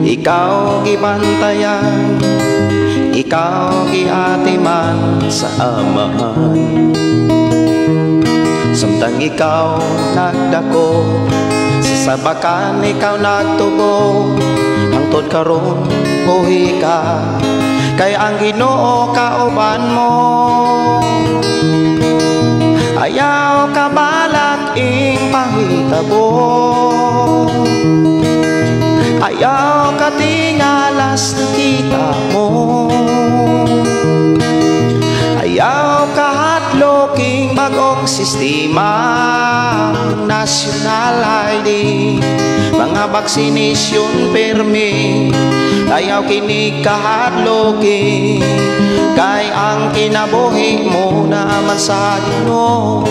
Ikaw gibantayan, ikaw giatiman sa amahan. Samtang ikaw nagdako, sa sabakan ikaw nagtubo. Hangtod karon buhi ka, kay ang Ginoo kauban mo. Ayaw ka balak ing panghitabo, ayaw ka tingalas nakita mo, ayaw ka hadloking bagong sistema. National ID, mga vaksinisyon permi, ayaw kini kahadloking, kay ang kinabuhi mo naman sa Ginoo.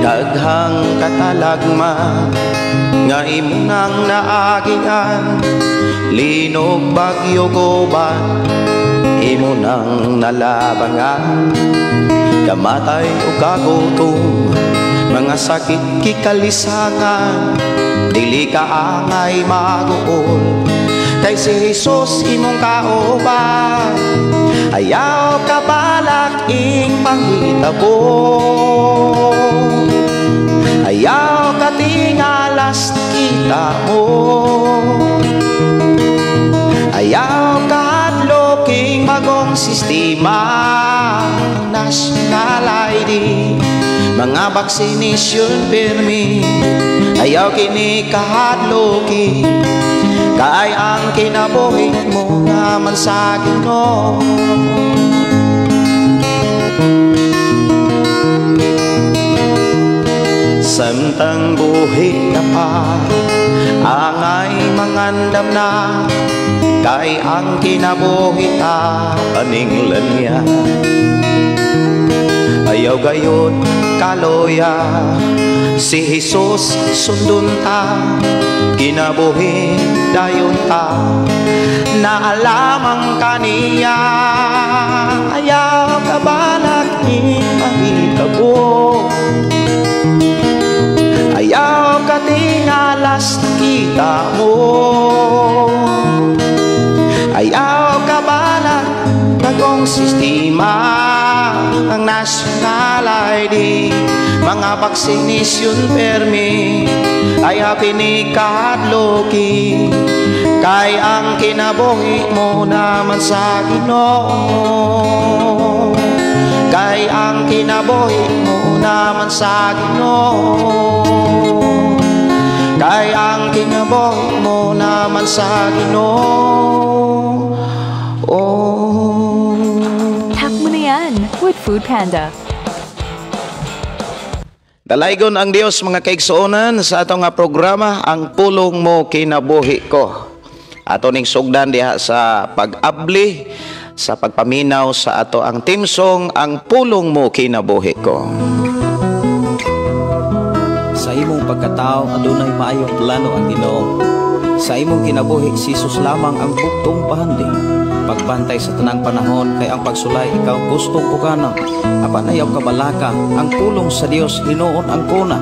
Daghang katalagman nga imo nang naagian, linog bagyo guban imo nang nalabangan. Kamatay o kagutom, mga sakit kikalisangan, dili ka angay maguol, kay si Jesus imong kauban. Ayaw ka balak ing panghitabo, ayaw ka tingalas kita mo, ayaw ka hadloking bagong sistema. National ID, mga vaksinisyon permi, ayaw kini kahadloking, kay ang kinabuhi mo naman sa Ginoo. Samtang buhi ka pa, angay mangandam na, kay ang kinabuhi ta paninglan niya. Ayaw gayon kaloya, si Jesus sundon ta, kinabuhi dayon ta, naalamang kaniya. Ayaw ka balak ing panghitabo, ayaw ka tingalas kita mo, ayaw ka balak bagong sistema. Ang national ID, mga vaksinisyon permi, ayaw kini kahadloking, kay ang kinabuhi mo naman sa Ginoo, kay ang kinabuhi mo naman sa Ginoo, kay ang kinabuhi mo naman sa Ginoo. With Food Panda. Dalaygon ang Dios mga kaigsuonan sa atong nga programa, ang pulong mo kinabuhi ko. Ato ning sugdan diha sa pag-abli, sa pagpaminaw sa ato ang team song, ang pulong mo kinabuhi ko. Sa imong pagkatao adunay maayong plano ang Ginoo. Sa imong kinabuhi si Jesus lamang ang buktong pahanding. Pagbantay sa tanang panahon, kay ang pagsulay ikaw gustong pukana. Apan ayaw kabalaka, ang pulong sa Dios hinuon ang kuna.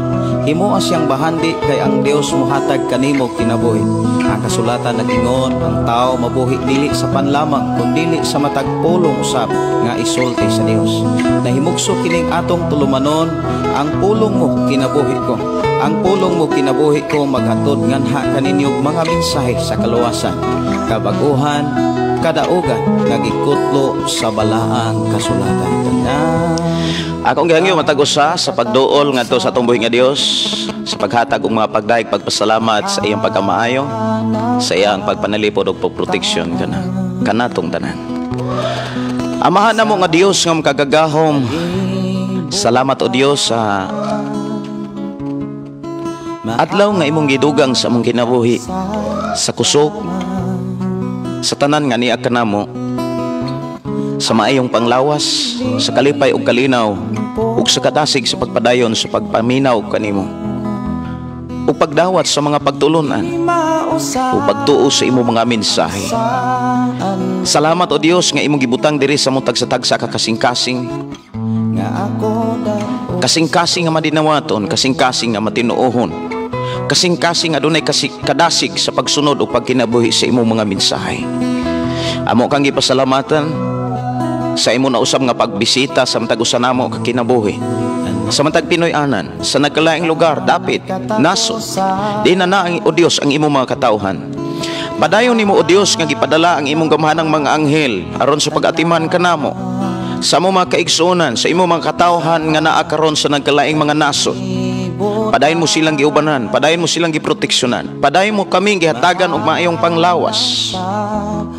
Himuha siyang bahandi, kay ang Dios muhatag kanimo kinabuhi. Ang kasulatan nagingon, ang tao mabuhi dili sa panlamang, kundi sa matag pulong usab nga isulti sa Dios. Nahimugso kining atong tulumanon, ang pulong mo kinabuhi ko. Ang pulong mo kinabuhi ko, maghatod nganha kaninyong mga mensahe sa kaluwasan, kabaguhan, kadaugan, nagikutlo sa balaang kasulatan. Akong gihangyo matag-usa sa pagduol ngadto sa atong buhi nga Dios, sa paghatag og mga pagdaig pagpasalamat sa iyang pagkamaayo, sa iyang pagpanalipod ug pagproteksyon kanatong tanan. Amahan namo nga Dios nga makagagahom. Salamat o Dios sa adlaw nga imong gidugang sa among kinabuhi, sa kusog, sa tanan nga niya kanamo, sa maayong panglawas, sa kalipay ug kalinaw, ug sa katasig sa pagpadayon sa pagpaminaw kanimo, ug pagdawat sa mga pagtulunan, ug pagtuo sa imong mga mensahe. Salamat o Dios nga imong gibutang diri sa mong tagsa-tagsa ka kasing-kasing, kasing-kasing nga madinawaton, kasing-kasing nga matinuohon, kasing-kasing adunay kadasig sa pagsunod o pagkinabuhi sa imong mga mensahe. Amo kang gipasalamatan sa imo na usab nga pagbisita sa matag usa namo ka kinabuhi. Sa matag Pinoy anan, sa nagkalaing lugar, dapit, naso, di na o Dios ang imong mga katawhan. Padayon nimo o Dios nga gipadala ang imong gamhanang mga anghel aron sa pag-atiman kanamo sa imong mga kaigsuonan, sa imong mga katawhan nga naa karon sa nagkalaing mga nasod. Padayon mo silang giubanan, padayon mo silang giproteksyonan, padayon mo kaming gihatagan og maayong panglawas,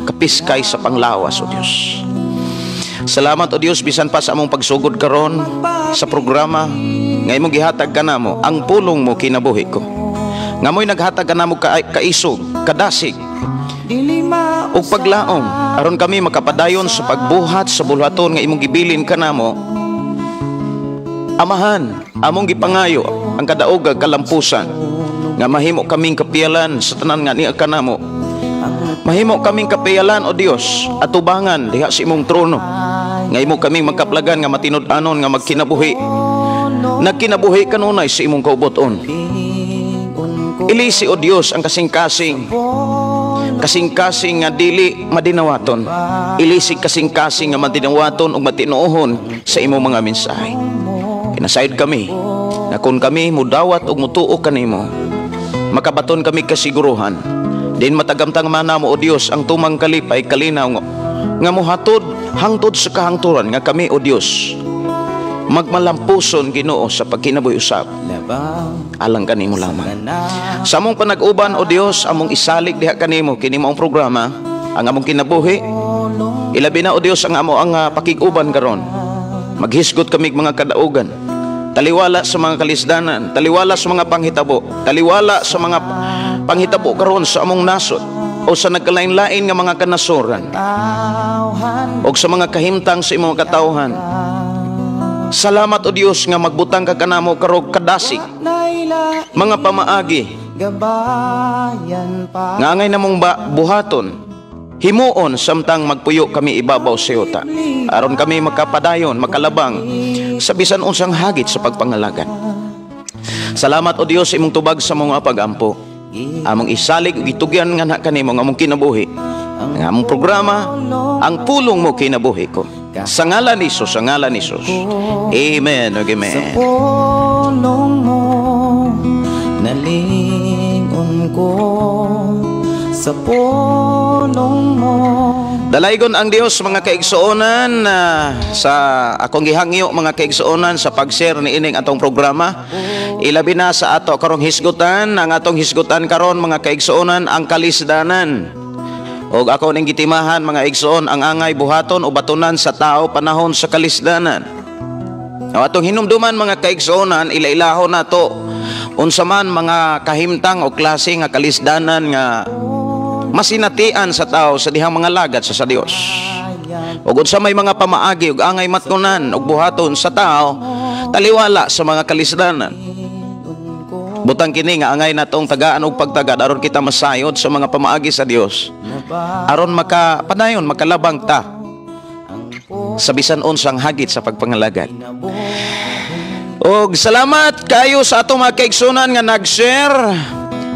kapiskay sa panglawas o Dios. Salamat o Dios bisan pa sa among pagsugod karon sa programa nga imong gihatag kanamo ang pulong mo kinabuhi ko. Nga mo'y naghatag kanamo kaisog, kadasig ug paglaom aron kami makapadayon sa pagbuhat sa bulhaton nga imong gibilin kanamo. Amahan, among gipangayo ang kadaog ug kalampusan nga mahimo kaming kapiyalan sa tanan nga niya kanamo. Mahimo kaming kapiyalan o Dios at tubangan diha sa imong trono. Nga imo kaming magkaplagan nga matinud-anon nga magkinabuhi. Nagkinabuhi kanunay sa imong kauboton. Ilisi o Dios ang kasing-kasing nga dili madinawaton. Ilisi kasing-kasing nga madinawaton ug matinuohon sa imong mga mensahe. Kinasayod kami na kung kami mudawat ug mutuo kanimo, makabaton kami kasiguruhan. Din matagamtang manamo o Dios ang tumang kalipay kalinaw nga muhatod hangtod sa kahangturan nga kami o Dios magmalampuson Ginoo sa pagkinabuhi usab alang kanimo lamang. Sa among panag-uban o Dios, among isalig diha kanimo kini maong programa ang among kinabuhi. Ilabi na o Dios ang amo ang pakig-uban karon. Maghisgot kami mga kadaugan, taliwala sa mga kalisdanan, taliwala sa mga panghitabo, taliwala sa mga panghitabo karon sa among nasod o sa nagkalain-lain nga mga kanasuran o sa mga kahimtang sa imong katawhan. Salamat o Dios nga magbutang ka kanamo karog kadasig mga pamaagi nga angay namong buhaton himuon samtang magpuyo kami ibabaw sa yuta aron kami makapadayon makalabang sa bisan unsang hagit sa pagpangalagan. Salamat o Dios imong tubag sa mga pagampo. Among isalig gitugyan nga na kanimo nga among kinabuhi ang among programa ang pulong mo kinabuhi ko. Sa ngalan ni Jesus, sa ngalan ni Jesus. Amen ug amen. Sa pulong mo nalingon ko, sa pulong mo. Dalaygon ang Dios mga kaigsuonan sa akong gihangyo mga kaigsuonan sa pag-share ni ining atong programa. Ilabi na sa ato karong hisgutan, ang atong hisgutan karon mga kaigsuonan ang kalisdanan. Og ako ning gitimahan mga igsoon ang angay buhaton o batunan sa tao panahon sa kalisdanan. Atong hinumduman mga kaigsuonan ilailahon nato unsa man mga kahimtang o klase nga kalisdanan nga masinatian sa tao sa dihang mga lagad sa Dios. Ug unsa may mga pamaagi ug angay matnunan ug buhaton sa tao taliwala sa mga kalisdanan. Butang kini nga angay natong tagaan og pagtagad aron kita masayod sa mga pamaagi sa Dios. Aron padayon makalabang ta sa bisan unsang hagit sa pagpangalagad. Og salamat kayo sa atong mga kaigsuonan nga nag-share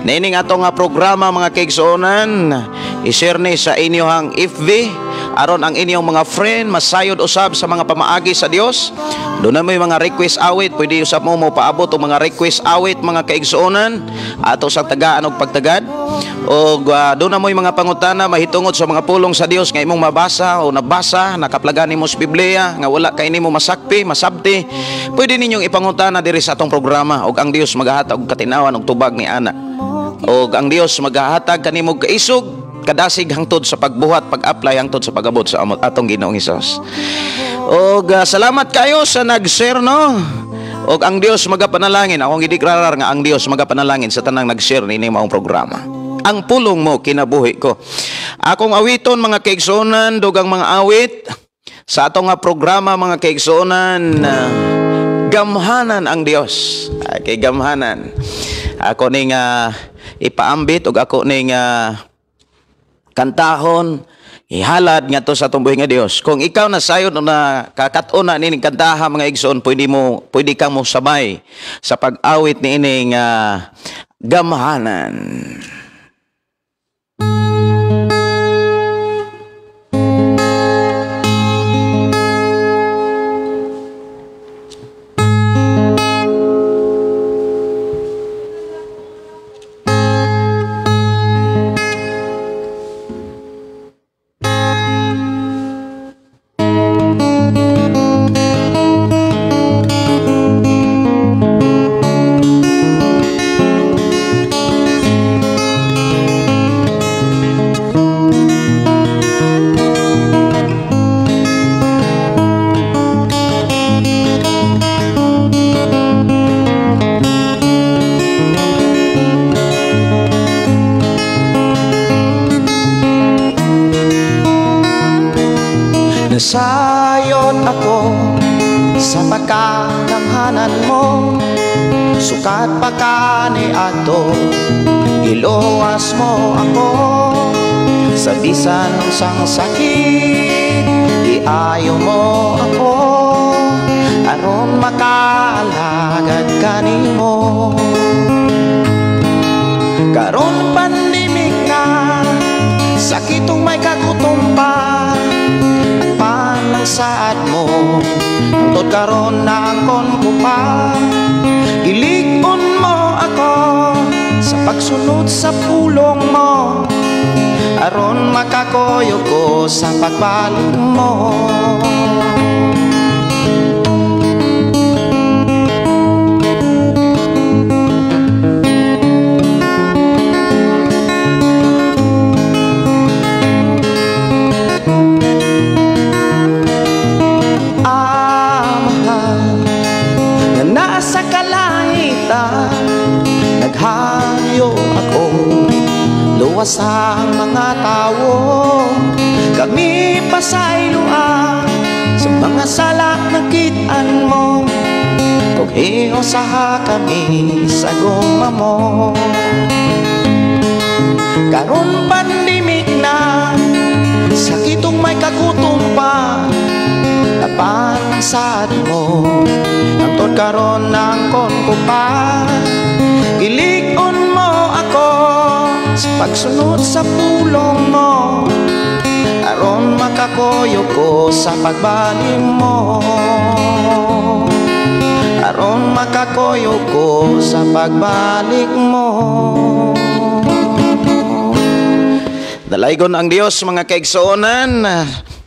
nining atong programa mga kaigsuonan. I-share ni sa inyong FB aron ang inyong mga friend masayod usab sa mga pamaagi sa Dios. Doon na may mga request awit, pwede usab mo paabot o mga request awit mga kaigsuonan ato sa tagaan og pagtagad. O doon na mo mga pangutana mahitungod sa mga pulong sa Dios nga imong mabasa o nabasa, nakaplagan nimo sa Biblia nga wala kay nimo masakpi, masabti. Pwede ninyong ipangutana diri sa atong programa ug ang Dios maghahatag og katinawan og tubag ni ana. Og ang Dios maghahatag kanimo kaisog kadasig hangtod sa pagbuhat, pag-apply hangtod sa pag-abot sa atong Ginoong Hesus. Og salamat kayo sa nag-share no. Og ang Dios magapanalangin, akong gideklarar nga ang Dios magapanalangin sa tanang nag-share ni maong programa. Ang pulong mo kinabuhi ko. Akong awiton mga kaigsuonan, dugang mga awit sa atong programa mga kaigsuonan, gamhanan ang Dios. Kay gamhanan. Ako ning ipaambit og ako ning kantahon ihalad nga to sa atong buhi nga Dios. Kung ikaw na sayon na kakaton na nining kantaha mga igsoon, pwede kang mo sabay sa pag-awit ni ining gamhanan. Nasayod ako sa pagkakamhanan mo, sukat pa ka ni ato, iluwas mo ako sa bisan sang sakit, iayo mo ako aron makaalagad kanimo. Karon pandemik na, sakitong may kagutom pa, saat mo hangtod karon na angkon ko pa, ilig-on mo ako sa pagsunod sa pulong mo aron makakoyo ko sa pagbalik mo. Naghayo ako, luwas ang mga tao, kami pasayloan sa mga sala nakitaan mo, kung iusaha kami sa guma mo. Karon pandemik na, sakitong may kagutom pa, apan ang sad mo hangtod karon nang kon ko pa, ilig-on mo ako sa pagsunod sa pulong mo aron makakoyo ko sa pagbalik mo, aron makakoyo ko sa pagbalik mo. Dalaygon ang Dios mga kaigsuonan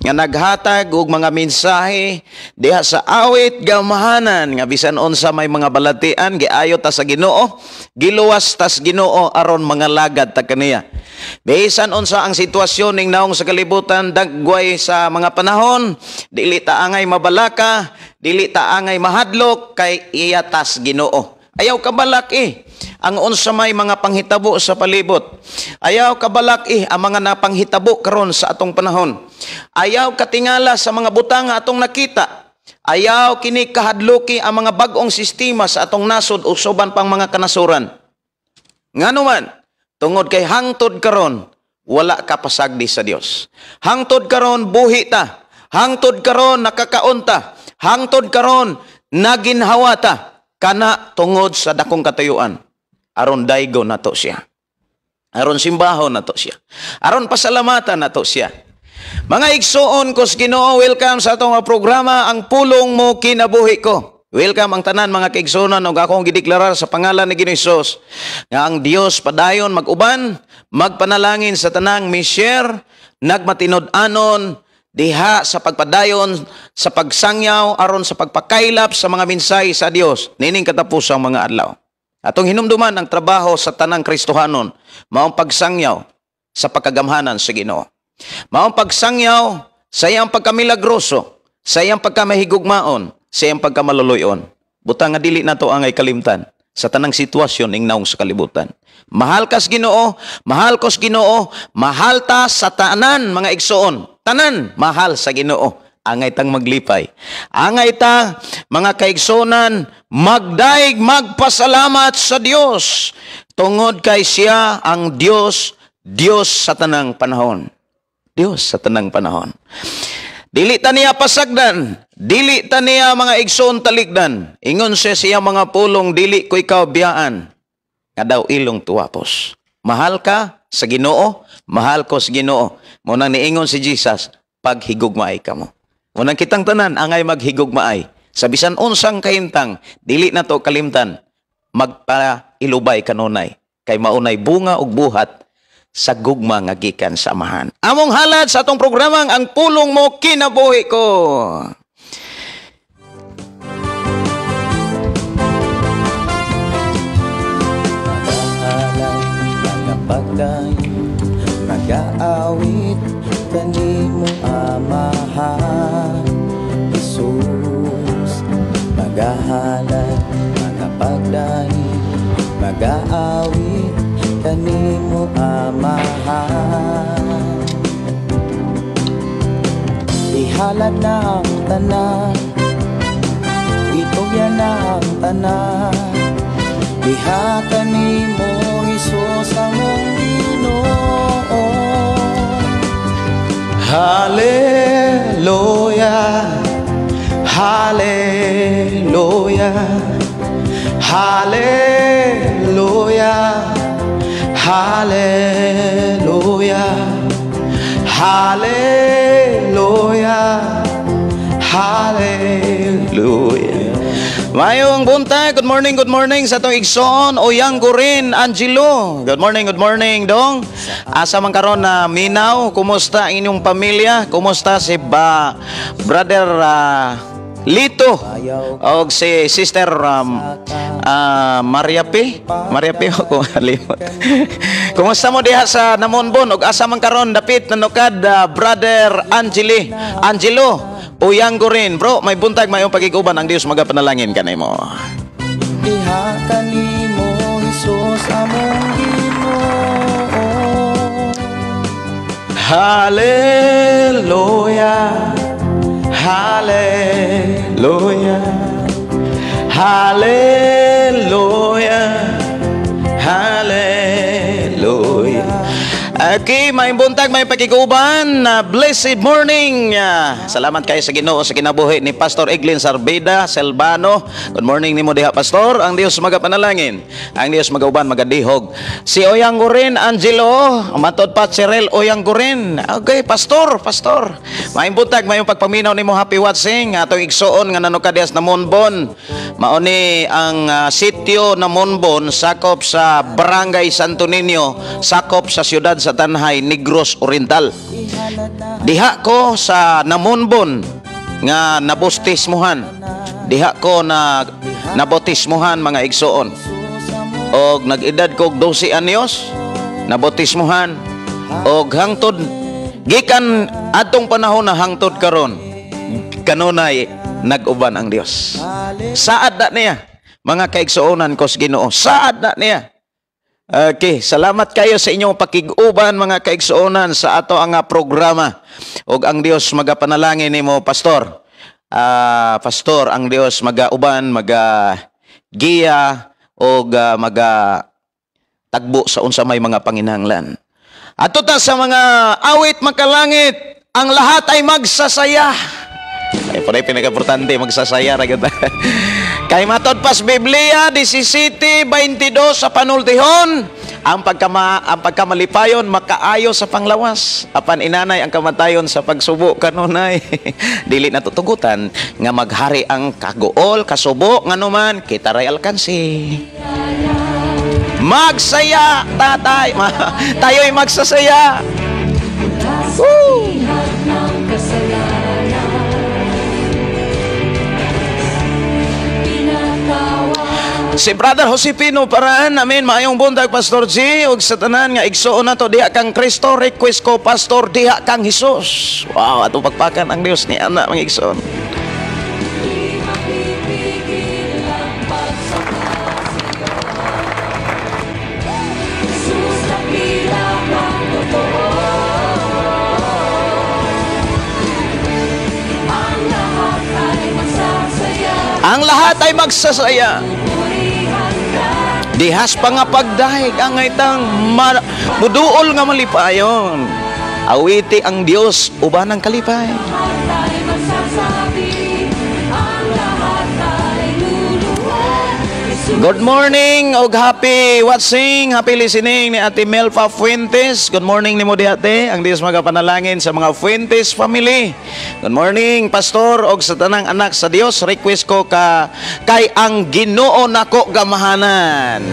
nga naghatag og mga mensahe diha sa awit gamhanan nga bisan unsa may mga balatian giayo ta sa Ginoo, giluwas tas Ginoo aron mga lagad ta kaniya. Bisan unsa ang sitwasyon ning naong sa kalibutan dagway sa mga panahon, dili ta angay mabalaka, dili ta angay mahadlok kay iya tas Ginoo. Ayaw kabalak ang unsa may mga panghitabo sa palibot. Ayaw kabalak ang mga napanghitabo karon sa atong panahon. Ayaw katingala sa mga butang nga atong nakita. Ayaw kini kahadloki ang mga bag-ong sistema sa atong nasod ug suban pang mga kanasuran. Nganuman, tungod kay hangtod karon wala ka pasagdi sa Dios. Hangtod karon buhi ta. Hangtod karon nakakaunta. Hangtod karon naginhawa ta kana tungod sa dakong katuyuan. Aron daygo nato siya. Aron simbahon nato siya. Aron pasalamatan nato siya. Mga igsuon ko sa Ginoo, welcome sa atong programa Ang Pulong Mo Kinabuhi Ko. Welcome ang tanan mga kaigsuonan ug akong gideklarar sa pangalan ni Ginoong Hesus nga ang Dios padayon mag-uban, magpanalangin sa tanang mi-share, nagmatinud-anon diha sa pagpadayon sa pagsangyaw aron sa pagpakaylap sa mga mensahe sa Dios nining katapusang mga adlaw. Atong hinumduman ang trabaho sa tanang Kristohanon maong pagsangyaw sa pagkagamhanan sa Ginoo. Maong pagsangyaw sa iyang pagkamilagroso, sa iyang pagkamahigugmaon, sa iyang pagkamaluluyon. Butang nga dili nato angay kalimtan sa tanang sitwasyon ning naong sa kalibutan. Mahal kas Ginoo, mahal kos Ginoo, mahal ta sa tanan mga igsuon. Tanan mahal sa Ginoo. Angay tang maglipay. Angay ta mga kaigsuonan magdaig magpasalamat sa Dios tungod kay siya ang Dios, Dios sa tanang panahon. Dios sa tanang panahon. Dili ta niya pasagdan, dili ta niya mga igsoon talikdan. Ingon siya mga pulong, dili ko ikaw biyaan. nga daw ilong tuwapos. Mahal ka sa Ginoo, mahal ko sa Ginoo. Munang niingon si Jesus, paghigugmaay ka mo. Munang kitang tanan, angay maghigugmaay. Sa bisan unsang kahintang, dili na to kalimtan, magpailubay kanunay. Kay maunay bunga ug buhat sa gugma nga gikan sa amahan. Among halad sa atong programang Ang Pulong Mo Kinabuhi Ko. Pagday mag-aawit kanimo amahan Jesus, magahalad mga pagday mag-aawit kanimo amahan. Ihalad na ang tanan, itugyan na ang tanan, diha kanimo Jesus among Ginoo. Hallelujah, hallelujah, hallelujah, hallelujah, hallelujah, hallelujah. Mayong buntag, good morning sa atong igsoon, Oyang Gurin, Angelo. Good morning dong. Asa man karon na minaw, kumusta ang inyong pamilya? Kumusta si brother Lito o si sister Maria P ako kalimot. Kumusta mo diha sa Namonbon? Og asa man karon dapit nanukad brother Angelo Oyang Gurin, bro, may buntag mayong pagiguban ang Dios magapanalangin kanimo. Diha kanimo Jesus among Ginoo. Hallelujah, hallelujah, hallelujah, hallelujah. Okay, may buntag, may pakiguban. Blessed morning. Salamat kayo sa Ginoo sa kinabuhi ni Pastor Eglin Sarbeda Selbano. Good morning nimo diha, Pastor. Ang Dios magapanalangin. Ang Dios magauban magadihog. Si Oyang Gurin Angelo, matod pa Cyril Oyang Gurin. Okay, Pastor. May buntag, may pagpaminaw nimo happy watching. Atong igsoon nga nanukad diha sa Namonbon. Mauni ang sitio Namonbon sakop sa Barangay Santo Niño, sakop sa siyudad sa Tanhay, Negros Oriental. Diha ko sa Namonbon nga nabautismuhan. Diha ko na nabautismuhan mga igsoon. Og nag-edad ko 12 anyos, nabautismuhan. Og hangtod gikan adtong panahon na hangtod karon, kanunay nag-uban ang Dios. Saad na niya mga kaigsuonan ko sa Ginoo. Saad na niya. Okay, salamat kayo sa inyong pakig-uban mga kaigsuonan sa ato ang programa. Og ang Dios magapanalangin nimo, Pastor. Pastor, ang Dios magauban, giya og tagbo sa unsa may mga panginahanglan. Ato ta sa mga awit makalangit, ang lahat ay magsasaya. Ay pare pinaka-importante magsasaya ra gyud. Kay matod pas Biblia 17:22 sa panultihon, ang pagkamalipayon makaayo sa panglawas, apan inanay ang kamatayon sa pagsubo kanunay. Dili natutugutan nga maghari ang kaguol, kasubo nganuman kita ray alkansi. Magsaya tatay, tayo'y magsasaya. Woo! Si Brother Josepino Paraan, amin, maayong buntag Pastor G, ug sa tanan nga igsuon nato diha kang Kristo, request ko Pastor diha kang Hesus. Wow, ato pagpakan ang Dios ni ana mga igsoon. Ang lahat ay magsasaya. Dihas pa nga pagdahig ang itang muduol nga malipayon. Awiti ang Dios uban ng kalipay. Good morning og happy watching, happy listening ni Ate Melfa Fuentes. Good morning ni mo di ate. Ang Dios magapanalangin sa mga Fuentes family. Good morning pastor og sa tanang anak sa Dios. Request ko kay ang Ginoo nako gamahanan.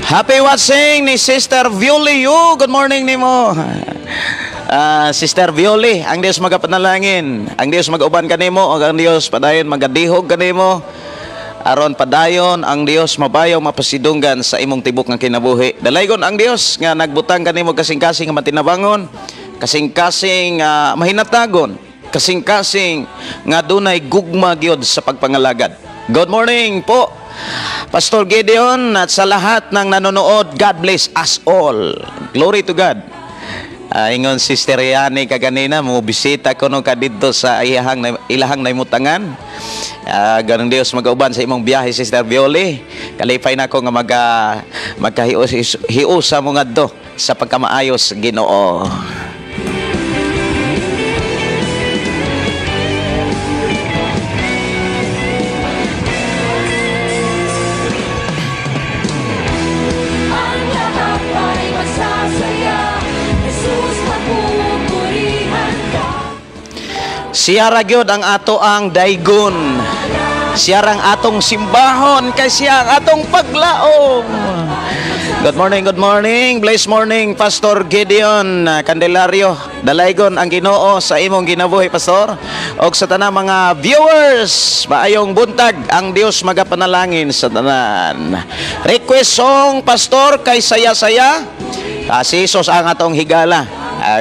Happy watching ni Sister Violi. Good morning nimo. Sister Violi, ang Dios magapanalangin, ang Dios mag-uban kanimo, o ang Dios padayon magadihog kanimo. Aron padayon ang Dios mabayaw mapasidunggan sa imong tibok nga kinabuhi. Dalaygon ang Dios nga nagbutang kanimo kasing-kasing nga matinabangon, kasing-kasing mahinatagon, kasing-kasing nga dunay gugma gyud sa pagpangalagad. Good morning po Pastor Gideon at sa lahat ng nanonood. God bless us all. Glory to God. Ingon Sister Yani kaganina mo bisita ko no kadito sa ilahang naimutangan. Ganang Dios mag-uban sa imong biyahe Sister Violi. Kalipay na ko nga magkahiusa mo ngadto sa pagkamaayos Ginoo. Siya ra gyud ang ato ang daygon. Siya rang atong simbahon kay siya ang atong paglaom. Good morning, blessed morning Pastor Gideon Candelario. Dalaygon ang Ginoo sa imong ginabuhi Pastor. Og sa tanang mga viewers, maayong buntag, ang Dios magapanalangin sa tanan. Request song Pastor kay saya-saya. Si Jesus ang atong higala.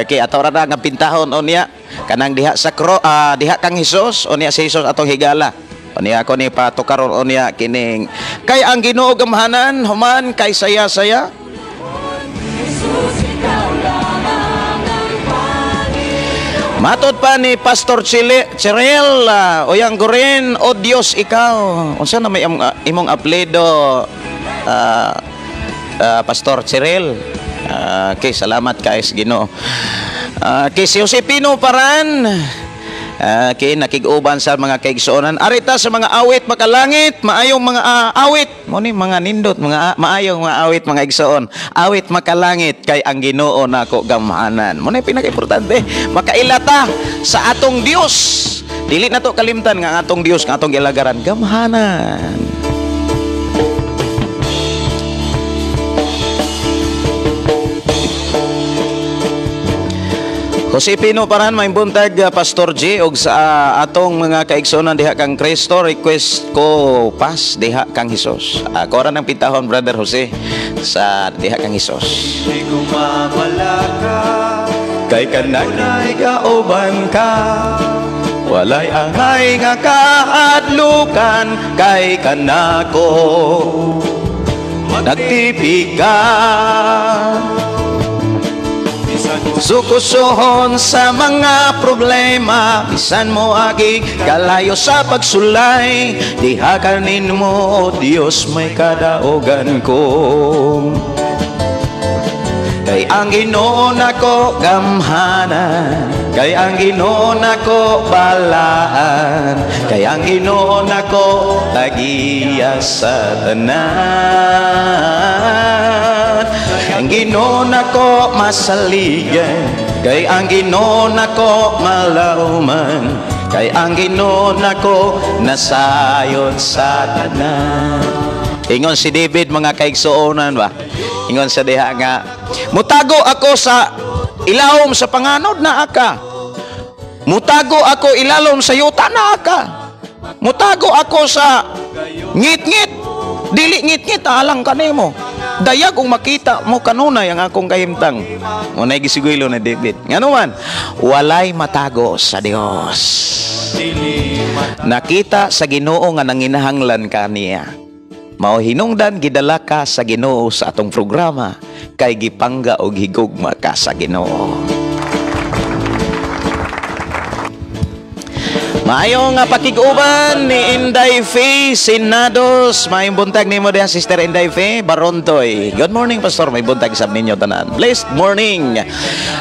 Okay, ato ra nga pintahon unya. Kanang diha sa diha kang Hesus unya si Jesus atong higala. Unya ako ni patukaron unya kining kay ang Ginoo gamahanan human kay saya-saya. Matod pa ni Pastor Cheryl, oyang gurin o Dios ikaw. Unsa na may imong apelyido Pastor Cheryl? Okay, salamat kay Ginoo. Kay si Josepino Paran, kay nakig-uban sa mga kaigsuonan. Arita sa mga awit makalangit, maayong mga awit. Mo ni mga nindot, mga maayong mga awit mga igsoon. Awit makalangit kay ang Ginoo nako gamahanan. Mo ni pinaka-importante, makailata sa atong Dios. Dili na to kalimtan nga atong Dios nga atong gilagaran gamahanan. Josepino Paran may buntag Pastor G og sa atong mga kaigsuonan diha kang Kristo. Request ko pas diha kang Hesus. Ako ra nang pitahon Brother Jose sa diha kang Hesus. Di ko mamalaka kay kanay kauban ka. Walay angay nga kaadlukan kay kanako. Nagtipigan sukusuhon sa mga problema, bisan mo agi kalayo sa pagsulay. Diha kanin mo, O Dios, may kadaogan ko. Kay ang Ginoo nako gamhanan, kay ang Ginoo nako balaan, kay ang Ginoo nako tagiya sa tanan. Ang Ginoo nako masaligan, kay ang Ginoo nako malauman, kay ang Ginoo nako nasayon sa tanan. Ingon si David mga kaigsuonan ba? Ingon sa diha nga, mutago ako sa ilawom sa panganod na aka. Mutago ako ilalom sa yuta na aka. Mutago ako sa ngit-ngit. Dili ngit-ngit alang kanimo. Dayag kung makita mo kanunay ang akong kahimtang. Munay gisiguylo na David. Nganuman, walay matago sa Dios. Nakita sa Ginoo nga nanginahanglan kaniya. mao hinungdan gidala ka sa Ginoo sa atong programa kay gipangga og higugma ka sa Ginoo. Maayo nga pakiguban ni Inday Faye Sinados. Maayong buntag nimo diha Sister Inday Faye Barontoy. Good morning Pastor, may buntag sa ninyo tanan. Blessed morning.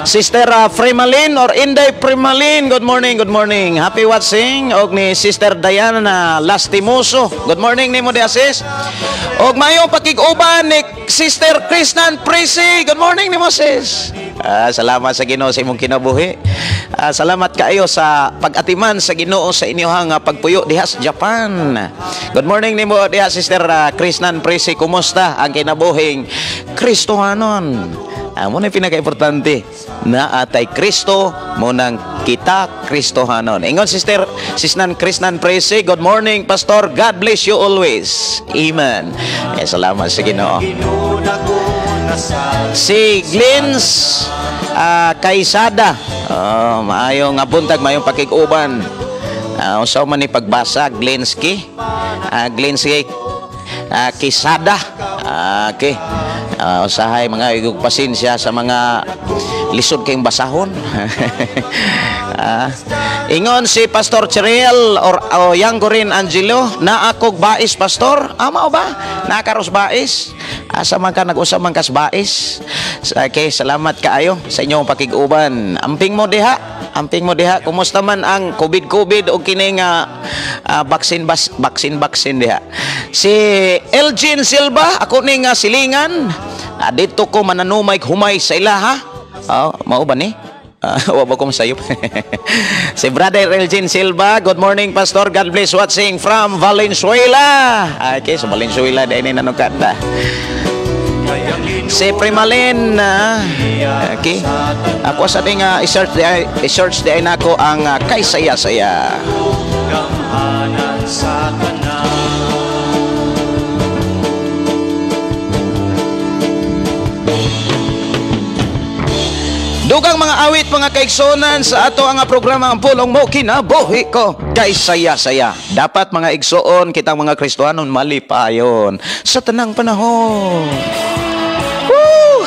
Sister Fremalin or Inday Fremalin. Good morning, good morning. Happy watching. Og ni Sister Diana Lastimoso. Good morning nimo diha sis. Og maayong pakiguban ni Sister Krishnan Prisi. Good morning nimo sis. Salamat sa Ginoo sa imong kinabuhi. Salamat kaayo sa pag-atiman sa Ginoo sa inyohang pagpuyo diha sa Japan. Good morning nimo diha Sister Krishnan Prisi. Kumusta ang kinabuhing Kristohanon? Mo na pinaka-importante na atay Kristo mo nang kita Kristohanon. Ingon Sister Krishnan Prisi. Good morning Pastor. God bless you always. Amen. Salamat sa Ginoo. Si Glens Kaisada, maayong buntag, maayong pakiguban. Usaw man ni pagbasa Glenski Kaisada. Okay. Usahay mga igog pasensya sa mga lisod kayong basahon. Ingon si Pastor Cheriel or yang ko rin Angelo na akog bais Pastor. Mao ba? Nakaros bais? Asa man ka nag-usap man kas bais? Okay, salamat kaayo sa inyong pakiguban. Amping mo diha. Kumusta man ang COVID o kining baksin diha? Si Elgin Silva, ako ning silingan. Dito ko mananumay humay sa ila ha. Mao ba ni? Wala ko masayop. Si Brother Elgin Silva. Good morning Pastor. God bless watching from Valenzuela. Okay, so Valenzuela dahil ni nanukata. Si Primalin. Okay. Ako sa ting i-search di ay nako ang kay saya-saya. Dugang mga awit, mga kaigsonan sa ato ang programa ang pulong mo kinabuhi ko kay saya-saya. Dapat mga igsoon kitang mga Kristohanon malipayon sa tanang panahon. Woo!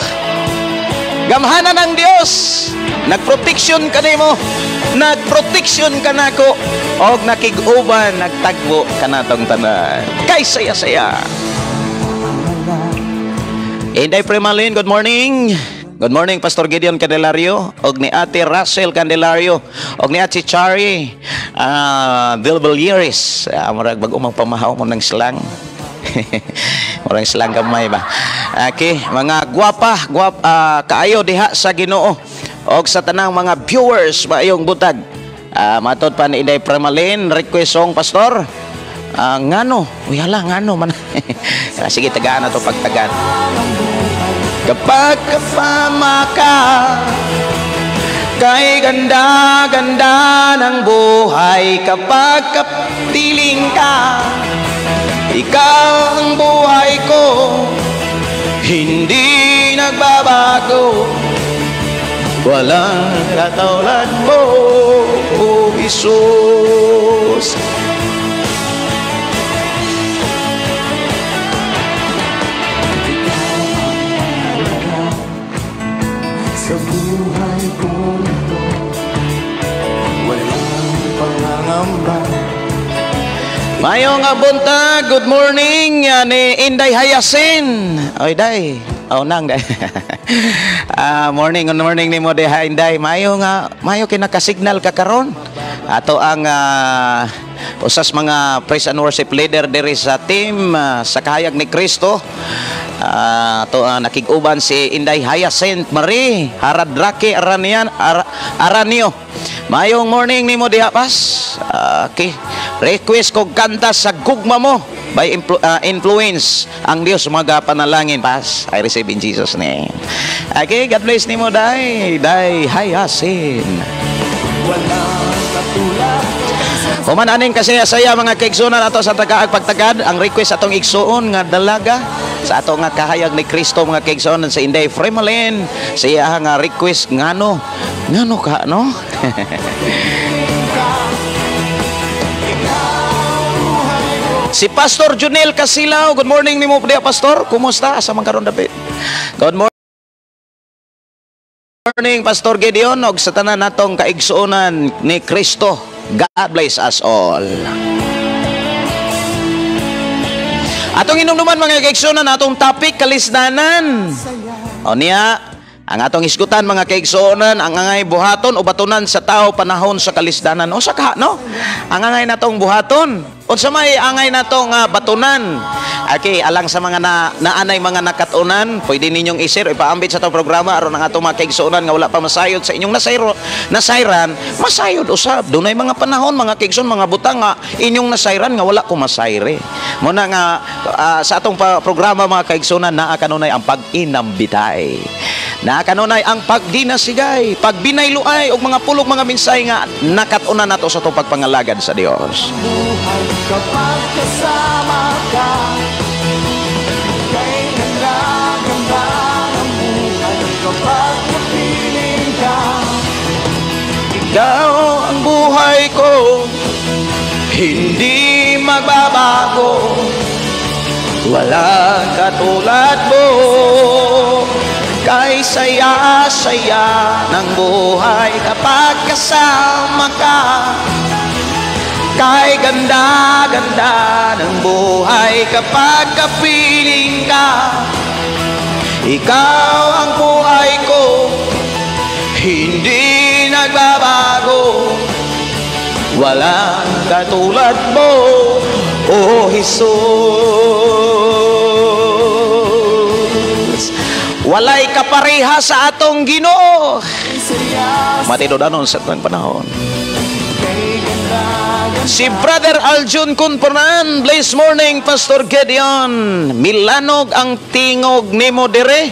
Gamhanan ng Dios. Nagproteksyon ka nimo. Nagproteksyon ka nako og nakiguban nagtagbo kanatong tanan. Kay saya-saya. Inday Primalin, good morning. Good morning Pastor Gideon Candelario og ni Ate Russell Candelario og ni Ate Chari Vilbalieres. Murag bag-umang pamahaw mo ng slang. Murag slang gamay ba. Okay, mga gwapa kaayo diha sa Ginoo og sa tanang mga viewers maayong butag. Matod pa ni Inday Primalin request song Pastor. Ngano? Uyala ngano man. Sige tagaan na to pagtagan. Kapag kasama ka, kay ganda-ganda ng buhay. Kapag kapiling ka, ikaw ang buhay ko, hindi nagbabago. Walang katulad mo, O Jesus. Sa buhay ko ito, walang pangangamba. Mayong buntag, good morning ni Inday Hayasin. Oy day, nang day. Morning, good morning ni mo day Inday. Mayo kinakasignal ka karon. Ato ang usas mga praise and worship leader diri sa team sa kahayag ni Kristo. Nakiguban si Inday Hyacinth Marie Haradrake Aranio. Mayong morning nimo diha pas. Okay. Request ko kanta sa gugma mo by influence ang Dios mga panalangin pas. I receive in Jesus name. Okay, God bless nimo Day Hyacinth. Human aning kasaya-saya mga kaigsunan ato sa tagaag pagtagad ang request atong igsuon nga dalaga sa ato nga kahayag ni Kristo mga kaigsunan sa Inday Fremalin siya nga request ngano ka no. Si Pastor Junel Casilaw, good morning nimo dia Pastor. Kumusta? Asa man karon David? Good morning Pastor Gideon og sa tanan natong kaigsuonan ni Kristo. God bless us all. Atong inumduman mga kaigsuonan atong topic kalisdanan. O niya, ang atong isgutan mga kaigsuonan, ang angay buhaton o batunan sa tao panahon sa kalisdanan. O saka, no? Ang angay natong buhaton. O sa may angay natong batunan. Okay, alang sa mga naanay mga nakatunan, pwede ninyong isir, ipaambit sa itong programa, aron ang atong mga kaigsuonan nga wala pa masayod sa inyong nasayran, masayod usab. Doon ay mga panahon, mga kaigsuon, mga butang nga, inyong nasayran nga wala ko masayre. Muna nga, sa atong programa mga kaigsuonan, naa kanunay ang pag-inambitay. Kanunay ang pagdinasigay, pagbinayluay og mga pulog mga minsay nga nakatunan nato sa itong pagpangalagad sa Dios. Buhay kapag kasama ka, kay ganda-ganda ng buhay kapag kapiling ka. Ikaw ang buhay ko, hindi magbabago, walang katulad mo. Kay saya-saya ng buhay kapag kasama ka. Kay ganda-ganda ng buhay kapag kapiling ka. Ikaw ang buhay ko, hindi nagbabago, walang katulad mo, O Jesus. Walay kapareha sa atong Ginoo. Matinudanon sa atong panahon. Si Brother Aljun Kunpornan, blessed morning Pastor Gideon. Milanog ang tingog nimo dire.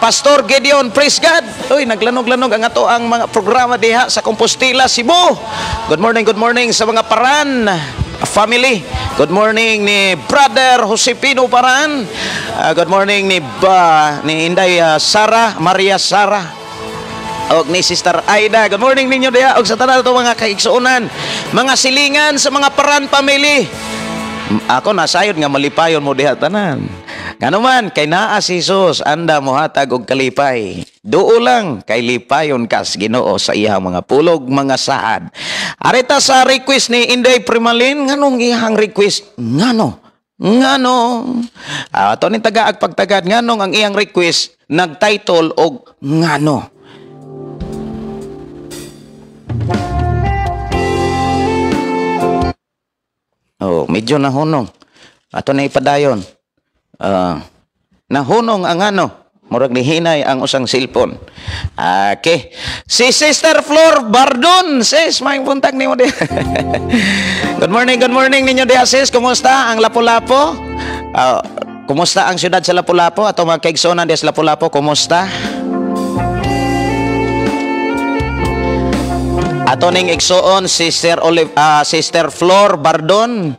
Pastor Gideon, praise God. Uy, naglanog-lanog ang ato ang mga programa diha sa Compostela, Cebu. Good morning sa mga Paran family. Good morning ni Brother Josepino Paran. Good morning ni Inday Maria Sara. Og ni Sister Aida. Good morning ninyo diha og sa tanan ato mga kaigsuonan, mga silingan sa mga Paran family. Ako nasayod nga malipayon mo diha tanan. Kanuman kay naa si Jesus anda mohatag og kalipay. Duo lang kay lipayon kas Ginoo sa iyang mga pulog mga saad. Arita sa request ni Inday Primalin, nganong iyang request? Ngano? Ato ni tagaag pagtagad nganong ang iyang request nagtitle og ngano. Oh, medyo nahunong. Ato na ipadayon. Nahunong ang ano. Murag ni hinay ang usang cellphone. Okay. Si Sister Flor Bardon. Sis, may puntag ni mo di. Good morning ninyo di, sis. Kumusta ang Lapu-Lapu? Kumusta ang syudad sa Lapu-Lapu? Ato mga kaigsuonan di sa Lapu-Lapu, kumusta? Ato ning igsuon Sister Flor Bardon.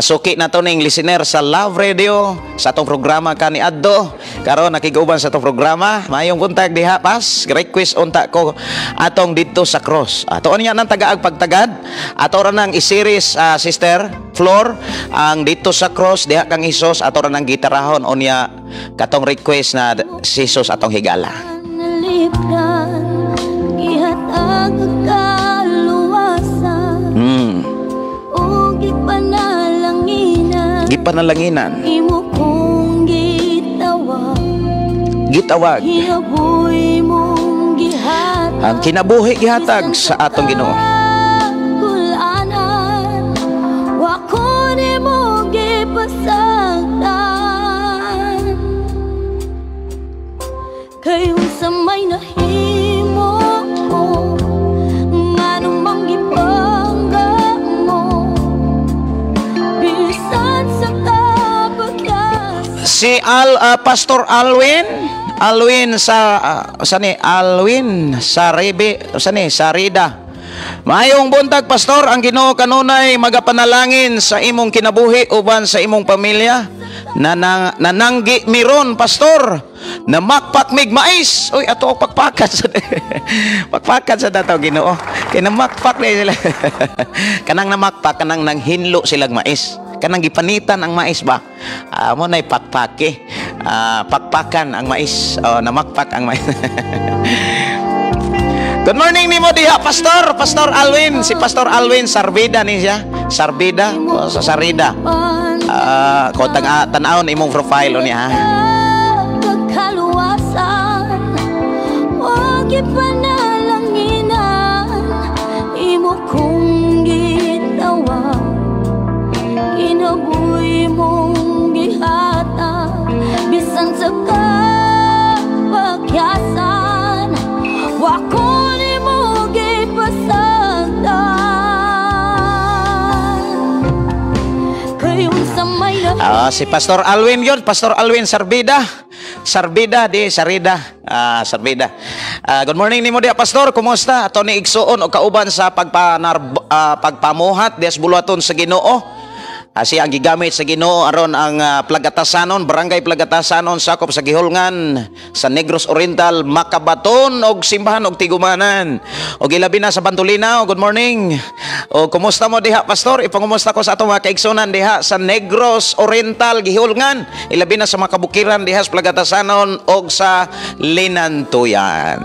Suki na to ning listener sa Love Radio sa atong programa kani adto. Karon nakiguban sa atong programa. Mayong buntag diha pas request unta ko atong dito sa cross. Ato niya nang tagaag pagtagad. Ato ra nang i-series Sister Flor ang dito sa cross diha kang Hesus. Ato ra nang gitarahon unya katong request na si Jesus atong higala. Gipanalanginan. Imo kong gitawag. Kinabuhi mong gihatag. Ang kinabuhi gihatag sa atong Ginoo. Kulanan, wa ko nimo gipasagdan. Kay unsa may nahimo ko, nganong mang gipangga mo. Bisan sa kapaglas. Si Pastor Alwin sa Sarida. Maayong buntag pastor, ang Ginoo kanunay magapanalangin sa imong kinabuhi uban sa imong pamilya. Nananggi miron pastor, na makpak mig mais. Uy, ato og pakpakan sa pakpakan sa dataw Ginoo. Kay namakpak na sila. Kanang namakpak kanang nanghinlo silang mais. kanang gipanitan ang mais ba? Mo nay pakpake. Pakpakan ang mais. Namakpak ang mais. Good morning nimo diha, Pastor. Pastor Alwin, si Pastor Alwin Sarbida ni siya. Sarbida o sa Sarida. Ko tan-awon imong profile niya ha. Pagkaluwasan, wag ipanalanginan, imo kong gitawa, kinabuhi mong gihata, bisan sa kapagyasan, wako ni mo gipasagdan, kayon sa may Si Pastor Alwin yun, Pastor Alwin Sarbida. Sarbida di Sarida. Sarbida. Good morning nimo dia, Pastor. Kumusta? Ato ni igsuon o kauban sa pagpamuhat des buluhaton sa Ginoo. Siya ang gigamit sa Ginoo aron ang Plagatasanon, barangay Plagatasanon sakop sa Gihulngan, sa Negros Oriental, Makabaton og simbahan og Tigumanan. Og ilabi na sa Bantulinaw. Good morning. O kumusta mo diha, Pastor? Ipangumusta ko sa ato mga kaigsunan diha sa Negros Oriental, Gihulngan, ilabi na sa mga kabukiran diha sa Plagatasanon og sa Linantuyan.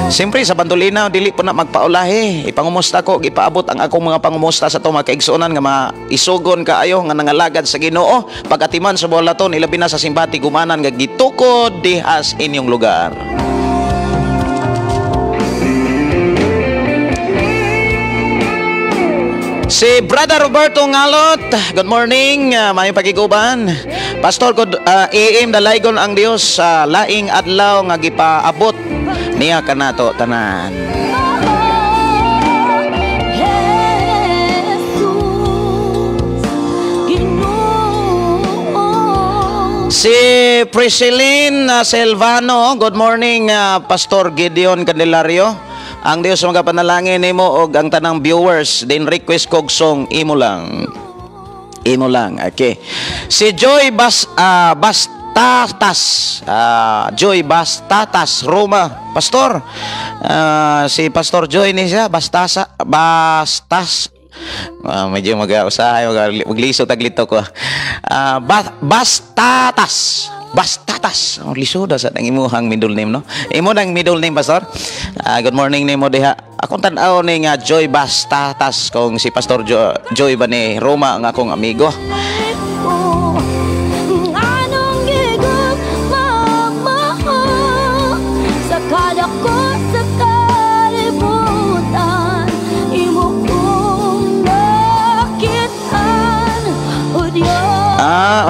Siyempre sa Bantulinaw dili po na magpaulahi. Ipangumusta ko, ipaabot ang akong mga pangumusta sa itong mga kaigsunan nga maisugon kaayo nga nangalagad sa Ginoo. Pag-atiman sa bulaton, ilabi na sa simbati gumanan nga gitukod dihas inyong lugar. Si Brother Roberto Ngalot, good morning, may pagiguban. Pastor, iim dalaygon ang Dios sa laing adlaw nga gipaabot niya kanato tanan. Si Priscilline Selvano, good morning, Pastor Gideon Candelario. Ang Dios magapanalangin nimo og ang tanang viewers din request kog song imo lang. Imo lang. Okay. Si Joy Bastatas, Joy Bastatas Roma, Pastor. Si Pastor Joy ni siya Bastas. Medyo mag-usahay, magliso taglito ko. Bastatas. Liso da sa nang imuhang middle name, no? Imo nang middle name, Pastor. Good morning nimo diha. Akong tan-aw ni nga Joy Bastatas kung si Pastor Joy ba ni Roma ang akong amigo. anong gigugmamahal sa kada ko sa kalibutan, imo kong nakitaan, o Diyos.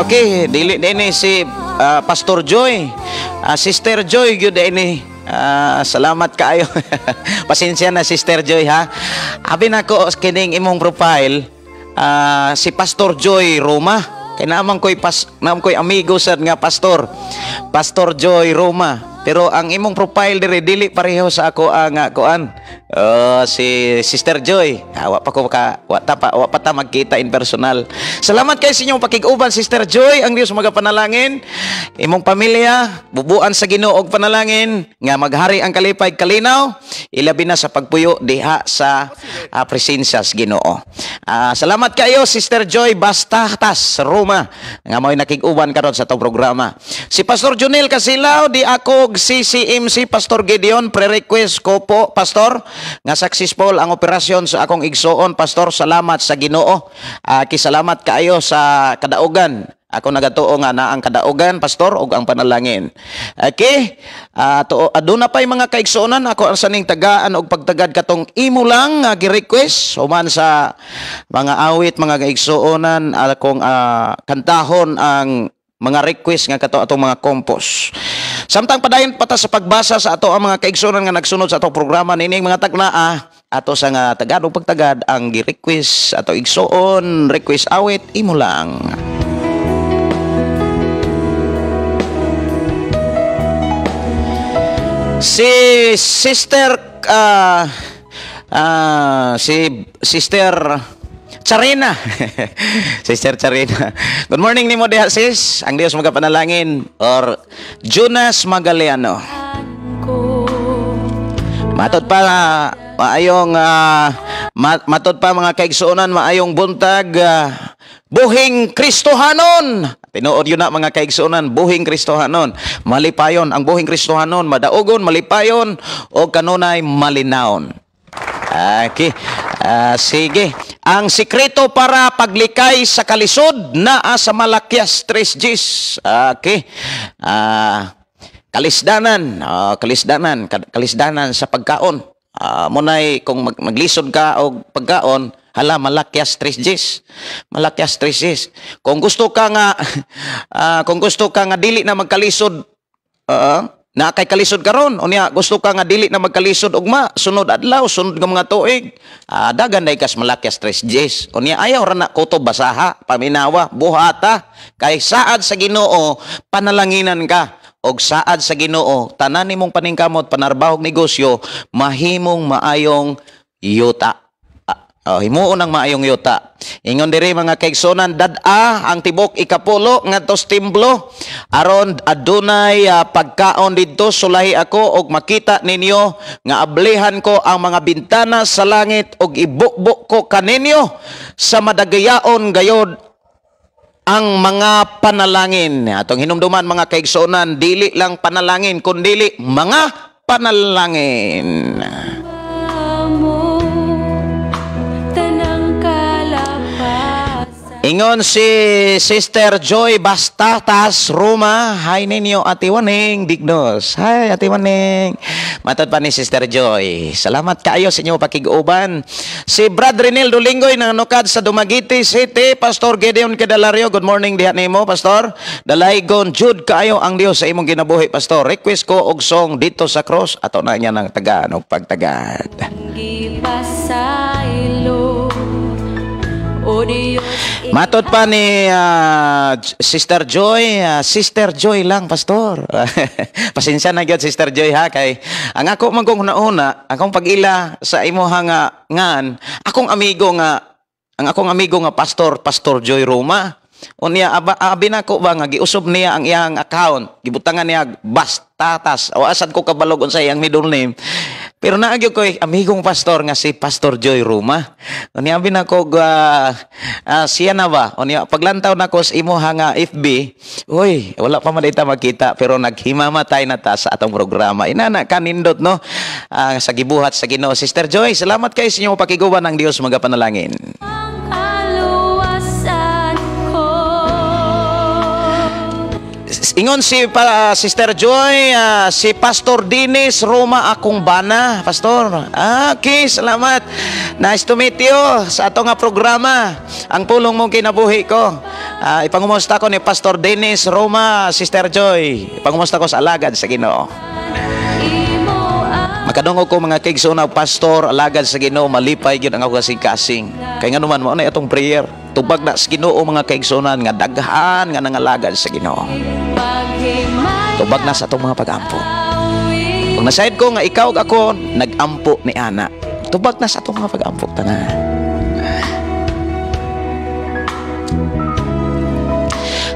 Okay, dili din si Pastor Joy. Sister Joy gyud ini. Salamat kaayo. Pasensya na, Sister Joy, ha. Abi nako kining imong profile, si Pastor Joy Roma. Kay naman ko'y amigo sad nga pastor. Pastor Joy Roma. Pero ang imong profile dili pareho sa ako ang kuan. Si Sister Joy. Wa pa ta magkita in personal. Salamat kay sa inyong pakig-uban, Sister Joy. Ang Dios magapanalangin imong pamilya, bubuan sa Ginoo og panalangin nga maghari ang kalipay kalinaw, ilabi na sa pagpuyo diha sa presensya sa Ginoo. Salamat kayo, Sister Joy Bastatas Roma, nga mo'y nakig-uban karon sa tong programa. Si Pastor Junel Casilaw, di ako CCMC Pastor Gideon, pre-request ko po, Pastor, nga successful ang operasyon sa akong igsoon, Pastor. Salamat sa Ginoo. Kisalamat kaayo sa kadaugan. Ako nagatuo nga na ang kadaugan, Pastor, og ang panalangin. Okay? Aduna pa'y mga kaigsuonan, ako ang saning tagaan og pagtagad katong imo lang nga gi-request human sa mga awit, mga kaigsuonan, akong kantahon ang mga request nga kato atong mga kompos. Samtang padayon pata sa pagbasa sa ato ang mga kaigsuonan nga nagsunod sa atong programa nining mga tagnaa, ato sa nga tagad og pagtagad ang gi-request ato igsuon, request awit imo lang. Si Sister Charina. Sister Charina. Good morning nimo diha, sis. Ang Dios magapanalangin. Or Jonas Magaliano. Matod pa maayong Matod pa mga kaigsuonan, maayong buntag, buhing Kristohanon. Tinuod yun na mga kaigsuonan, buhing Kristohanon. Malipayon, ang buhing Kristohanon, madaogon, malipayon, o kanunay malinawon. Okay. Sige. Ang sikreto para paglikay sa kalisod naa sa Malakias 3:10. Okay. Kalisdanan sa pagkaon. Munay kung maglisod ka o pagkaon, hala Malakias 3:10. Malakias 3:10. Kung gusto ka nga dili na magkalisod, na kay kalisod karon unya gusto ka nga dili na magkalisod ugma sunod adlaw sunod nga mga tuig, dagan day kas Malakias 3:10. Unya ayaw ra na kutob basaha paminawa buhata kay saad sa Ginoo panalanginan ka, og saad sa Ginoo tanan nimong paningkamot panarbahog negosyo mahimong maayong yuta. Himuon ang maayong yuta. Ingon diri mga kaigsonan, dad-a ang tibok ikapulo ngadto sa templo aron adunay pagkaon didto. Sulahi ako og makita ninyo nga ablihan ko ang mga bintana sa langit og ibukbuk ko kaninyo sa madagayaon gayod ang mga panalangin. Atong hinumduman mga kaigsonan, dili lang panalangin kundi mga panalangin. Ingon si Sister Joy Bastatas Roma. Hi ninyo Ate Waning Dignos. Hi Ate Waning. Matod pa ni Sister Joy. Salamat kaayo sa inyo pakiguban. Si Brad Renil Dolingoy nanukad sa Dumaguete City. Pastor Gedeon Kedalario. Good morning diha nimo Pastor. Dalaygon jud kaayo ang Dios sa imong ginabuhi Pastor. Request ko og song dito sa cross. Ato na niya ng tagaan og pagtagad. Matod pa ni Sister Joy, Sister Joy lang Pastor. Pasensya na gyud Sister Joy ha, kay ang ako man kung una akong pag-ila sa imuha nga ngan, ang akong amigo nga Pastor Joy Roma. Unya abi nako ba nga giusob niya ang iyang account, gibutangan niya Bastatas o asad ko kabalog unsay iyang middle name. Pero naagyo ko amigong pastor nga si Pastor Joy Roma. Unya abi nako siya na ba? Unya paglantaw nako sa imo nga FB, uy, wala pa man dita makita pero naghimamatay na ta sa atong programa. Inana kanindot no. Sa gibuhat sa Ginoo. Sister Joy, salamat kay sa inyo pakiguban ng Dios magapanalangin. Ingon si Sister Joy, si Pastor Dennis Roma akong bana, Pastor. Okay, salamat. Nice to meet you sa ato nga programa. Ang pulong mong kinabuhi ko. Ipangumusta ko ni Pastor Dennis Roma, Sister Joy. Ipangumusta ko sa alagad sa Ginoo. Makadungog ko mga kaigsuonaw Pastor, alagad sa Ginoo, malipay gyud ang ako kasing-kasing. Kay nga naman mo na itong prayer. Tubag na sa Ginoo mga kaigsuonan nga daghan nga nangalagad sa Ginoo. Tubag na sa atong mga pag-ampo. Kung nasayad ko nga ikaw ako nag-ampo ni ana, tubag na sa atong mga pag-ampo tanan.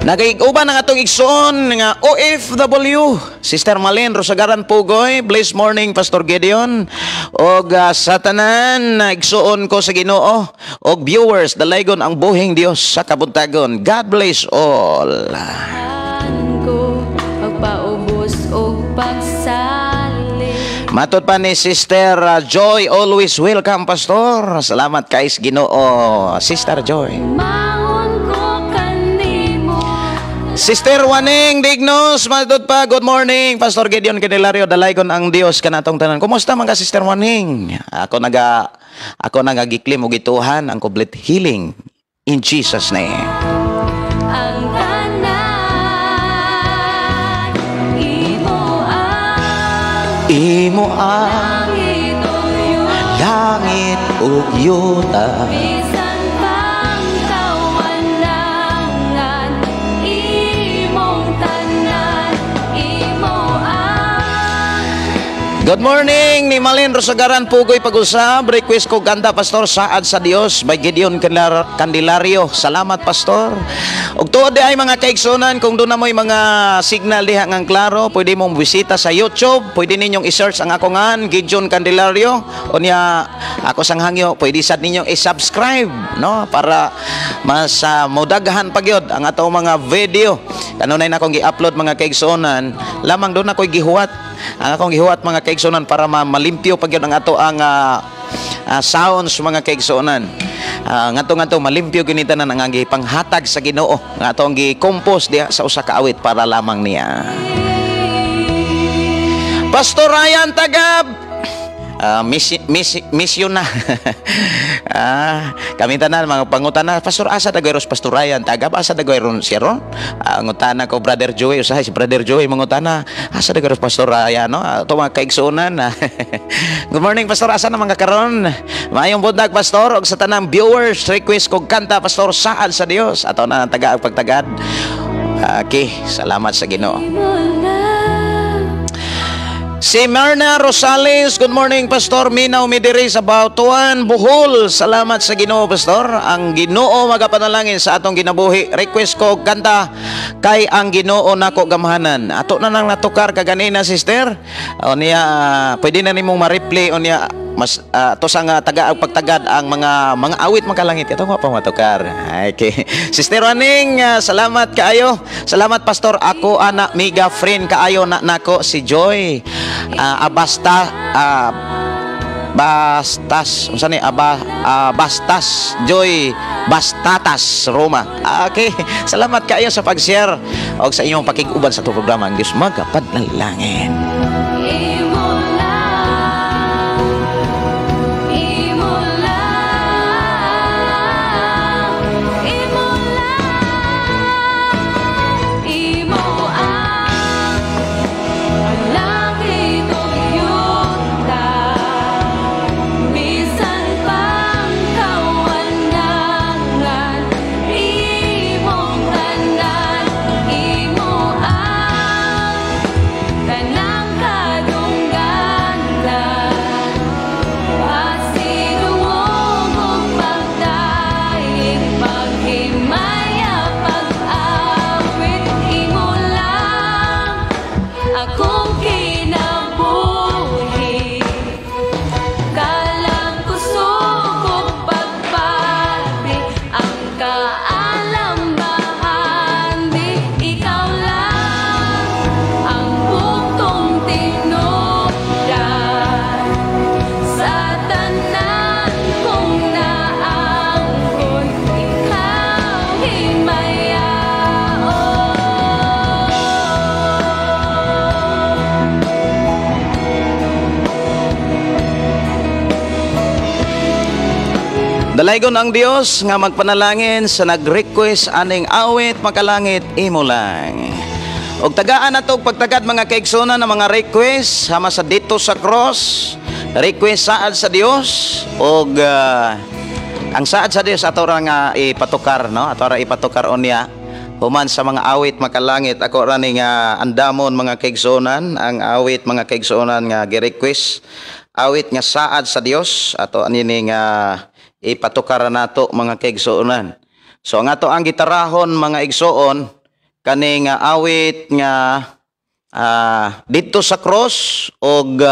Nagayuban ang atong igsoon nga OFW, Sister Malin Rosagaran Pugoy. Blessed morning Pastor Gedeon. Og sa tanan igsoon ko sa Ginoo og viewers dalaygon ang buhing Dios sa kabuntagon. God bless all. Matod pa ni Sister Joy, always welcome Pastor. Salamat kay Ginoo, Sister Joy. Sister Waning Dignos, matod pa, good morning Pastor Gedeon Kedelario, dalaygon ang Dios kanatong tanan. Kumusta man ka Sister Waning? Ako nagagiklim og gituhan ang complete healing in Jesus name. Imo ang langit ug yuta, bisan pang kawalangan, imong tanan, imo ang Good morning ni Malin Rosagaran Pugoy pag-usab. Request ko ganda Pastor Saad sa Dios by Gideon Candelario. Salamat Pastor. Ug tuod di ay mga kaigsunan, kung doon na mo'y mga signal diha ngang klaro, pwede mong bisita sa YouTube, pwede ninyong i-search ang ako ngan Gideon Candelario. Unya ako sang hangyo, pwede sad ninyong i-subscribe, no, para mas modaghan pagyod ang atong mga video. Kanunay na akong gi-upload mga kaigsunan, lamang doon ako'y gihuwat. Ang akong gihuwat mga kaigsunan para malimpyo pagyod ang ato ang sounds mga kaigsunan. Ngadto malimpyo ginitanan ang gipanghatag sa Ginoo nga atong gi-compose diha sa usa ka awit para lamang niya. Pastor Ryan Tagab, mission na. Kami tanan mga pangutana, Pastor asa dagwayros Pastor Ryan Tagab, asa dagwayron siya ron? Ngutana ko Brother Joey, usahay si Brother Joey mangutana, asa dagwayros Pastor Ryan, no? Ato mga kaigsunan. Good morning Pastor, asa na mga karon? Maayong bundag Pastor, og sa tanang viewers, request kog kanta Pastor Saad sa Dios. Ato na tagaag pagtagad. Okay, salamat sa Ginoo. Si Marna Rosales, good morning Pastor. Minaw mi diri sa Bautuan, Bohol. Salamat sa Ginoo Pastor. Ang Ginoo magapanalangin sa atong ginabuhi. Request ko kanta kay ang Ginoo nako gamahanan. Ato na nang natukar kaganina sister. Unya pwede na nimong ma-replay unya mas to sang tagaag pagtagad ang mga awit makalangit ito nga pa matukar. Okay. Sister Aning, salamat kaayo. Salamat Pastor. Ako ana mega friend kaayo na nako si Joy. Bastas unsa ni Bastas Joy Bastatas Roma. Okay, salamat kaayo sa pag-share og sa inyong pakig-uban sa itong programa. Ang Diyos magapanalangin. Dalaygon ang Dios nga magpanalangin sa nag-request aning awit makalangit imo lang. Og tagaan nato pagtagad mga kaigsunan ng mga request sama sa dito sa cross, request saad sa Dios og ang saad sa Dios ato ra nga ipatukar, no? Ato ra ipatukar unya human sa mga awit makalangit. Ako ra ni nga andamon mga kaigsunan ang awit mga kaigsunan nga gi-request awit nga saad sa Dios ato anini nga ipatukara nato mga kaigsuonan. So ang ato ang gitarahon mga igsuon kaning awit nga dito sa cross og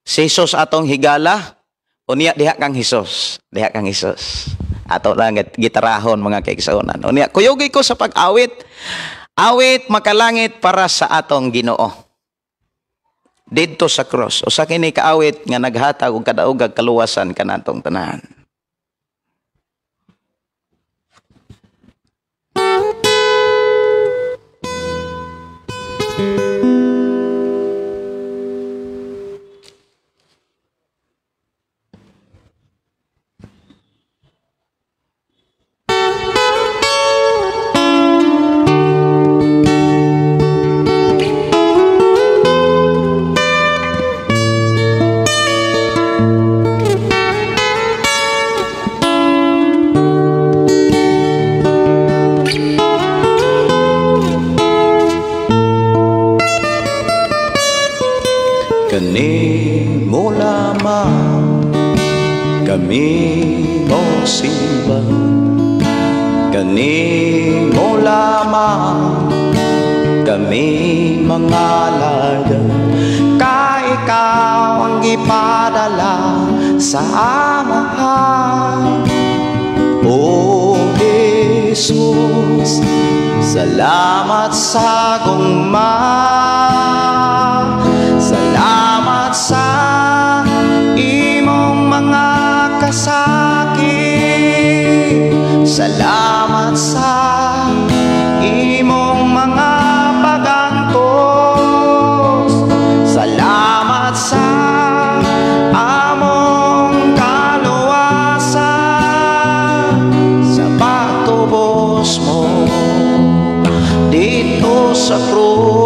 si Jesus atong higala unya diha kang Hesus, diha kang Hesus. Ato lang gitarahon mga kaigsuonan. Unya kuyogi ko sa pag-awit, awit makalangit para sa atong Ginoo. Dito sa cross o sa kini kaawit nga naghatag og kadaog kaluwasan kanatong tanan. Kani mo lamang kami mo simba, kani mo lamang kami mga lada, ka ikaw ang ipadala sa Amahan. O Jesus, salamat sa gugma, salamat sa imong mga kasakit, salamat sa imong mga pagantos, salamat sa among kaluwasan, sa pagtubos mo dito sa krus.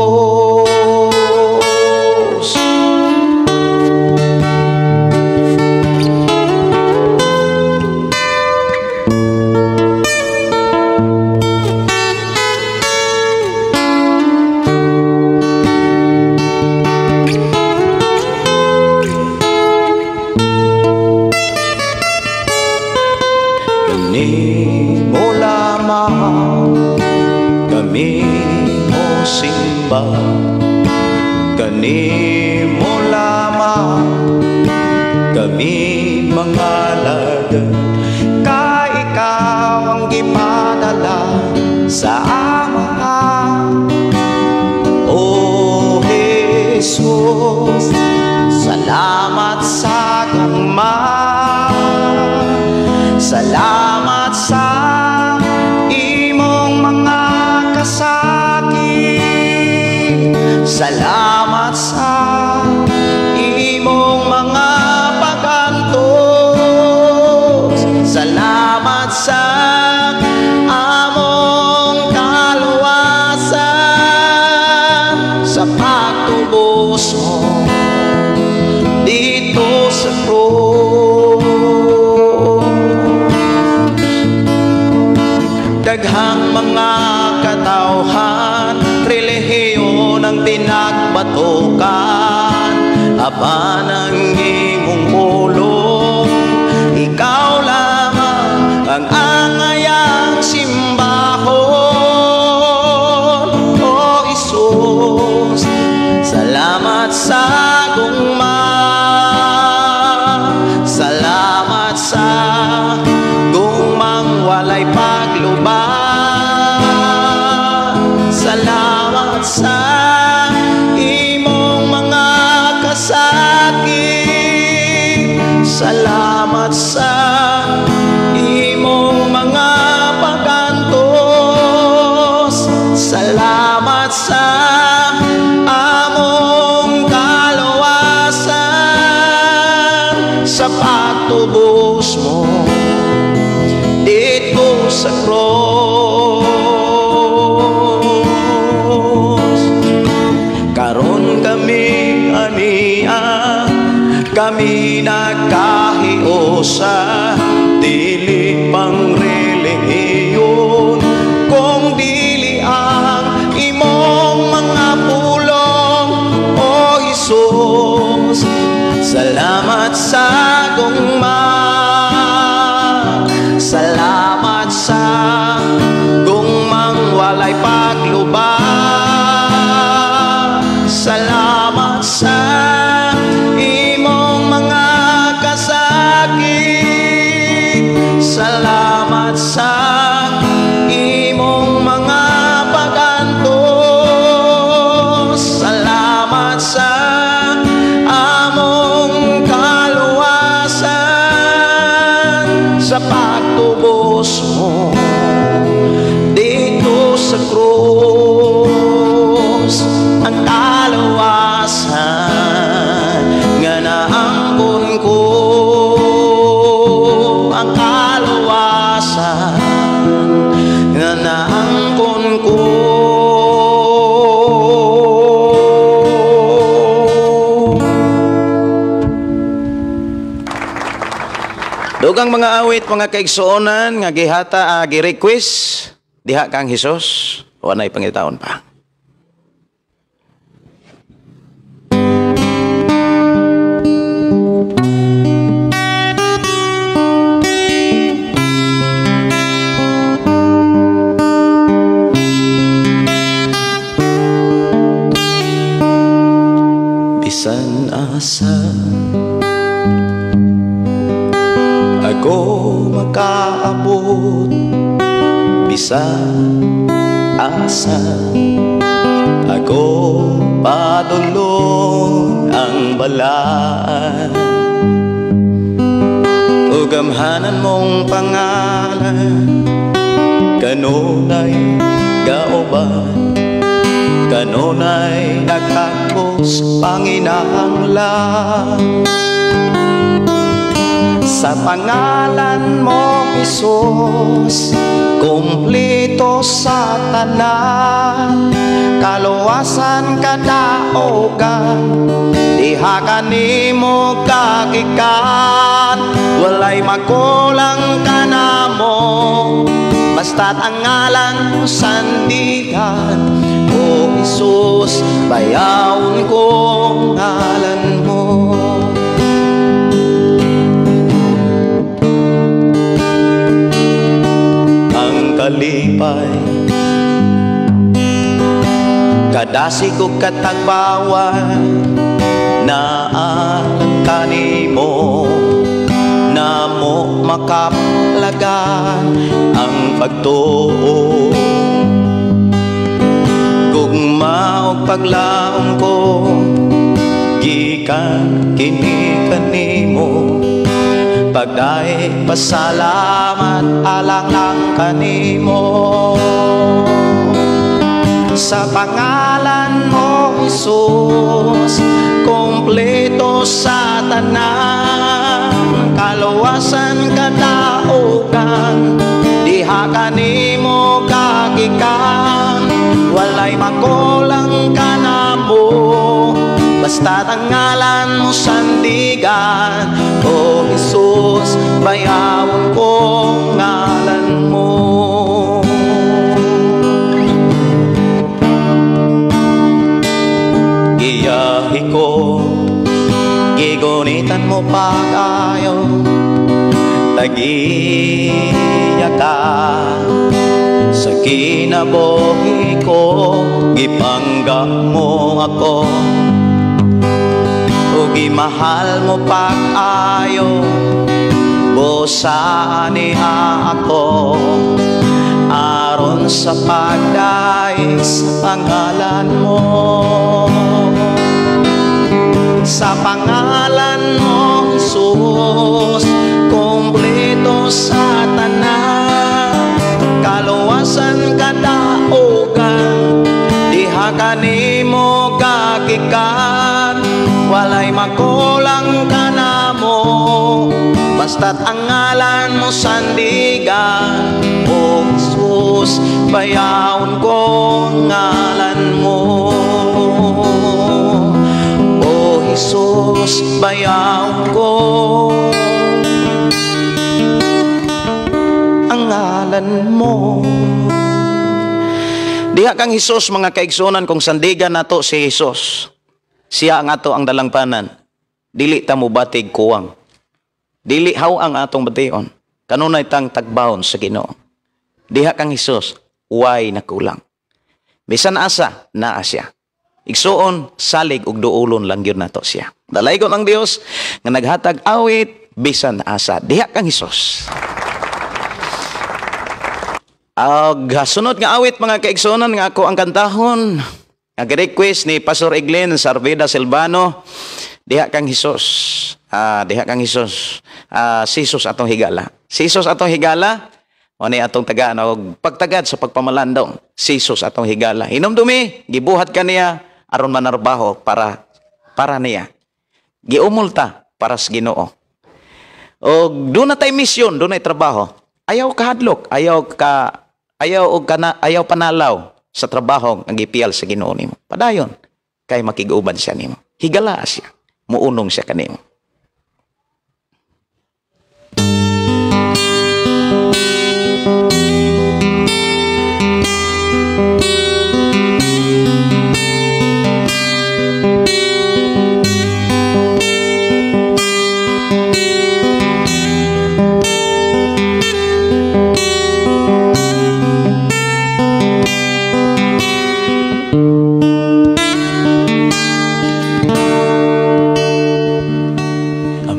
Kani mo lamang kami mo simba, kani mo lamang kami mga lada, ka ikaw ang ipadala sa Amahan. O Jesus, salamat sa gugma, salamat sa imong mga kasakit, salamat sa imong mga pagantos, salamat sa among kaluwasan, sa pagtubos mo dito sa krus. Daghang mga katawhan, relihiyon ang pinagbatukan, apan ang imong pulong, ikaw lamang ang angayang simbahon. O Isus, salamat sa gugma, salamat sa gugmang walay paglubang, salamat sa imong mga kasakit, salamat sa imong mga pagantos, salamat sa among kaluwasan, sa pagtubos mo dito sa krus. Karon kami aniya, kami nagkahiusa, dili pang relihiyon, kung dili ang imong mga pulong. O Jesus, salamat sa gugma, salamat sa gugmang walay paglubang, salamat sa imong mga kasakit, salamat sa imong mga pagantos, salamat sa among kaluwasan, sa pagtubos mo dito sa krus. Ang kaluwasan nga naambon ko, ang kaluwasan nga naambon ko. Dugang mga awit, mga kaigsuonan nga gihata gi-request diha kang Hesus, wanay pangitaon pa. bisan asa ako makaabot, bisan asa ako padulong ang balaan. Ugamhanan mong pangalan, kanunay gaoban, kanunay nagkakos panginahanglan. Sa pangalan mo, Jesus, kumplito sa tanan, kaluwasan kadaogan, diha kanimo kagikan, walay makulang kanamo, basta't ang ngalan mo sandigan. O Jesus, bayawon ko ngalan mo. Kalipay kadasi ko katagbawan, naalang kanimo, namo makaplagan ang pagtuo. Gugma og paglaom ko, gikan kini kanimo, pagdaig pasalamat alang ang kanimo. Sa pangalan mo, Jesus, kompleto sa tanan, kaluwasan kadaogan, diha kanimo kagikan, walay makulang kanamo, basta ang ngalan mo sandigan. O Jesus, bayawon ko ngalan mo. Giyahi ko, gigunitan mo pag-ayaw, tagiya ka sa kinabuhi ko, gipangga mo ako, gimahal mo pag-ayo, busa niya ako, aron sa pagdaig sa pangalan mo. Sa pangalan mo, Jesus, kompleto sa tanan, kaluwasan kadaogan, diha kanimo kagikan, walay makulang kanamo, basta't ang ngalan mo sandigan. O Jesus, bayawon ko ngalan mo. O Jesus, bayawon ko ang ngalan mo. Diha kang Jesus, mga kaigsunan, kung sandigan nato si Jesus, siya ang ato ang dalangpanan, dili ta mo batig kuwang, dili haw ang atong bation, kanunay tang tagbawon sa Ginoo. Diha kang Jesus, way nakulang, bisan asa naa siya. Igsuon, salig ug duulon lang gyud nato siya. Dalaygon ang Dios nga naghatag awit bisan asa. Diha kang Jesus. Sunod nga awit, mga kaigsunan, nga ako ang kantahon, nag-request ni Pastor Eglin Sarveda Silvano, diha kang Jesus. Diha kang Jesus. Jesus atong higala. Jesus atong higala. O ni atong tagaan og pagtagad sa pagpamalandong. Jesus atong higala. Hinumdumi, gibuhat ka niya aron manarbaho para niya. Giumulta para sa Ginoo. Og doon na tay misyon, doon na trabaho. Ayaw kahadlok, ayaw panalaw sa trabaho ang gipiyal sa Ginoo nimo. Padayon kay makiguban siya nimo. Higala siya, muunong siya kanimo.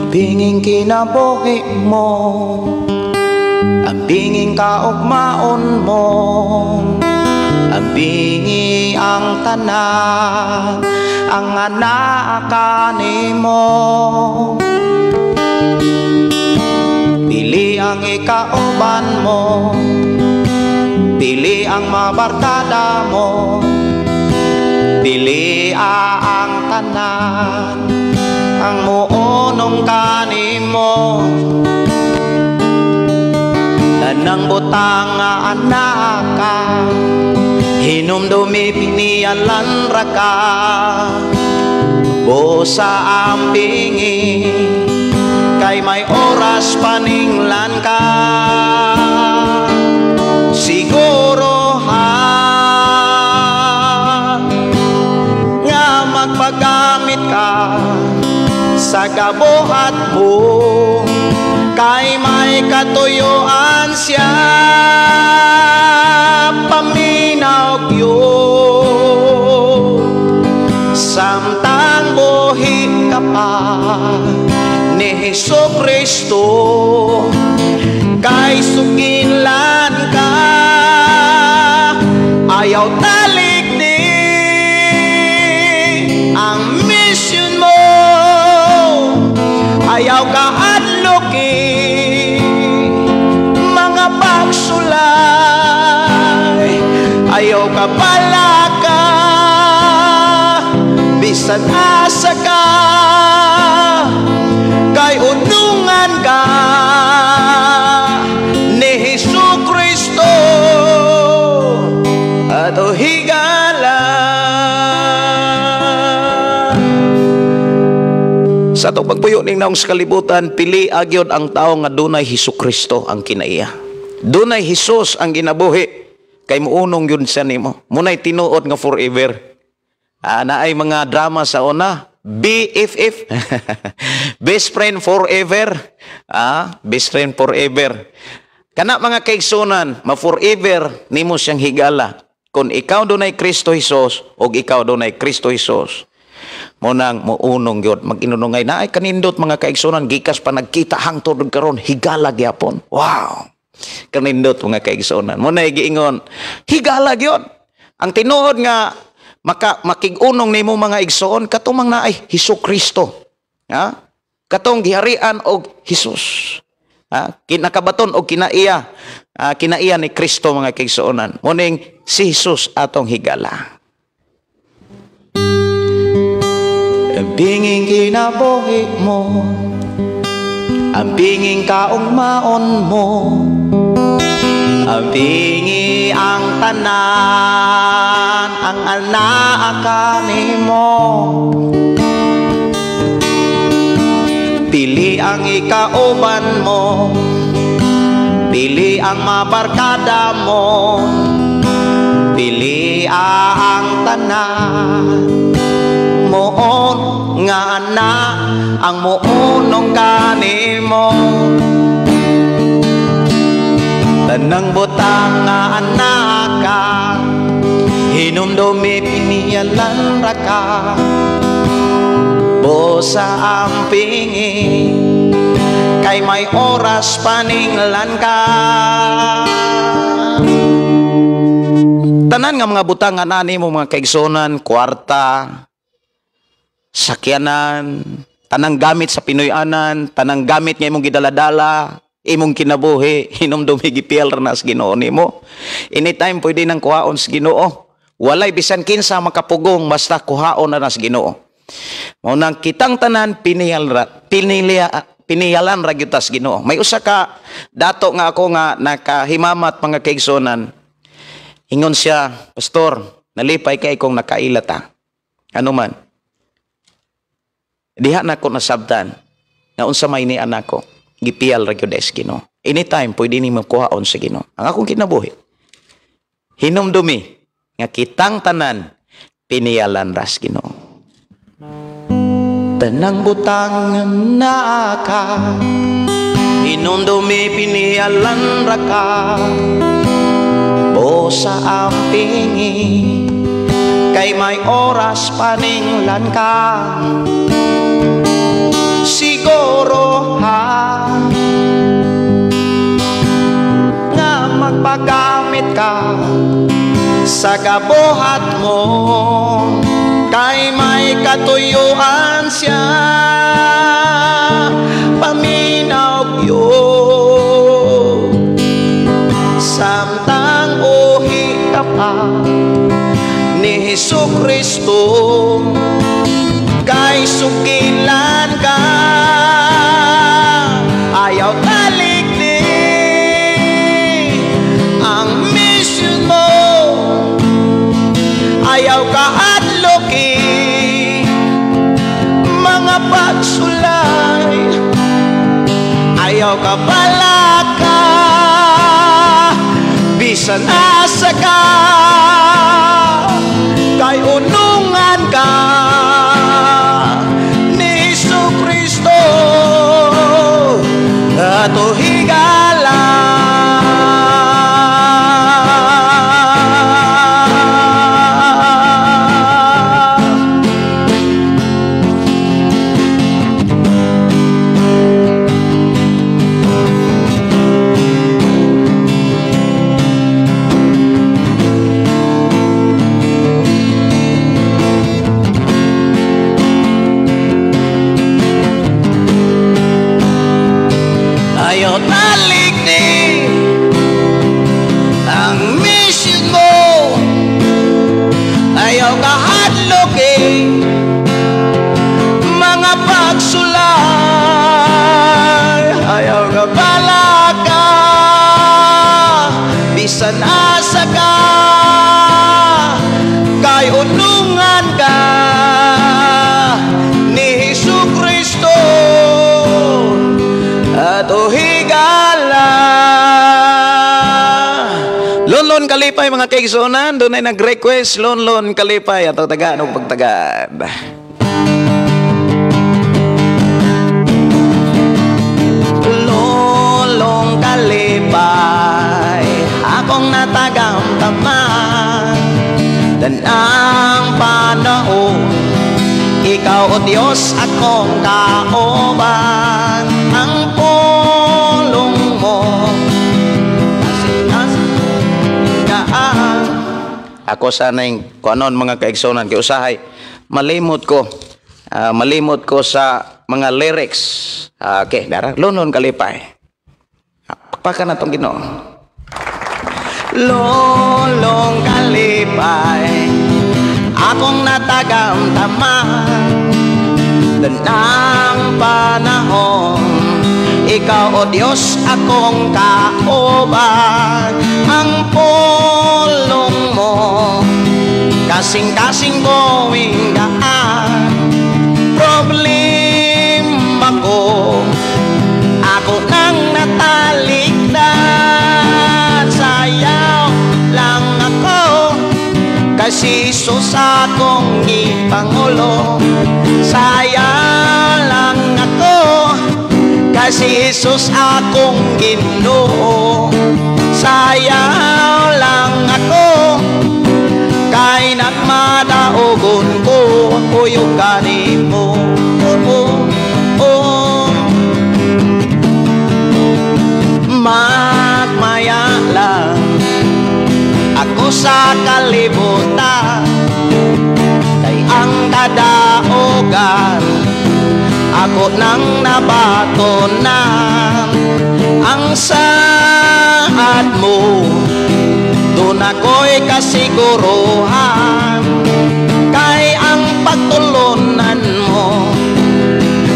Binging kinabuhi mo, ang binging kaugmaon mo, ang bingi ang tanan, ang anak kanimo. Pili ang ikauban mo, pili ang mabarkada mo, pili ang tanan, ang muunong kanimo. Tanang butang nga anak ka, hinumdumi pinialan raka, bosa ang bingi, kay may oras paninglan ka. Siguro nga magpagamit ka sa gabuhat mo, kay may katuyuan siya, paminaw yun. Samtang buhi ka pa ni Jesucristo, kay suginlan ka, ayaw talikdi ang mission mo, ayaw ka adloki mga pagsulay, ayaw ka palaka bisan asa ka, kay unungan ka ni Jesucristo ato higala. Sa itong pagpuyo ning naong sa kalibutan, pili agyon ang tao nga dunay Jesucristo ang kinaiya. Dunay Jesus ang ginabuhi, kay muunong yun sa nimo. Munay tinuod nga forever. Naay mga drama sa una, BFF, best friend forever. Best friend forever. Kana mga kaigsunan, ma-forever nimo siyang higala. Kung ikaw dunay Kristo Jesus, o ikaw dunay Kristo Jesus, munang muunong yun, mag-inunungay na ay kanindot mga kaigsunan, gikas pa nagkita hangtod karon higala gyapon. Wow, kanindot mga kaigsunan, munay giingon higala yun. Ang tinuod nga makig-unong nimo mga igsoon, katong mga ay Jesucristo, katong giharian og Jesus, kinakabaton og kinaiya ni Kristo mga kaigsuonan, muning si Jesus atong higala. Ang binging kinabuhi mo, ang binging kaugmaon mo, ang bingi ang tanan, ang anak kanimo. Pili ang ikauban mo, pili ang mabarkada mo, pili ang tanan, moon nga na ang muunong kanimo. Tanang butang nga anak ka, hinumdumi pinialan raka, bosa ang pingi, kay may oras paninglan ka. Tanan nga mga butang nga nani mo mga kaigsonan, kwarta, sakyanan, tanang gamit sa Pinoyanan, tanang gamit nga imong gidaladala, imong kinabuhi, hinumdumi gipiyal nas Ginoo nimo. Anytime pwede nang kuhaon sa Ginoo. Walay bisan kinsa makapugong basta kuhaon na nas Ginoo. Mao nang kitang tanan piniyalan ra gyud tas Ginoo. May usa ka dato nga ako nga nakahimamat mga kaigsonan. Ingon siya, pastor, nalipay kay kong nakailata. Ano man? Diha na ko nasabtan na unsa may ni anak ko, gipiyal ra gyud sa Ginoo. Anytime pwede ni makuhaon sa Ginoo. Ang akong kinabuhi, hinumdumi nga kitang tanan piniyalan ra sa Ginoo. Tanang butang na ka, hinumdumi piniyalan ra ka, bosa ang pingi, kay may oras paninglan ka. Siguro sa kabuhat mo, kay may katuyuan siya, paminaw yun. Samtang uhi ka pa ni Jesucristo, kay sukilan ka, ayaw talikdi ang mission mo, ayaw ka adloki mga pagsulay, ayaw ka balaka bisan asa ka, kay unungan ka ni Jesucristo ato higala. Ayaw talikdi ang mission mo, ayaw kahadloki mga pagsulay, ayaw ka balaka bisan asa ka, kay unungan ka ni Jesucristo ato higala. Lonlon Kalipay mga kaigsunan, doon ay nag-request Lonlon Kalipay ato tagaan o pagtagad. Lonlon Kalipay akong natagamtaman, dan ang panahon ikaw o Diyos akong kaoban, ang pulong mo kasinasigaan. Ako sanay kuanon mga kaigsunan, kay usahay malimot ko sa mga lyrics. Okay, dara Lonlon Kalipay. Pakpakan na tong Ginoo. Lonlon Kalipay akong natagamtaman, dan ang panahon ikaw o Diyos akong kaoban, ang pulong mo kasing-kasing going gaan. Problema ko ako nang natalikdan, sayaw lang ako kasi Jesus akong ipangulo, sayang lang ako kasi Jesus akong Ginoo, sayang lang ako kay nagmadaogon ko ang kuyog kanimo. Magmaya lang ako sa kalibutan, kay ang kadaogan ako nang nabatonan, ang saad mo doon ako'y kasiguruhan, kay ang pagtulunan mo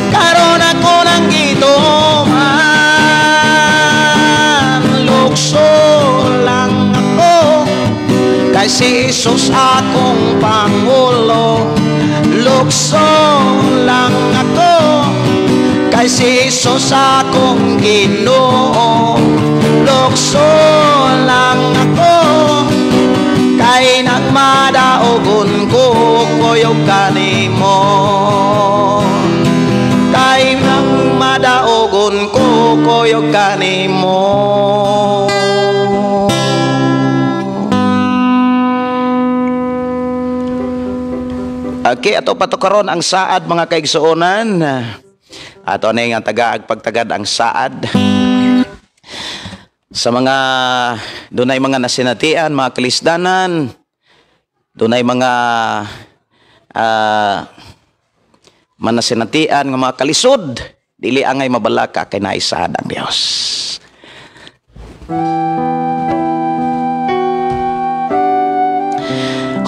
karon ako nang gituman. Lukso lang ako kay si Jesus akong Pangulo, lukso lang ako kay si Jesus akong Ginoo, lukso lang ako kay nagmadaogon ko kuyog kanimo, kay nagmadaogon ko kuyog kanimo. Okay, ato patukaron ang saad mga kaigsuonan. Ato na yung tagaag pagtagad ang saad sa mga dunay mga nasinatian, mga kalisdanan, Dunay mga manasinatian nga mga kalisod, dili angay mabalaka kay naisad ang Dios.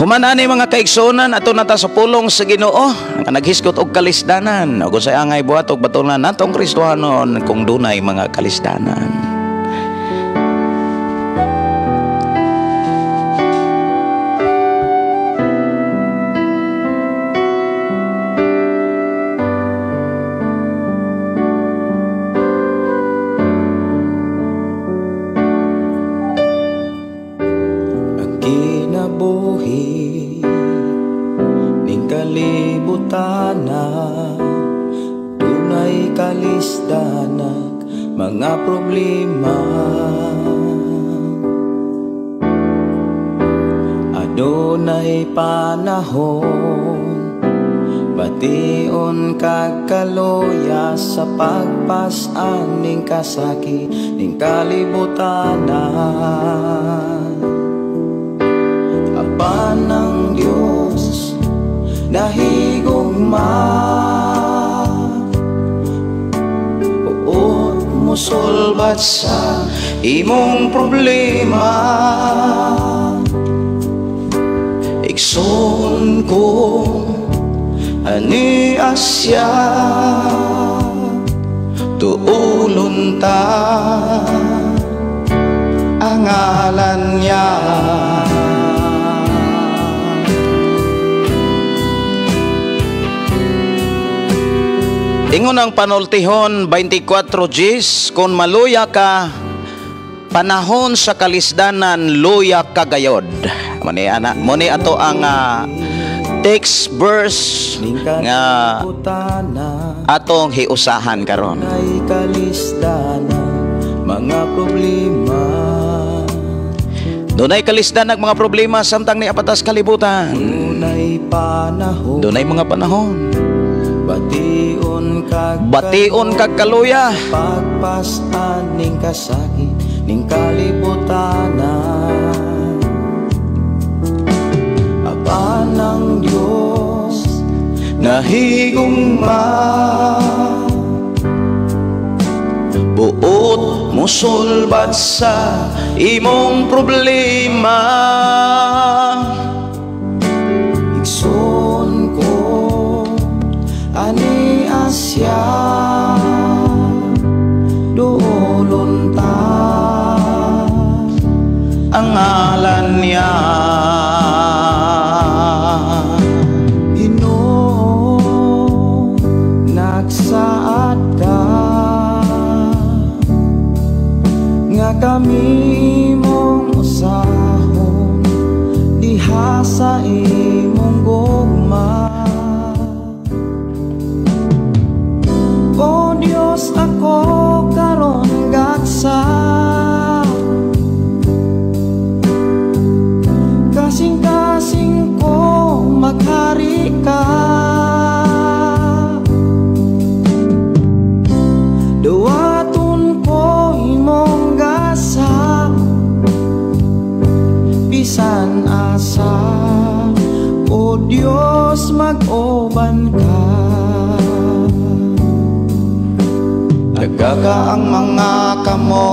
Human ani mga kaigsunan ato nata sa pulong sa Ginoo nga naghiskot og kalisdanan ug usay angay buhat og batulan natong Kristohanon kung dunay mga kalisdanan. Kinabuhi ning kalibutana dunay kalisdanak mga problema adunay panahon bation kag kaluya sa pagpas-an ning kasaki ning kalibutana ng Diyos nahigugma uot mosolbat sa imong problema igsoon ko ani asya tuulon ta ang ngalan niya. Ingon ang panultihon 24 Gs, kung maluya ka panahon sa kalisdanan luya ka gayod. Muni ato ang text verse nga atong hiusahan karon. Mga problema dunay kalisdanan mga problema samtang ni apatas kalibutan. Dunay mga panahon bation kag kaluya pagpas-an ning kasakit ning kalibutana apan ng Diyos nahigugma buot mosolbat sa imong problema igsoon ko ani asya doolon ta ang ngalan niya. Ginoo nagsaad ka nga kami mong usahon diha sa imong gugma. O Diyos ako karon gagsa kasing-kasing ko maghari ka duwaton ko imong gasa bisan asa o Diyos mag-uban ka. Nagkaka ang mga kamo,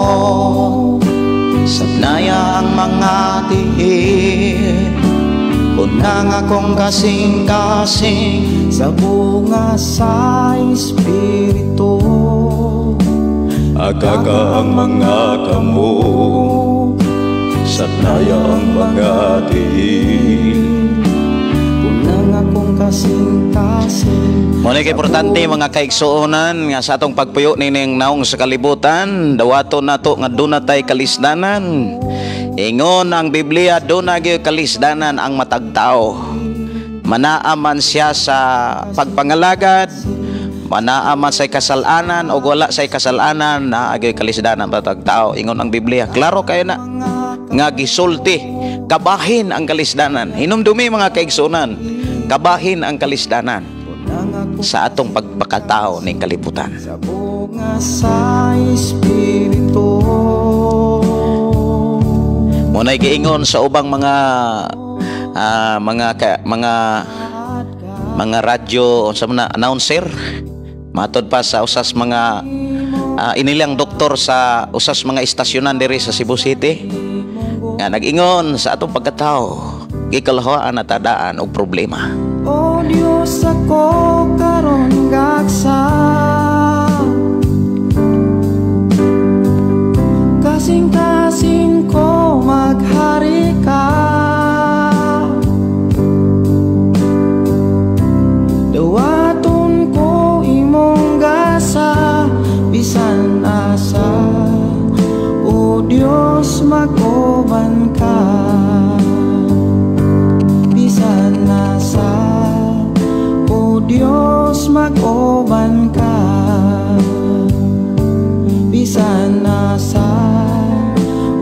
sabnaya ang mga tihin, unang akong kasing-kasing sa bunga sa Espiritu. Agaka ang mga kamo, sabnaya ang mga tihin, unang akong kasing-kasing. muna kay importante mga kaigsuonan nga sa atong pagpuyo nining naong sa kalibutan dawaton nato nga duna tay kalisdanan. Ingon ang Biblia duna gyud kalisdanan ang matagtao. Manaaman siya sa pagpangalagad, manaaman say kasalanan o wala say kasalanan na gyud kalisdanan matagtao. Ingon ang Biblia klaro kayo na nga gisulti kabahin ang kalisdanan. Hinumdumi mga kaigsuonan, kabahin ang kalisdanan sa atong pagpakatao ning kalibutan. Sa bunga sa Espiritu. Muna'y giingon sa ubang mga mga radyo sa mga announcer, matod pa sa usas mga inilang doktor sa usas mga istasyonan diri sa Cebu City nga nag-ingon sa atong pagkatao gikalhoan at tadaan og problema. O Diyos ako karon gaksa, kasing-kasing ko maghari ka, dawaton ko imong gasa bisan asa. O Diyos mag-uban ka bisan asa. O Diyos mag-uban ka bisan asa.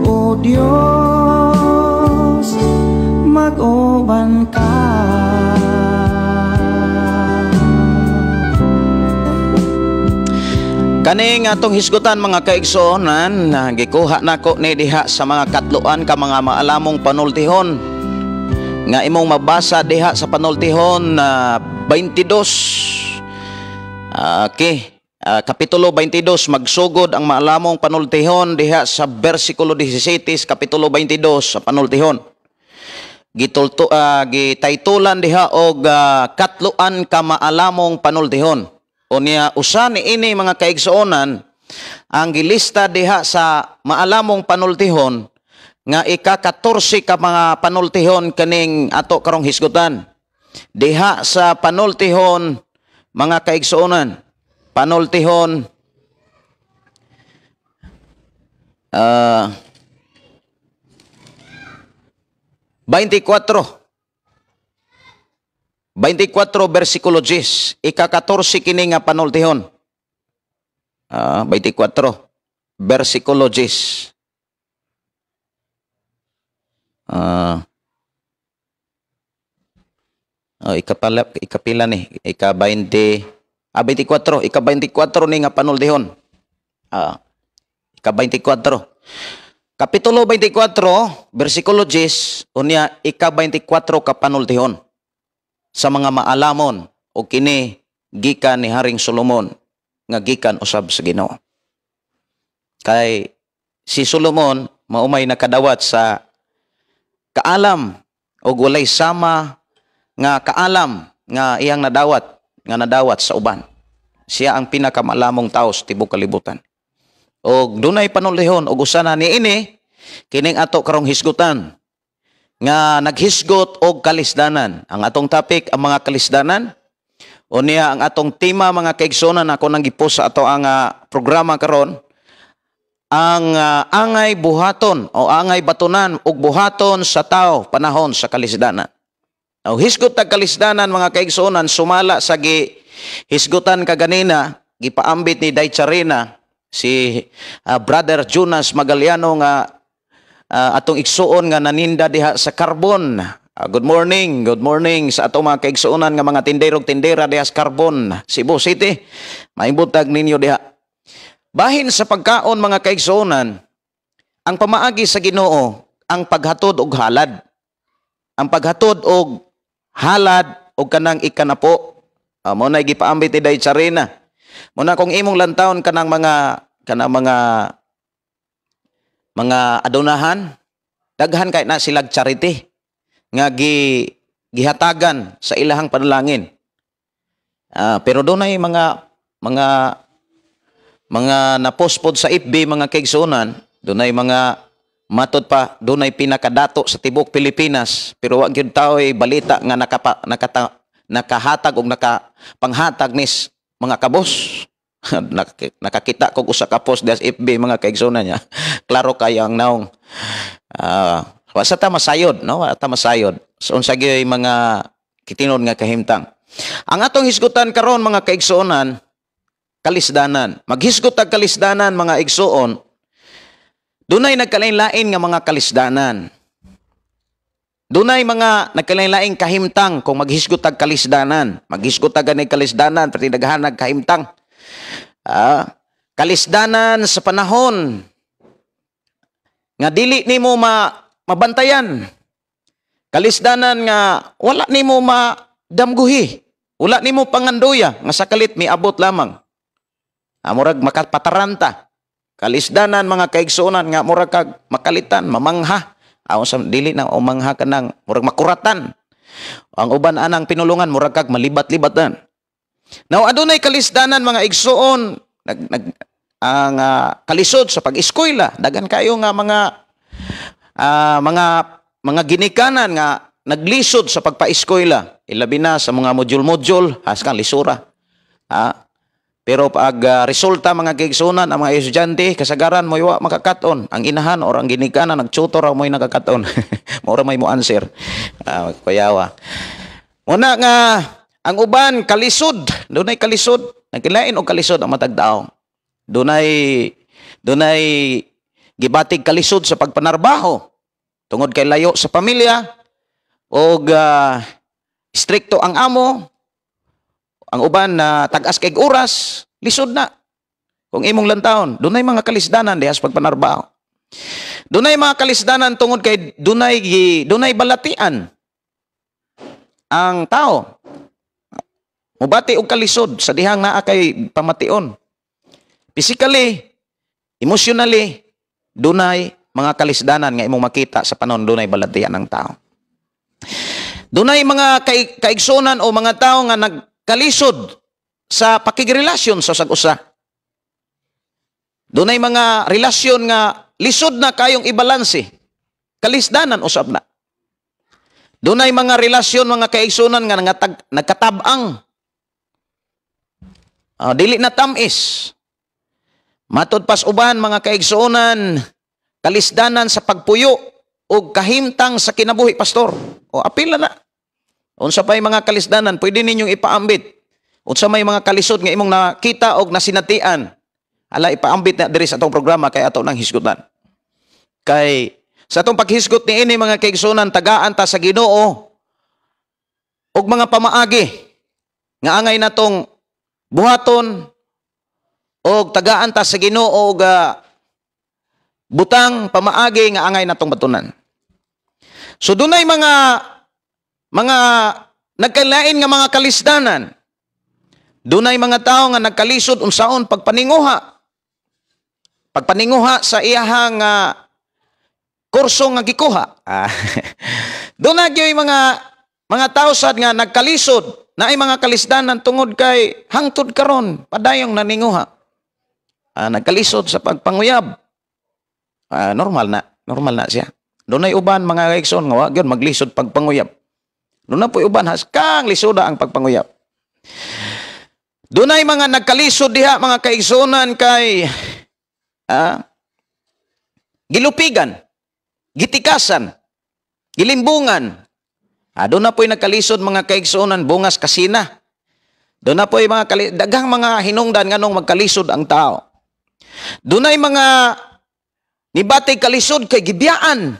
O Diyos mag-uban ka. Kaning atong hisgutan mga kaigsuonan, gikuha nako ni diha sa mga katluan ka mga maalamong panultihon nga imong mabasa diha sa panultihon 22. Kapitulo 22, magsugod ang maalamong panultihon diha sa bersikulo 17, kapitulo 22 sa panultihon. Gitaytulan diha og katluan ka maalamong panultihon. Unya usa ni ini mga kaigsuonan ang gilista diha sa maalamong panultihon nga ika-14 ka mga panultihon kaning ato karong hisgutan. Diha sa panultihon mga kaigsuonan, panultihon 24 versikulo 10, ika-14 kini nga panultihon. 24 versikulo 10. Ikapila ni ika-20 24, ika-24 ni nga panultihon. Ika-24. Kapitulo 24 versikulo 10 unya ika-24 ka panultihon sa mga maalamon o kini gikan ni Haring Solomon nga gikan usab sa Ginoo. Kay si Solomon maumay nakadawat sa kaalam o walay sama nga kaalam nga iyang nadawat sa uban. Siya ang pinakamaalamong tao sa tibuok kalibutan. O dunay panultihon og usa na niini kining ato karong hisgutan nga naghisgot og kalisdanan. Ang atong topic ang mga kalisdanan. Unya ang atong tema mga kaigsuonan ako nang gipost sa ato ang programa karon ang angay buhaton o angay batunan ug buhaton sa tao panahon sa kalisdanan. Now, hisgot tag kalisdanan mga kaigsuonan sumala sa hisgutan kaganina gipaambit ni Day Charina si Brother Jonas Magaliano nga atong igsuon nga naninda diha sa Carbon. Good morning sa atong mga kaigsuonan nga mga tinderog tindera diha sa Carbon, Cebu City. Maibutag ninyo diha. Bahin sa pagkaon mga kaigsuonan, ang pamaagi sa Ginoo ang paghatod og halad. Ang paghatod og halad og kanang ikanapo. Mo na gipaambit ni Day Charina. Mo na kung imong lantawon kanang mga adunahan, daghan kay na silag charity nga gihatagan sa ilahang panalangin. Pero dunay mga napospod sa FB mga kaigsuonan, dunay mga matod pa, dunay pinakadato sa tibuok Pilipinas, pero wa gyud tao'y balita nga nakahatag og nakapanghatag nis mga kabos. Nakakita ko sa kapos des FB mga kaigsuonan niya. Klaro kayo ang naong wasa ta masayod, no? Wasa ta masayod. So unsa gyud mga kitinon nga kahimtang. Ang atong hisgutan karon mga kaigsuonan, kalisdanan. Maghisgot tag kalisdanan mga igsuon. Dunay nagkalain-lain nga mga kalisdanan. Dunay mga nagkalain-laing kahimtang kung maghisgot tag kalisdanan. Maghisgot tag ganay kalisdanan pati daghan kahimtang. Kalisdanan sa panahon nga dili nimo mabantayan Kalisdanan nga wala nimo madamguhi. Wala nimo panganduya nga sakalit miabot lamang. Murag makapataranta. Kalisdanan mga kaigsuonan nga murag kag makalitan, mamangha. Sa dili na umangha ka ng murag makuratan. Ang uban anang pinulungan murag kag malibat-libatan. Now adunay kalisdanan mga igsuon ang kalisod sa pag-eskwela. Dagan kayo nga mga ginikanan nga naglisod sa pagpa-eskwela. Ilabi na sa mga module-module, haskang lisura. Pero pag resulta mga kaigsuonan, ang mga estudyante, kasagaran mo iwa makakaton. Ang inahan or ang ginikanan, nagtutor mo yung nakakaton. Maura may mo answer. Kuyawa. Una nga, ang uban, kalisod. Doon ay kalisod. Nagkilain o kalisod ang matagdao. Doon ay gibatig kalisod sa pagpanarbaho. Tungod kay layo sa pamilya. O stricto ang amo. Ang uban na tagas kay oras, lisod na. Kung imong lantawon, doon ay mga kalisdanan dihas pagpanarbaho. Doon ay mga kalisdanan tungod kay doon ay balatian ang tao. Mubati og kalisod sa dihang naa kay pamation. Physically, emotionally, doon ay mga kalisdanan nga imong makita sa panon doon ay balatian ng tao. Doon ay mga kaigsunan o mga tao nga nagkalisod sa pakigrelasyon sa sag-usa. Doon ay mga relasyon nga lisod na kayong ibalanse. Kalisdanan usab na. Doon ay mga relasyon, mga kaigsunan nga nagkatabang. Dili na tamis. Matod pas uban mga kaigsunan, kalisdanan sa pagpuyo o kahimtang sa kinabuhi, pastor. O apil na. Unsa pay mga kalisdanan, pwede ninyong ipaambit. Unsa may mga kalisod nga imong nakita o nasinatian. Ala, ipaambit na diri sa atong programa kay ato nang hisgutan. Kay sa atong paghisgot ni ini mga kaigsunan, tagaan ta sa Ginoo og mga pamaagi nga angay natong buhaton og tagaan ta sa Ginoo og butang pamaagi nga angay natong batunan. So dunay mga nagkalain nga mga kalisdanan. Dunay mga tao nga nagkalisod unsaon pagpaninguha. Pagpaninguha sa iyahang kurso nga gikuha. Dunay gyud mga tao sad nga nagkalisod na ay mga kalisdanan tungod kay hangtod karon padayong naninguha. Nagkalisod sa pagpanguyab. Normal na siya. Dunay uban mga kaigsoon nga wa gyud maglisod pagpanguyab. Doon na po uban haskang lisoda ang pagpanguyab. Doon ay mga nagkalisod diha mga kaigsunan kay gilupigan, gitikasan, gilimbungan. Doon na po nagkalisod mga kaigsunan bungas kasina. Doon na po mga daghang mga hinungdan nganong magkalisod ang tao. Doon ay mga nibatay kalisod kay gibiyaan.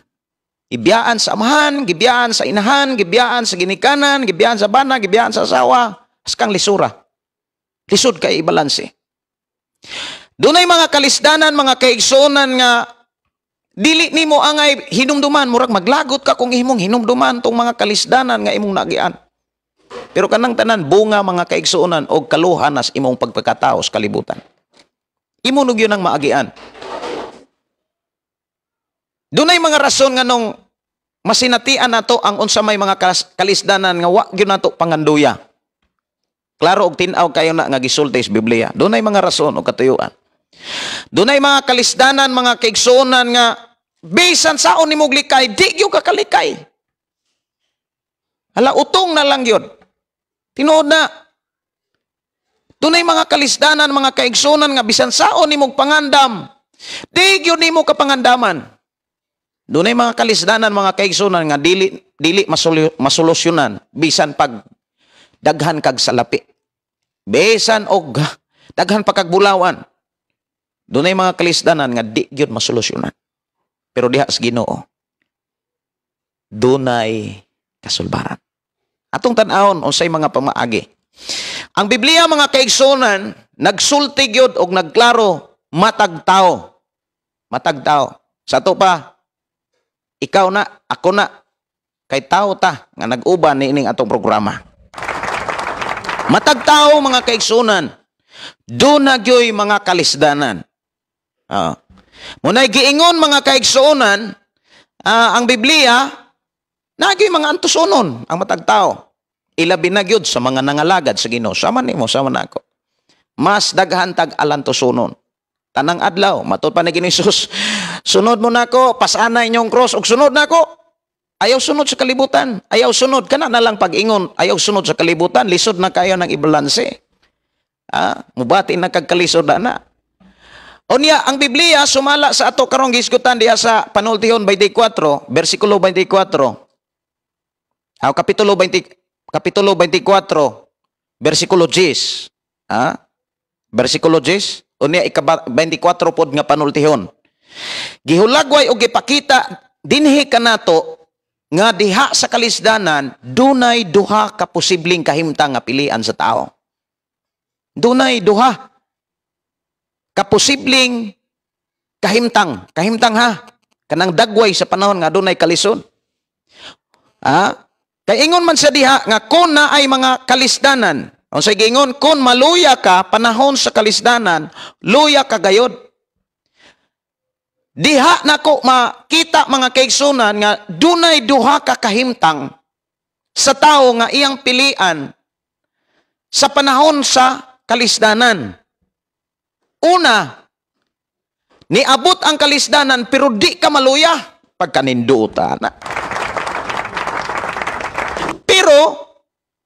Gibiyaan sa amahan, gibiyaan sa inahan, gibiyaan sa ginikanan, gibiyaan sa bana, gibiyaan sa asawa, haskang lisura. Lisod kay ibalanse. Doon ay mga kalisdanan, mga kaigsunan nga dili nimo angay hinumduman, murag maglagot ka kung imong hinumduman tong mga kalisdanan nga imong nagian. Pero kanang tanan bunga mga kaigsunan og kaluhan as imong pagpakatao sa kalibutan. Imo nug yun ang maagian. Doon ay mga rason nga nung masinatian nato ang unsa may mga kalisdanan nga wa gyud nato panganduya. Klaro og tin-aw kayo na nga gisulti sa Biblia. Doon ay mga rason o katuyuan. Doon ay mga kalisdanan, mga kaigsuonan nga bisan saon nimo likay, di gyud ka kalikay. Hala utong na lang yun. Tinuod na. Doon ay mga kalisdanan, mga kaigsuonan nga bisan saon nimo pangandam, di gyud nimo kapangandaman. Doon ay mga kalisdanan, mga kaigsunan nga dili masolusyonan bisan pag daghan kag salapi. Bisan og daghan pa kag bulawan. Doon ay mga kalisdanan nga di gyud masolusyonan. Pero diha sa Ginoo, doon ay kasulbaran. Atong tan-awon unsay mga pamaagi. Ang Biblia mga kaigsunan nagsulti gyud og nagklaro matag tao. Matag tao. Sa to pa ikaw na, ako na, kay tao ta nga nag-uban niining atong programa. Matag tao mga kaigsunan, do na gyoy mga kalisdanan. Munay giingon mga kaigsunan, ang Biblia nagay mga antusunon ang matag tao. Ilabi na gyud sa mga nangalagad sa Ginoo. Sama nimo, sama nako. Mas daghan tag alantusunon. Tanang adlaw, matud pa ni Jesus, sunod mo nako, pasanay inyong cross ug sunod nako. Ayaw sunod sa kalibutan. Ayaw sunod. Kana na lang pag-ingon. Ayaw sunod sa kalibutan. Lisod na kayo ng ibalanse. Mubati na kagkalisod na. Unya, ang Biblia sumala sa ato karong gisgutan diha sa Panultihon 24, versikulo 24. Kapitulo 24, versikulo 10. Versikulo 10. Unya, 24 pod nga Panultihon. Gihulagway o gipakita dinhi kanato nga diha sa kalisdanan, dunay duha ka posibleng kahimtang nga pilian sa tao. Dunay duha ka posibleng kahimtang. Kahimtang ha. Kanang dagway sa panahon nga dunay kalisod. Kay ingon man sa diha nga kun na ay mga kalisdanan. Unsay giingon, kun maluya ka panahon sa kalisdanan, luya ka gayod. Diha nako makita mga kaigsunan nga dunay duha ka kahimtang sa tao nga iyang pilian sa panahon sa kalisdanan. Una, niabot ang kalisdanan pero di ka maluya pagkaninduta na. Pero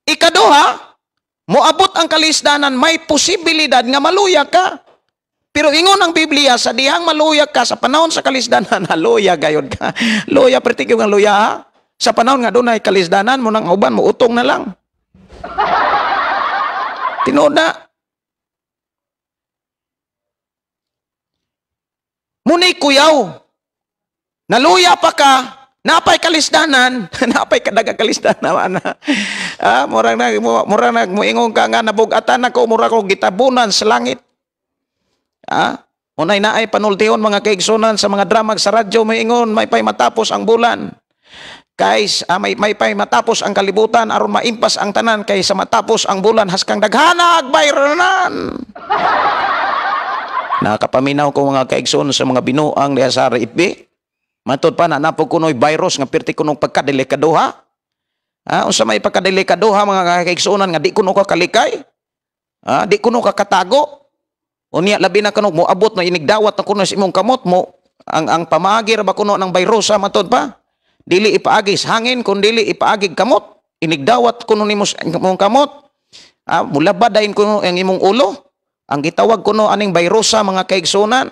ikaduha, moabot ang kalisdanan, may posibilidad nga maluya ka. Pero ingon ang Biblia, sa dihang maluya ka, sa panahon sa kalisdanan, luya gayod ka. Luya, pertikyo nga luya ha. Sa panahon nga doon ay kalisdanan, mo nang uban, mo utong na lang. Tinood na. Muni kuyaw. Naluya pa ka, napay kalisdanan, napay kadaga kalisdanan. Murang muingon ka nga, nabugatan ako, murang ko gitabunan sa langit. Unay na ay panultihon mga kaigsunan sa mga drama sa radyo, may ingon, may pay matapos ang bulan. Guys, may pay matapos ang kalibutan, aron maimpas ang tanan, kaysa matapos ang bulan, haskang daghanag bayranan. Nakapaminaw ko mga kaigsunan sa mga binuang diha sa RFB. Matod pa na napog kuno'y virus nga pirti kunong pagkadelikaduha. Unsa may pagkadelikaduha mga kaigsunan nga di kuno ka kalikay. Di kuno ka katago. Unya labi na kanong moabot na inigdawat na kuno sa imong kamot mo ang pamagi ra ba kuno ng virusa matod pa. Dili ipaagis hangin kun dili ipaagig kamot. Inigdawat kuno nimo sa imong kamot. Mulabad dayon kuno ang imong ulo. Ang gitawag kuno aning virusa mga kaigsunan.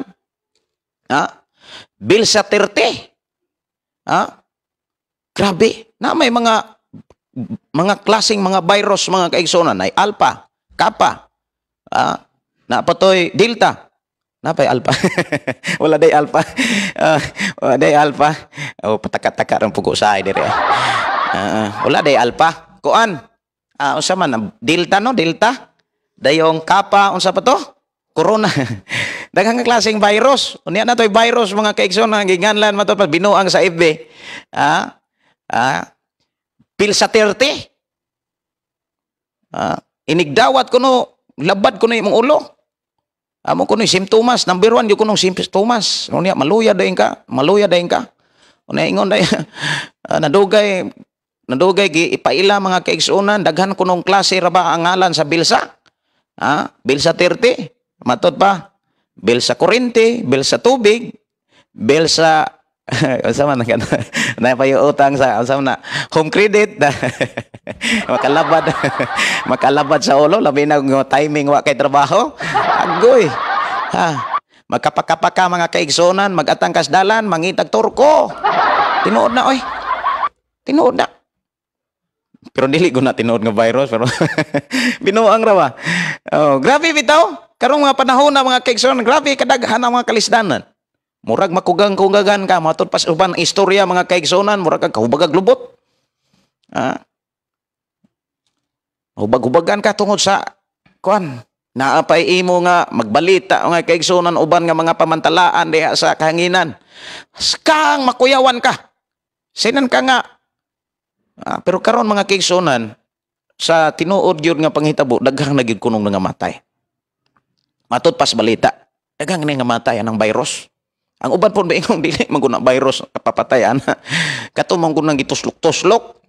Bilsa 30. Grabe, na may mga klaseng mga virus mga kaigsunan ay alpha, kappa. Napatoy delta. Napay alpha. Wala day alpha. Wala day alpha. Pataka-taka ran pugo sa ay dire. Wala day alpha. Kuan. Unsa man delta no, delta. Dayong kappa unsa pa to? Corona. Daghang nga klaseng virus. Unya na toy virus mga kaigsunan ginganlan mato pa binuang sa FB. Pilsa 30. Inigdawat kuno, labad kuno imong ulo. Amo kuno simptomas, number 1 yung kuno simptomas. Unya maluya dayon ka, maluya dayon ka. Unya ingon day nadugay gi ipaila mga kaigsunan daghan kunong klase ra ba ang ngalan sa bilsa. Bilsa 30. Matod pa. Bilsa kuryente, bilsa tubig, bilsa unsa man kan na pa yung utang sa unsa na home credit. makalabad sa ulo labi na timing wa kay trabaho. Agoy. Magkapakapaka mga kaigsunan, magatang kasdalan, mangitag turko. Tinuod na oy. Tinuod na. Pero dili ko na tinuod nga virus pero binuang ra ba. Grabe bitaw. Karong mga panahon na mga kaigsunan, grabe kadaghan ang mga kalisdanan. Murag makugang-kugagan ka, matod pas uban istorya mga kaigsunan, murag kag kahubagag lubot. Hubag-hubagan ka tungod sa kuan. Naapay imo nga magbalita mga kaigsunan uban nga mga pamantalaan diha sa kahanginan. Kang makuyawan ka. Sinan ka nga Pero karon mga kaigsuonan, sa tinuod gyud nga panghitabo, daghang na gyud kunong nga matay. Matod pas balita, daghang na nga matay anang virus. Ang uban po ba ingong dili maguna virus papatayan. Kato man gunang gituslok-tuslok.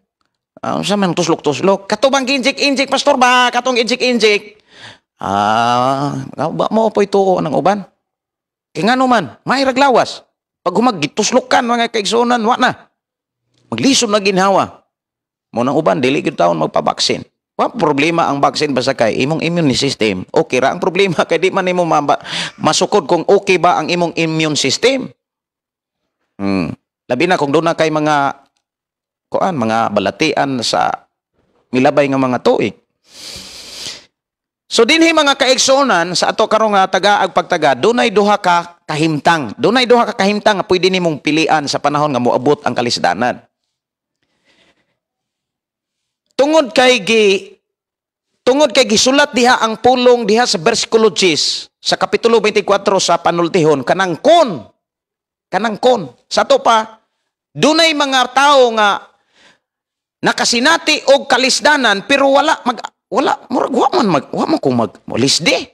Sa man tuslok-tuslok. Kato bang injik-injik pastor ba? Katong injik-injik. Ba mo po ito anang uban. Kaya nga naman, may raglawas. Pag humaggituslokan mga kaigsuonan, wa na. Maglisod na ginhawa. Munang uban, dili gyud taon magpabaksin. Wa problema ang baksin basta kay imong immune system. Okay ra ang problema kay di man nimo masukod kung okay ba ang imong immune system. Labi na kung doon na kay mga mga balatian sa milabay nga mga tuig. So dinhi mga kaigsuonan sa ato karong nga tagaag pagtaga, dunay duha ka kahimtang. Dunay duha ka kahimtang nga pwede nimong pilian sa panahon nga moabot ang kalisdanan. Tungod kay gisulat diha ang pulong diha sa bersikulo 10 sa kapitulo 24 sa panultihon kanang kon sa to pa dunay mga tao nga nakasinati og kalisdanan pero wala lisdi.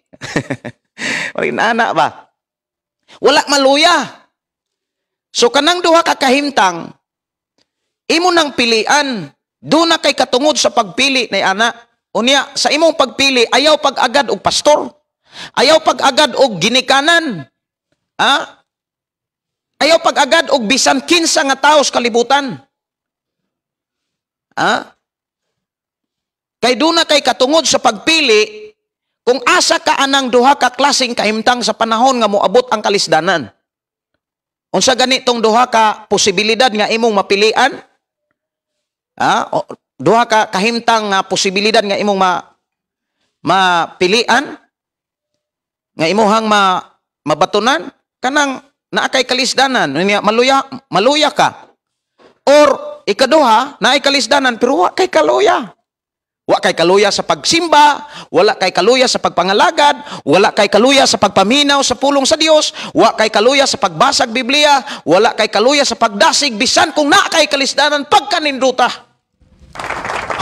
Ana ba? Wala maluya. So kanang duha ka kahimtang imo nang pilian. Doon na kay katungod sa pagpili na ana. Unya, sa imong pagpili, ayaw pag-agad og pastor. Ayaw pag-agad og ginikanan. Ayaw pag-agad og bisan kinsa nga tao sa kalibutan. Kay doon na kay katungod sa pagpili, kung asa ka anang duha ka klaseng kahimtang sa panahon nga moabot ang kalisdanan. Unsa ganitong duha ka posibilidad nga imong mapilian? Duha ka kahimtang nga posibilidad nga imong mapilian nga imuhang mabatunan kanang naa kay kalisdanan maluya ka or ikaduha naay kalisdanan pero wa kay kaluya. Wa kay kaluya sa pagsimba, wala kay kaluya sa pagpangalagad, wala kay kaluya sa pagpaminaw sa pulong sa Dios, wa kay kaluya sa pagbasag Biblia, wala kay kaluya sa pagdasig bisan kung naa kay kalisdanan pagkaninduta.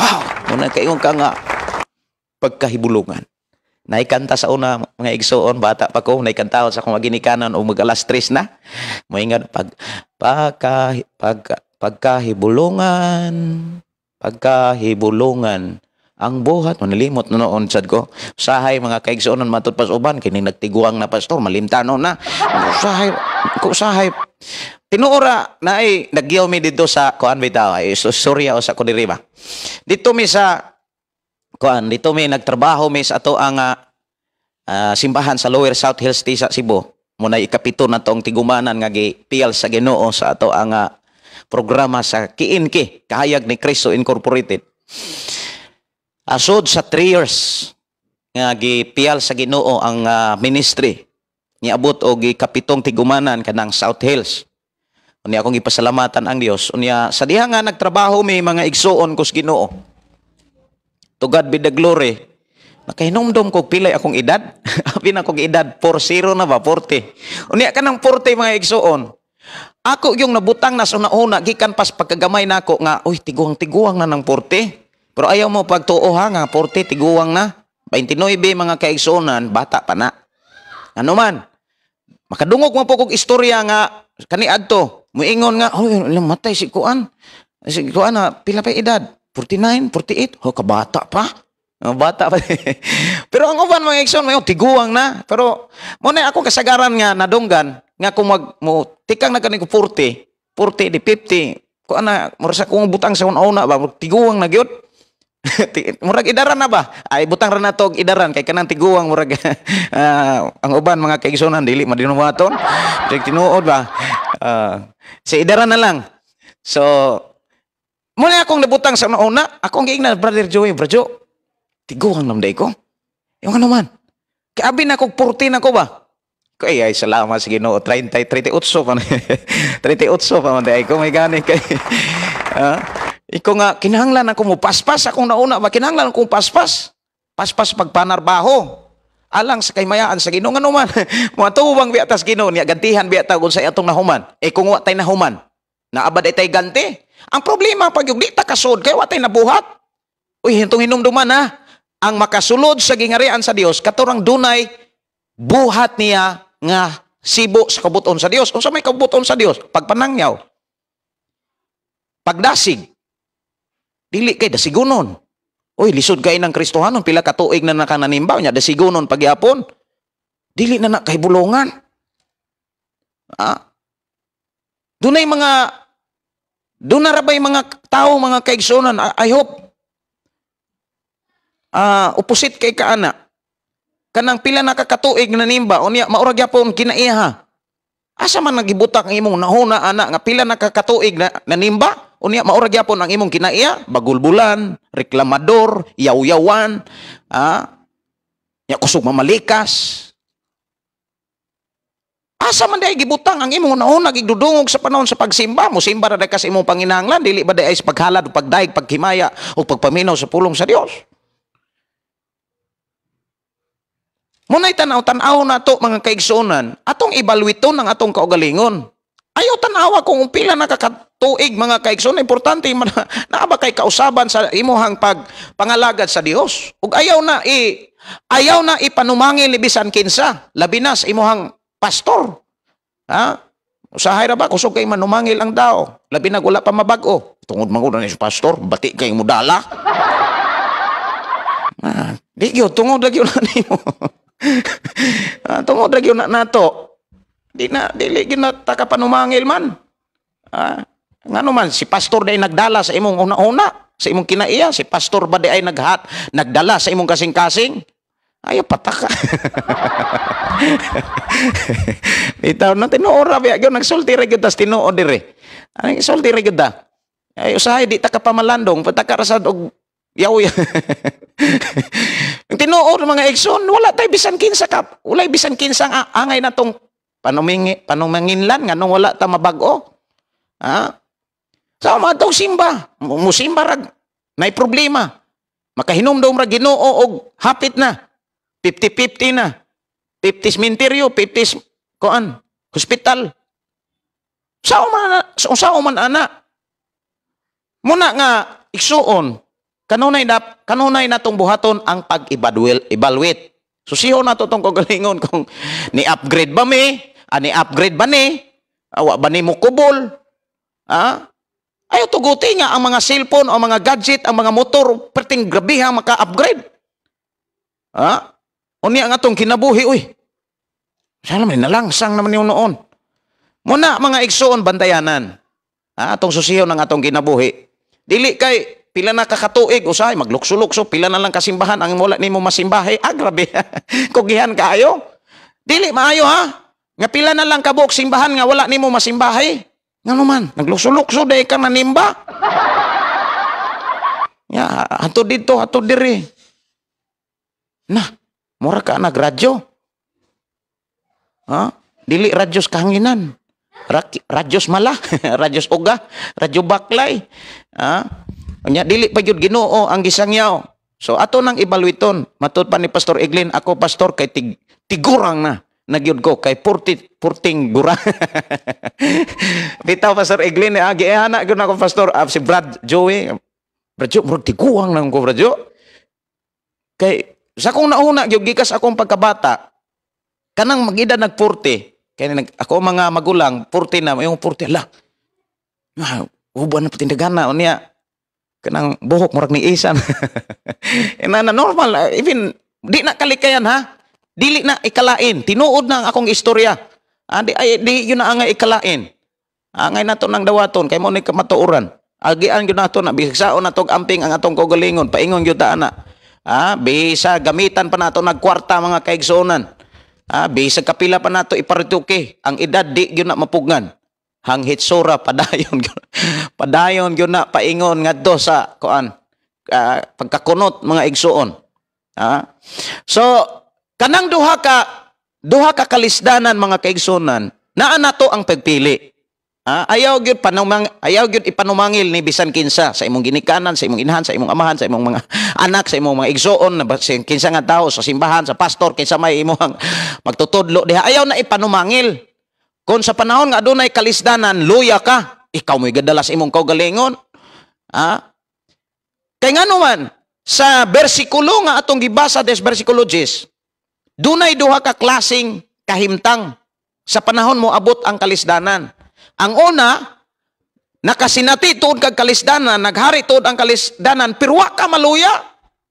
Wow, muna kayo ka nga pagkahibulungan. Naikanta sa una mga igsoon, bata pa ko, naikanta sa akong maginikanan o mag-alas 3 na. Moingan pagkahibulungan ang buhat, manilimot na noon sad ko. Usahay mga kaigsuonan matod pas uban kini nagtiguang na pastor, malimtano na. Usahay tinuora na ay nagyaw mi dito sa kuan bitaw ay Surya o sa Kudirima. Dito mi sa kuan, dito mi nagtrabaho mi sa ato ang simbahan sa Lower South Hills sa Cebu. Muna ikapito na tong tigumanan nga gipial sa Ginoo sa ato ang programa sa KNK, Kahayag ni Kristo Incorporated. Asod sa 3 years nga gipial sa Ginoo ang ministry. Niabot og ikapitong tigumanan kanang South Hills. Unya akong ipasalamatan ang Dios. Unya sa diha nga nagtrabaho may mga igsuon kus Ginoo. To God be the glory. Nakahinumdom ko pilay akong edad. Abi na akong edad 40 na ba 40. Unya kanang 40 mga igsuon. Ako yung nabutang na sa una gikan pas pagkagamay nako nga uy tiguang na ng 40. Pero ayaw mo pagtuo ha nga 40 tiguang na. 29 mga kaigsuonan bata pa na. Ano man? Makadungog mo po kong istorya nga kaniadto. Muingon nga, matay si Kuan. Si Kuan na, pila pa edad? 49, 48? Kabata pa. Bata pa. Pero ang uban mga igsoon, tiguang na. Pero, muna ako kasagaran nga, nadunggan, nga kung tikang na kaniko 40, 40, di 50, Kuan na, marasa kung butang sa una ba, tiguang na gyud. Murag idaran na ba? Ay butang ra na tog idaran kay kanang tiguang murag ang uban mga kaigsuonan dili madinumaton. Tinuod ba? Si idaran na lang. So muna akong nabutang sa una, akong giingnan brother Joey, bro. Tiguang namday ko. Yung ano man. Kay abi na kog 14 ako ba? Kay ay salamat sa Ginoo 38 pa. 38 pa man day ko may gani kay. Iko nga, kinahanglan ako mo paspas akong nauna ba, kinahanglan akong paspas pagpanarbaho alang sa kaymayaan sa Ginoo nga naman mga tuwang biatas Ginoo niya gantihan biata kung sa atong nahuman kung wa tay nahuman naabad ay tay ganti Ang problema pag yung di ta kasod kay watay nabuhat. Uy, hintong hinumduman ha. Ang makasulod sa gingarian sa Dios katurang dunay buhat niya nga sibo sa kabuton sa Dios. Unsa may kabuton sa Dios? Pagpanangyaw. Pagdasig. Dili kay dasigunon. Uy, lisod kay ng Kristohanon pila ka tuig na nakananimbaw nya dasigunon pagyapon. Dili na kay bulongan. Dunay mga rabay mga tao mga kaigsunan. I hope opposite kay kaana kanang pila nakakatuig na nimba unya maurag yapon kinaiha asa man nagibutak ang imong nahuna ana nga pila nakakatuig na nimba unya maurag yapon ang imong kinaiha bagulbulan reklamador yaw-yawan nya kusog mamalikas asa man day gibutang ang imong nahuna gigdudungog sa panahon sa pagsimba mo simba ra day kas imong panginahanglan dili ba day sa paghalad o pagdaig paghimaya o pagpaminaw sa pulong sa Dios. Muna'y tanaw-tanaw na to mga kaigsunan, atong ibalwiton ng atong kaugalingon. Ayaw tanawa kung pila nakakatuig mga kaigsunan, importante na ba kay kausaban sa imuhang pangalagad sa Dios. Ug ayaw na ipanumangil ni bisan kinsa, labi na sa imuhang pastor. Usahay ra ba kusog kay manumangil ang tao, labi na wala pa mabag-o. Tungod manguna ni pastor, bati kay mudala. Di gyud tungod lagi na nimo. Tungod lagi na nato. Dili gyud na takapanumangil man. Ngano man si pastor day nagdala sa imong una-una, sa imong kinaiya, si pastor ba day ay nagdala sa imong kasing-kasing? Ayaw pataka. Bitaw na tinuod ra ba gyud nagsulti ra gyud tas tinuod dire. Ano sulti ra gyud da? Ay usahay di ta ka pamalandong, pataka ra sad og yaw. Ang tinuod mga igsoon, wala tay bisan kinsa kap. Walay bisan kinsa ang angay na tong panumanginlan nga nung wala ta mabag-o. Sa matong simba, musimba rag nay problema. Makahinumdom ra Ginoo og hapit na. 50-50 na. 50 cementerio, 50 hospital. Sa man ana. Muna nga igsuon kanunay natong buhaton ang pag-evaluate. Susiho na to tong kagalingon kung ni-upgrade ba ni-upgrade ba ni? Awa ba ni mo kubol? Ayaw tuguti nga ang mga cellphone o mga gadget, ang mga motor, perting grabihang maka-upgrade. Unya nga tong kinabuhi, uy. Sana man nalangsang naman yung noon. Muna mga igsoon bantayanan. Atong susiho ng atong kinabuhi. Dili kay pila na kakatuig usay maglukso-lukso pila na lang kasimbahan ang wala nimo masimbahe grabe kugihan kaayo dili maayo nga pila na lang kabuk simbahan nga wala nimo masimbahe ngano man naglukso-lukso day ka nanimba ato dito ato diri na mura ka nagradyo dili radyos kahanginan radyos mala radyos uga radyo baklay Nya dili pa gyud Ginoo ang gisangyaw. So ato nang ibalwiton. Matud pa ni Pastor Eglin, ako pastor kay tigurang na nagyud ko kay 40 gura. Bitaw Pastor Eglin giana gyud ako pastor si Brad Joey. Brad Joey murag tiguang nang ko Brad Joey. Kay sa kong nauna gyud gikas akong pagkabata. Kanang magida nag 40. Kay ako mga magulang 40 na yung 40 la. Uban na patindagana unya. Kanang buhok murag ni isan. na normal even di na kalikayan dili na ikalain tinuod na ang akong istorya di yun na angay ikalain angay nato nang dawaton kay mo ni kamatuoran agian gyud nato na bisagsaon nato amping ang atong kaugalingon paingon gyud ta ana bisa gamitan pa nato nagkwarta mga kaigsuonan bisa kapila pa nato iparituki ang edad di gyud na mapugnan hanghit sura padayon gyud na paingon ngadto sa pagkakunot mga igsuon. So kanang duha ka kalisdanan mga kaigsunan naa nato ang pagpili. Ayaw gyud ipanumangil ni bisan kinsa sa imong ginikanan, sa imong inahan, sa imong amahan, sa imong mga anak, sa imong mga igsuon na kinsa nga tawo sa simbahan, sa pastor kinsa may imong magtutudlo diha. Ayaw na ipanumangil. Kung sa panahon nga adunay kalisdanan, luya ka. ikaw mo'y gadala sa imong kaugalingon. Kay nga naman, sa bersikulo nga atong gibasa des bersikulo 10, dunay duha ka klaseng kahimtang sa panahon mo abot ang kalisdanan. Ang una, nakasinati tuod kag kalisdanan, naghari tuod ang kalisdanan, pero wa ka maluya.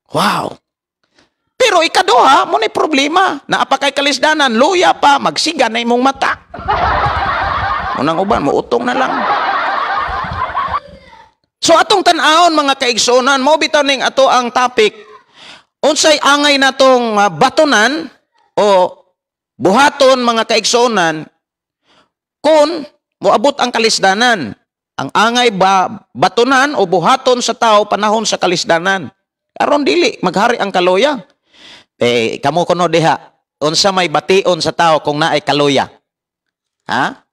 Wow! Pero ikaduha, mo na problema. Naapa kay kalisdanan, luya pa, magsiga na imong mata. Unang uban, muutong na lang. So atong tan-aon mga kaigsunan, mo bitaw ning ato ang topic, unsay angay natong batonan o buhaton mga kaigsunan kung moabot ang kalisdanan. Ang angay ba batonan o buhaton sa tao panahon sa kalisdanan. Aron dili maghari ang kaluya. Kamo kuno diha, unsa may bation sa tao kung naay kaluya? Ha?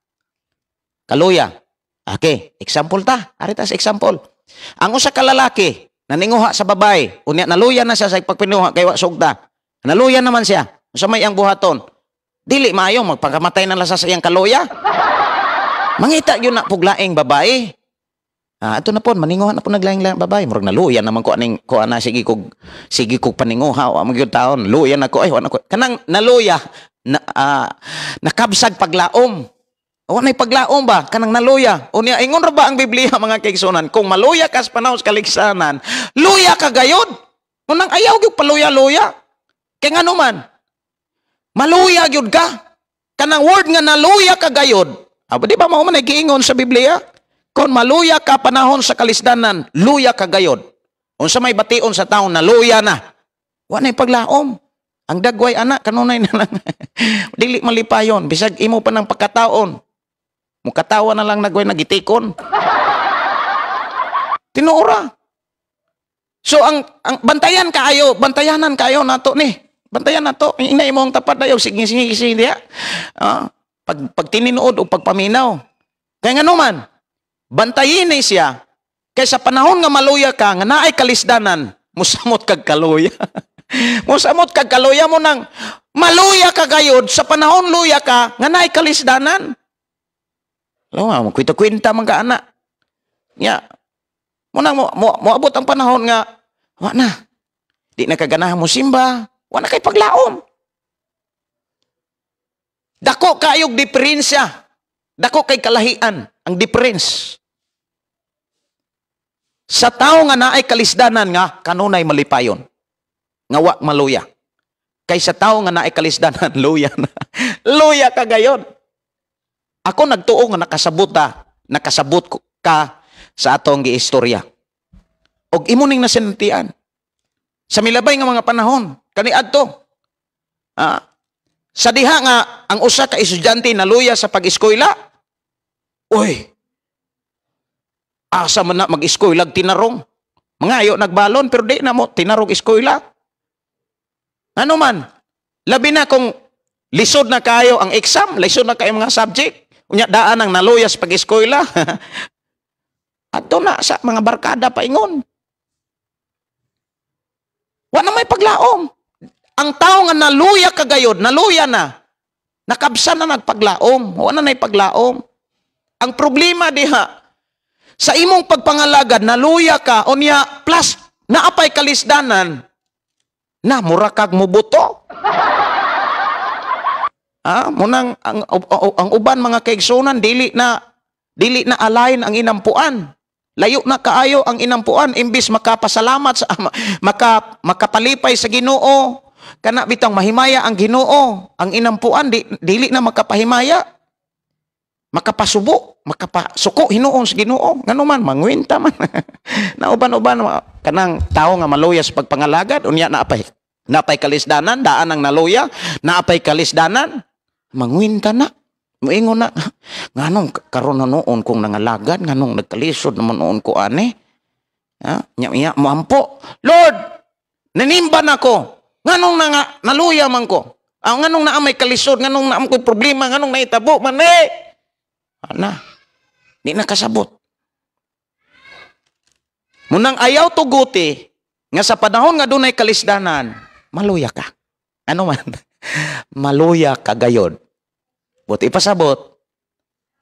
Kaluya. Okay, example ta. Aritas example. Ang usa ka lalaki naninguha sa babay, unya naluya na siya sa pagpinuha kay wa sugta. Naluya naman siya. Unsa may ang buhaton? Dili maayo magpakamatay na lang sa iyang kaluya. Mangita yun na puglaing babae. Ato na po, maninguha na po naglaing babae. Murag naluya naman ko aning ko ana sige kog paninguha wa magyud taon. Luya na ko ay wala ko. Kanang naluya nakabsag paglaom. O na'y paglaom ba? Kanang naluya. Unya, ingon ra ba ang Biblia mga kaigsunan? Kung maluya ka sa panahon sa kaligsanan, luya ka gayod. Unang ayaw gyud paluya-luya. Kaya nga naman, maluya gyud ka. Kanang word nga naluya ka gayod. Di ba mo man giingon sa Biblia? Kung maluya ka panahon sa kalisdanan, luya ka gayod. Unsa may bation sa taon na luya na. Wa na'y paglaom. Ang dagway anak kanunay na lang. Dili malipayon bisag imo pa ng pagkataon. Mukatawa na lang nagway nagitikon. Tinuora. So ang bantayan bantayanan kayo nato ni. Bantayan nato. Inay mo ang tapat dayo sige diya. Pag tininuod o pagpaminaw. Kaya nga naman, bantayin ni siya. Kaya sa panahon nga maluya ka, nga naay kalisdanan, musamot kag kaluya. Musamot kag kaluya mo nang maluya ka gayod, sa panahon luya ka, nga naay kalisdanan. Alam nga, magkwita-kwinta mga anak. Nga, moabot ang panahon nga, wa na. Di na kaganahan mo simba, wa na kay paglaom. Dako kayog diferensya. Dako kay kalahian ang difference. Sa tao nga naay kalisdanan nga kanunay malipayon. Nga wa maluya. Kay sa tao nga naay kalisdanan luya na. Luya ka gayon. Ako nagtuo nga nakasabot ka sa atong giistorya. Og imo ning nasintian. Sa milabay nga mga panahon, kaniadto. Sa diha nga ang usa ka estudyante naluya sa pag-eskwela. Uy. Asa man na mag-eskwela tinarong. Mangayo nagbalon pero di na mo tinarong eskwela. Ano man? Labi na kung lisod na kayo ang exam, lisod na kayo mga subject. Unya daan ang naluya sa pag-eskwela. Ato na sa mga barkada paingon. Wa na may paglaom. Ang tao nga naluya kagayod, naluya na. Nakabsa na nagpaglaom. Wa na nay paglaom. Ang problema diha, sa imong pagpangalagad, naluya ka, unya plus naapay kalisdanan, na mura kag mubuto. Munang ang uban mga kaigsunan dili na align ang inampuan. Layo na kaayo ang inampuan imbis makapasalamat sa makapalipay sa Ginoo. Kana bitang mahimaya ang Ginoo, ang inampuan dili na makapahimaya. Makapasubo, makapasuko hinuon sa Ginoo. Ngano man mangwinta man. Nauban-uban kanang tao nga maluya sa pagpangalagad unya naapay kalisdanan, daan ang naluya, naapay kalisdanan. Mangwinta na. Moingon na. Nganong karon na noon kung nangalagad, nganong nagkalisod naman noon ko ane. Nya moampo. Lord, nanimba na ko. Nganong naluya man ko. Nganong naamay kalisod, nganong naam ko'y problema, nganong naitabo man Ana. Di nakasabot. Munang ayaw tuguti nga sa panahon nga dunay kalisdanan, maluya ka. Ano man? Maluya ka gayod. Buti pasabot,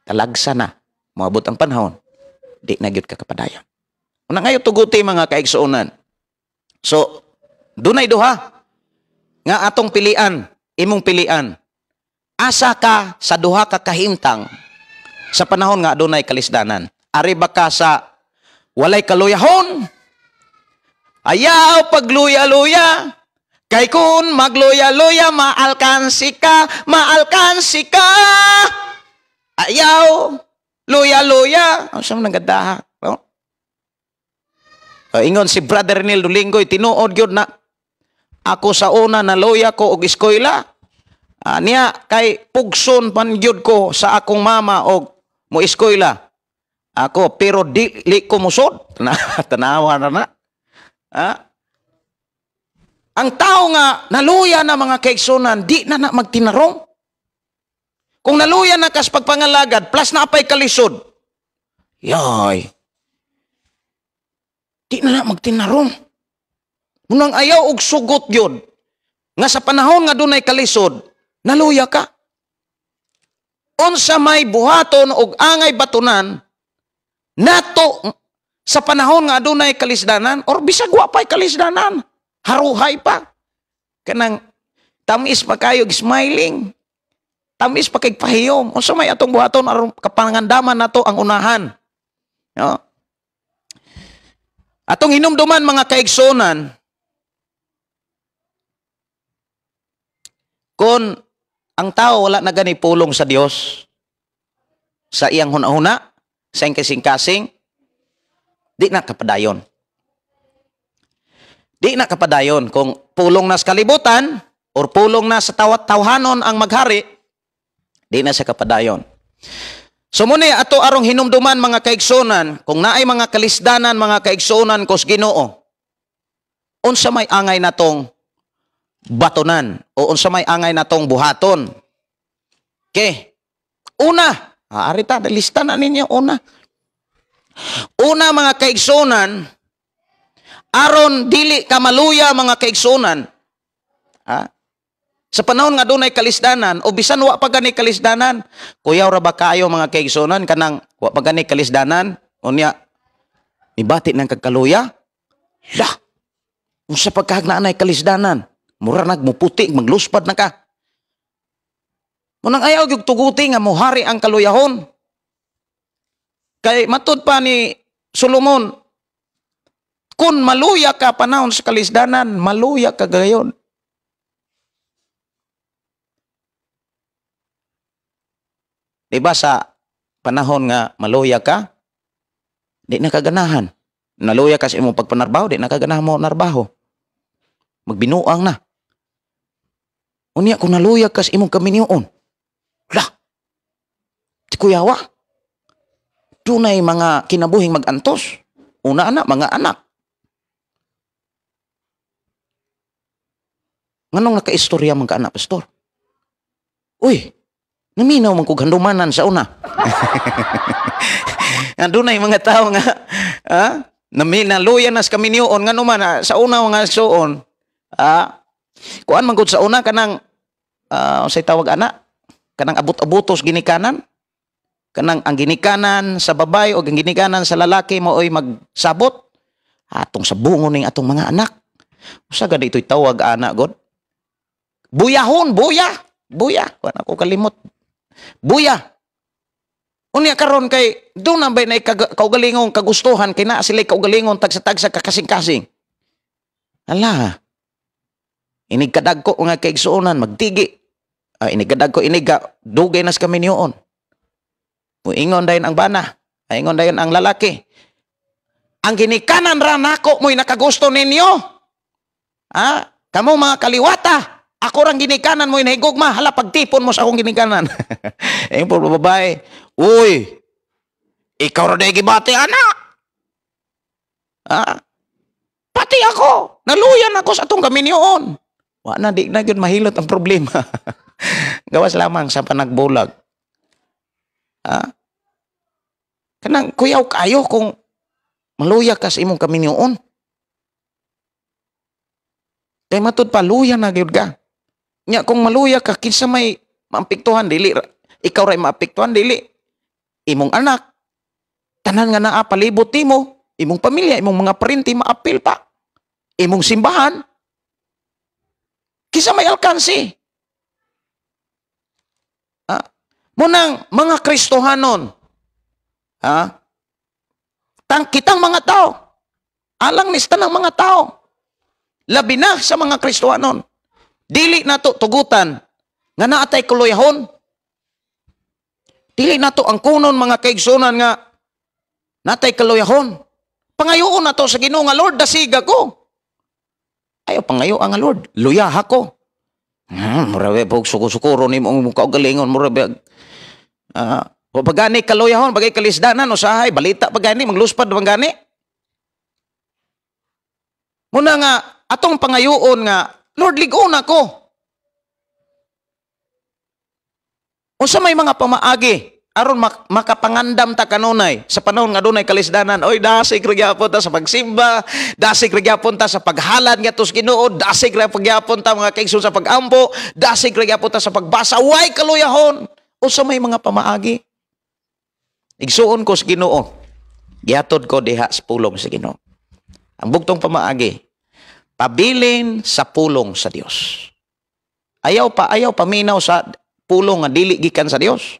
talagsa na. moabot ang panahon, di na gyud ka kapadayon. Una ngayo tuguti mga kaigsuonan. So, dunay duha nga atong pilian, imong pilian. Asa ka sa duha ka kahimtang sa panahon nga adunay kalisdanan. Ari ba ka sa walay kaluyahon? Ayaw pagluya-luya. Kay kun magluya-luya, maalkansi ka, maalkansi ka. Ayaw, luya-luya. Ang siyang nagadaha. No? Ingon si Brother Nil Dolingoy, tinuod yun na ako sa una na luya ko og iskoyla. Niya, kay pugson pan yun ko sa akong mama og mo iskoyla. Ako, pero di ko musod. Tanawa na. Ang tao nga naluya na mga kaigsunan, di na magtinarong. Kung naluya na kas pagpangalagad, plus na apay kalisod, yay, di na magtinarong. Munang ayaw og sugot yun, nga sa panahon nga dunay kalisod, naluya ka. Unsa may buhaton og angay batunan, nato sa panahon nga adunay kalisdanan, or bisag wa pa'y kalisdanan, haruhay pa. Kanang tamis pa kayo smiling. Tamis pa kay pahiyom. Unsa may atong buhaton aron kapangandaman nato ang unahan. No? Atong hinumduman mga kaigsonan, kung ang tao wala na gani pulong sa Dios, sa iyang hunahuna, sa iyang kasing-kasing, di na kapadayon. Di na kapadayon. Kung pulong na sa kalibutan or pulong na sa tawhanon ang maghari, di na sa kapadayon. So muna ato arong hinumduman mga kaigsonan, kung naay mga kalisdanan, mga kaigsonan kos Ginoo, unsa may angay natong batonan o unsa may angay natong buhaton. Okay. Una, arita, lista na ninyo una. Una mga kaigsonan, aron dili ka maluya mga kaigsonan. Sa panahon nga dunay kalisdanan o bisan wa pa gani kalisdanan, kuyaw ra ba kayo mga kaigsonan kanang wa pa gani kalisdanan, unya ibati nang kagkaluya? Lah. Unsa pagkahagnanay kalisdanan? Mura nagmuputi, magluspad na ka. Munang ayaw gyud tuguti nga mohari ang kaluyahon. Kay matud pa ni Solomon, kung maluya ka panahon sa kalisdanan, maluya ka gayon. Diba sa panahon nga maluya ka, di na kaganahan. Naluya ka sa imong pagpanarbaho, di na kaganahan mo narbaho. Magbinuang na. Unya kung naluya ka sa imong kaminyoon, lah, di kuyawa. Dunay mga kinabuhing magantos. Una anak, mga anak. Nganong nakaistorya mga anak, pastor? Uy, naminaw man kog handumanan sa una. Dunay mga tao nga, naluya na sa kaminyoon, nga naman, sa una mga suon, kuan man gud sa una, kanang, say tawag anak, kanang abot-abutos ginikanan, kanang ang ginikanan sa babay o ang ginikanan sa lalaki mo ay magsabot atong sabungon ning atong mga anak. Usa gid ito'y tawag anak god? Buyahon, buya. Kuan ako kalimot. Buya. Unya karon kay do na bay na kaugalingong kagustuhan kay na sila kaugalingong tagsa-tagsa kakasing-kasing. Ala. Inig kadagko nga kaigsuonan magtigi. Inig kadagko inig dugay nas kami niyoon. Ingon dayon ang bana, ingon dayon ang lalaki. Ang ginikanan ra nako mo'y nakagusto ninyo. Kamo mga kaliwata, ako rang ginikanan mo'y nahigugma, hala pagtipon mo sa akong ginikanan. Ayun po babae, uy, ikaw ra day gibati anak. Pati ako, naluyan ako sa atong kaminyoon. Wa na di na gyud mahilot ang problema. Gawas lamang sa panagbulag. Kanang kuyaw kayo kung maluya ka sa imong kaminyoon. Kay matud pa luya na gyud ka. Nya kung maluya ka kinsa may maapektuhan dili ikaw ray maapektuhan dili imong anak, tanan nga naa palibot nimo, imong pamilya, imong mga printi maapil pa. Imong simbahan. Kisa may alkansi. Munang mga Kristohanon, kitang mga tao, alang nista ng mga tao, labi na sa mga Kristohanon, dili na to tugutan, nga naatay kuluyahon, dili na to ang kunon mga kaigsunan nga, natay kuluyahon, pangayoon na to sa Ginoo nga Lord, dasiga ko, ayaw pangayo ang Lord, luyaha ko, murabi po sukuro ni mong kaugalingon, murabi o pagani kaluyahon, bagay kalisdanan, usahay, balita pagani, magluspad pagani. Muna nga, atong pangayoon nga, Lord, ligon ako. O sa may mga pamaagi, aron makapangandam ta kanunay, sa panahon nga dunay kalisdanan, oy, dasig magyapon ta sa pagsimba, dasig magyapon ta sa paghalad nga tos Ginoo, dasig magyapon ta mga kaigsoon sa pagampo, dasig magyapon ta sa pagbasa, way kaluyahon. O sa may mga pamaagi, igsuon ko sa Ginoo, gihatod ko diha sa pulong sa Ginoo. Ang bugtong pamaagi, pabilin sa pulong sa Dios. Ayaw paminaw sa pulong nga dili gikan sa Dios.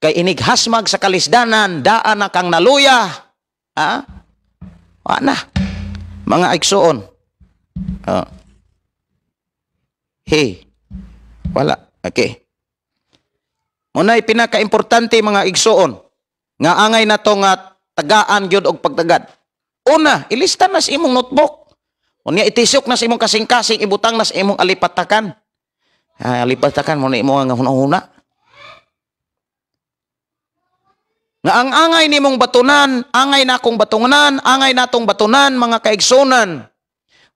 Kay inighasmag sa kalisdanan, daan na kang naluya. Wala. Mga igsuon. Hey, wala. Okay. Unay pinaka-importante mga igsuon nga angay na to nga tagaan gyud og pagtagad. Una, ilista na sa imong notebook. Unya itisok na sa imong kasing-kasing, ibutang na sa imong alipatakan. Alipatakan mo na imong nga hunahuna. Nga ang angay nimong batunan, angay na akong batunganan, angay natong batunan mga kaigsunan.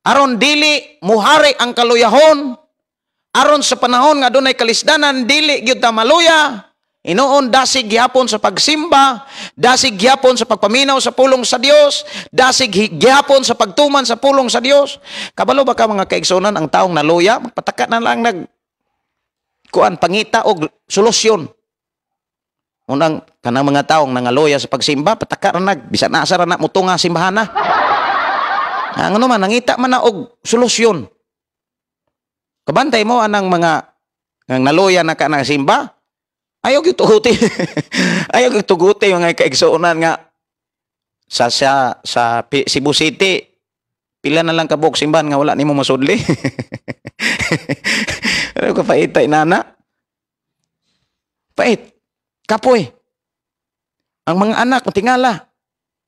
Aron dili muhari ang kaluyahon. Aron sa panahon nga dunay kalisdanan, dili gyud ta maluya. Inoon dasig gihapon sa pagsimba, dasig gihapon sa pagpaminaw sa pulong sa Dios, dasig gihapon sa pagtuman sa pulong sa Dios. Kabalo ba ka mga kaigsunan ang taong naluya, magpataka na lang pangita og solusyon. Unang kanang mga taong nangaluya sa pagsimba, pataka na bisan na asa ra na mutunga simbahan na. Ang ano man nangita man na og solusyon. Kabantay mo anang mga naluya na ka ng simba, ayaw yung tuguti. Ayaw yung tuguti mga kaigsuunan nga sa Cebu City, pila na lang kabuk simbahan nga wala ni mo masudli. Ano ka paitay nana? Pait. Kapoy. Ang mga anak, tingala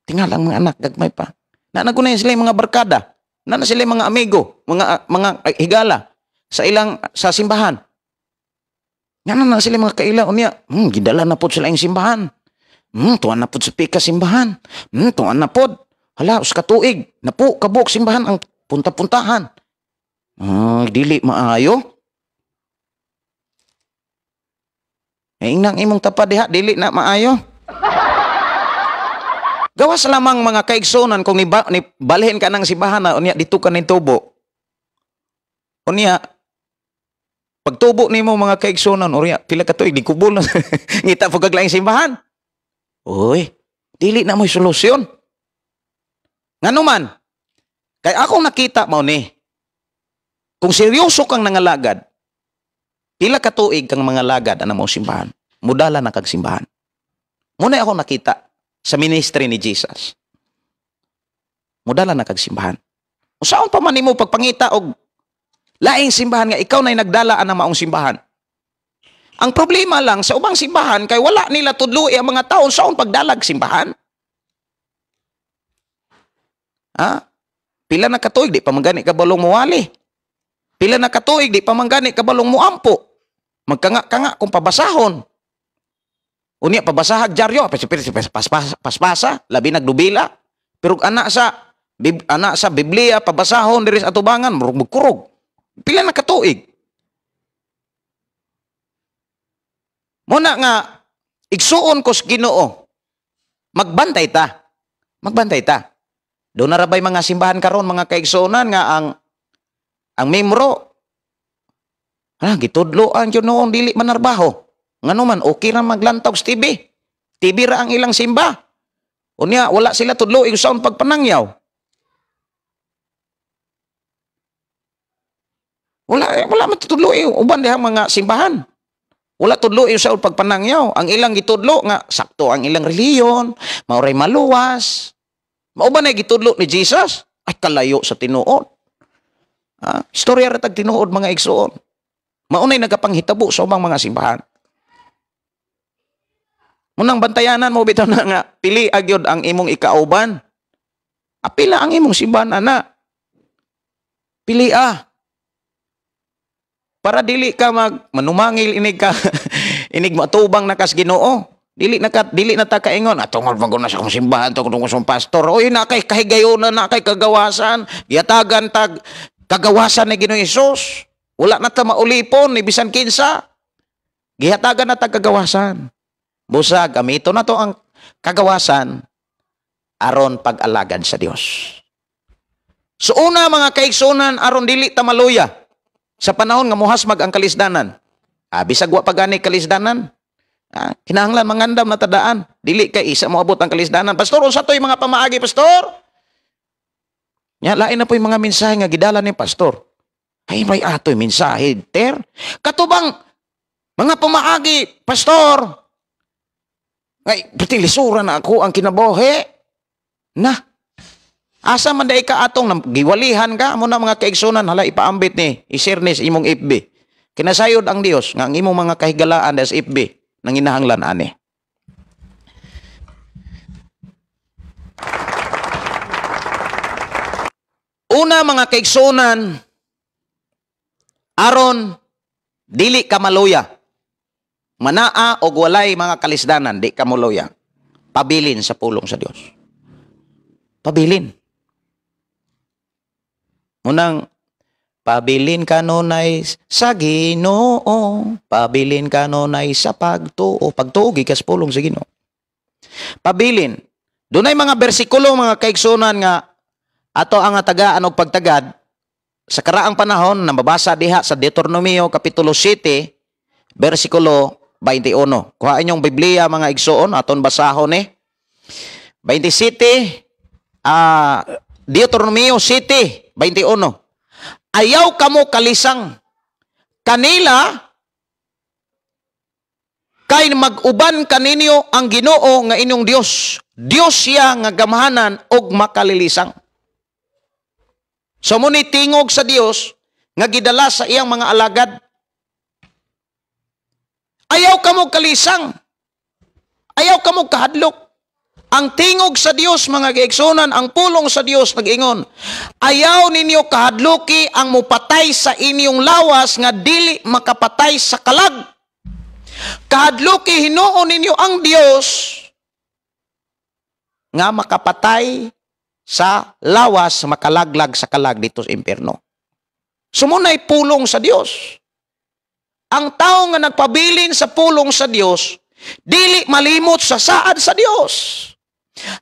ang mga anak, gagmay pa. Nanagunay sila yung mga barkada. Nana sila yung mga amigo, mga higala. Sa simbahan. Nga na sila mga kailang niya. Gidala na po sila yung simbahan. Tuwan na po sa pika simbahan. Tuwan na po. Hala, us katuig. Na po, kabuk simbahan ang punta-puntahan. Dili maayo. Inang imong tapad diha, dili na maayo. Gawas lamang mga kaigsunan kung balhin ka ng simbahan na unya dito ka ng tubo. Unya, pagtubo nimo mga kaigsunan, orya, pila ka tuig, di kubol na. Ngita po kaglaing simbahan. Uy, dili na mo'y solusyon. Nga naman, kay akong nakita mo ni, kung seryoso kang nangalagad, pila ka tuig kang mga lagad na mo simbahan, mudala na kag simbahan. Muna ako nakita sa ministry ni Jesus. Mudala na kag simbahan. Usaon pa man nimo pagpangita og laing simbahan nga ikaw na'y nagdala ang maong simbahan. Ang problema lang sa ubang simbahan kay wala nila tudloi ang mga taon saon pagdalag simbahan. Pila na katuig di pa manggani ka balong muwali. Pila na katuig di pa manggani ka balong muampo. Magkanga-kanga kung pabasahon. Unya pabasahag dyaryo, paspasa, labi nagdubila. Pero anak sa Biblia pabasahon diri sa atubangan murug-kurog. Pila na katuig. Muna nga, igsuon ko sa Ginoo, magbantay ta. Magbantay ta. Doon narabay mga simbahan karon mga kaigsuonan nga ang membro, gitudloan yun noong dili manarbaho. Nga naman, okay na maglantog sa TV. TV ra ang ilang simba. Unya wala sila tudlo sa pagpanangyaw. Wala matudlo uban dihang mga simbahan. Wala tudlo sa pagpanangyaw. Ang ilang gitudlo nga sakto ang ilang reliyon, mauray maluwas. Mauban ay gitudlo ni Jesus ay kalayo sa tinuod. Istorya ra tag tinuod mga igsoon. Maunay nagapanghitabo sa ubang mga simbahan. Munang bantayanan mo bitaw na nga pili agyod ang imong ikauban. Apila ang imong simbahan ana. Pili para dili ka manumangil inig ka inig matubang nakas Ginoo. Dili na ta kaingon atungod man na sa akong simbahan tungod sa pastor. Oy na kay kahigayon na kay kagawasan, yatagan tag kagawasan ni Ginoong Hesus. Wala na ta maulipon ni bisan kinsa. Gihatagan na tag kagawasan. Busag gamito na to ang kagawasan aron pag-alagad sa Dios. So una mga kaigsunan aron dili ta maluya sa panahon nga muhasmag ang kalisdanan. Bisag wa pagani kalisdanan. Kinahanglan mangandam na tadaan. Dili kay isa mo abot ang kalisdanan. Pastor, unsa toy mga pamaagi, pastor? Nya lain na po yung mga mensahe nga gidala ni pastor. Ay may atoy mensahe ter. Katubang mga pamaagi, pastor. Ay, petilisura na ako ang kinabuhi. Na. Asa man day ka atong giwalihan ka mo na mga kaigsunan hala ipaambit ni isirnis imong FB. Kinasayod ang Dios nga ang imong mga kahigalaan das FB nang inahanglan ani. Una mga kaigsunan aron dili ka maluya. Manaa og walay mga kalisdanan, di ka maluya. Pabilin sa pulong sa Dios. Pabilin. Unang pabilin kanunay sa Ginoo, pabilin kanunay sa pagtuo, pagtuogi kas pulong sa Ginoo. Pabilin. Dunay mga bersikulo mga kaigsunan nga ato ang tagaan og pagtagad sa karaang panahon na mabasa diha sa Deuteronomio kapitulo 7 bersikulo 21. Kuha inyong Biblia mga igsoon aton basahon 27 Deuteronomio 7:21. Ayaw kamo kalisang kanila kay mag-uban kaninyo ang Ginoo nga inyong Dios. Dios siya nga gamahanan og makalilisang. So muni tingog sa Dios nga gidala sa iyang mga alagad. Ayaw kamo kalisang. Ayaw kamo kahadlok. Ang tingog sa Dios mga kaigsunan, ang pulong sa Dios nag-ingon, ayaw ninyo kahadloki ang mupatay sa inyong lawas nga dili makapatay sa kalag. Kahadloki hinuon ninyo ang Dios nga makapatay sa lawas makalaglag sa kalag dito sa impyerno. Sumunay pulong sa Dios. Ang tao nga nagpabilin sa pulong sa Dios, dili malimot sa saad sa Dios.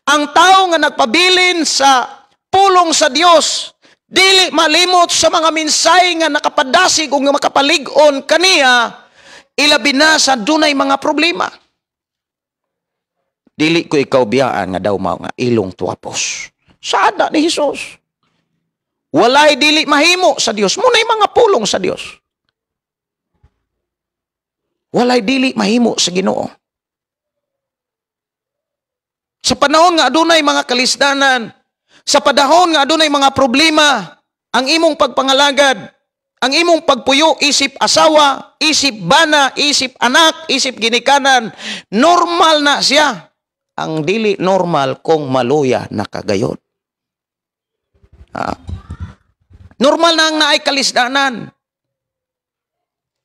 Ang tao nga nagpabilin sa pulong sa Dios, dili malimot sa mga minsay nga nakapadasig o nga makapalig-on kaniya, ilabi na sa dunay mga problema. Dili ko ikaw biyaan nga daw mao nga ilong tuwapos. Saada ni Hesus. Walay dili mahimo sa Dios. Munay mga pulong sa Dios. Walay dili mahimo sa Ginoo. Sa panahon nga adunay mga kalisdanan, sa panahon nga adunay mga problema, ang imong pagpangalagad, ang imong pagpuyo, isip asawa, isip bana, isip anak, isip ginikanan, normal na siya. Ang dili normal kung maluya na kagayon. Normal na ang naay kalisdanan.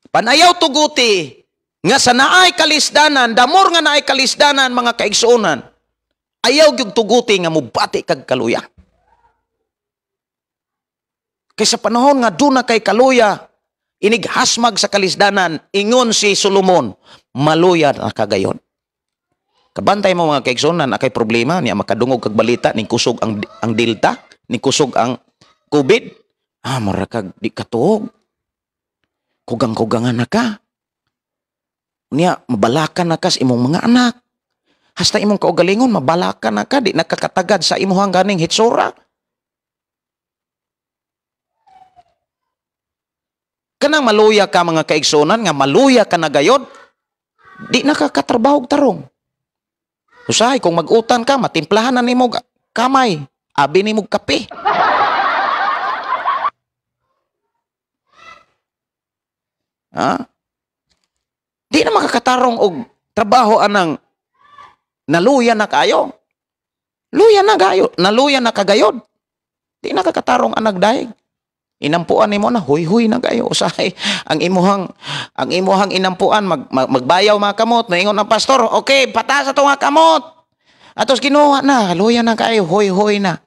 Panayaw tuguti, nga sa naay kalisdanan, damor nga naay kalisdanan mga kaigsuonan, ayaw gyud tuguti nga mubati kag kaluya. Kay sa panahon nga duna kay kaluya, inighasmag sa kalisdanan, ingon si Solomon, maluya na kagayon. Kabantay mo mga kaigsuonan, akay problema, niya makadungog kag balita, ning kusog ang Delta, ning kusog ang COVID, mara kag di katuog. Kugang-kugangan na ka. Niya, mabalakan na kas imong mga anak. Hasta imong kaugalingon, mabalaka na ka, di nakakatagad sa imuhang ganing hitsura. Kanang maluya ka mga kaigsunan, nga maluya ka na gayod, di nakakatrabaho tarong. Usahay, kung mag-utan ka, matimplahan na ni mo kamay, abi ni mo kape. Ha? Di na makakatarong og trabaho anang naluya na kayo. Luya na gayo, naluya na kagayod. Di nakakatarong anag daig. Inampuan nimo na huy-huy na kayo. Usahay, ang imuhang inampuan magbayaw mga kamot, naingon ang pastor, okay, patas ato nga kamot. Atos kinuha na, luya na kayo, huy-huy na.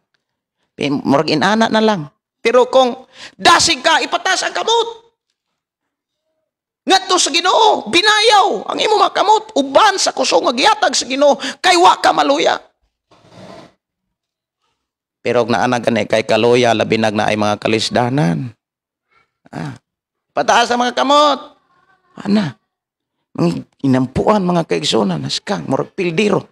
Murag inana na lang. Pero kung dasig ka, ipatas ang kamot. Ngadto sa Ginoo, binayaw ang imo makamot, uban sa kusong nagyatag sa Ginoo, kay wa ka maluya. Pero og naanag gani kay kaluya, labinag na ay mga kalisdanan. Pataas ang mga kamot. Ana, mga inampuan mga kaigsunan, naskang, murag pildiro.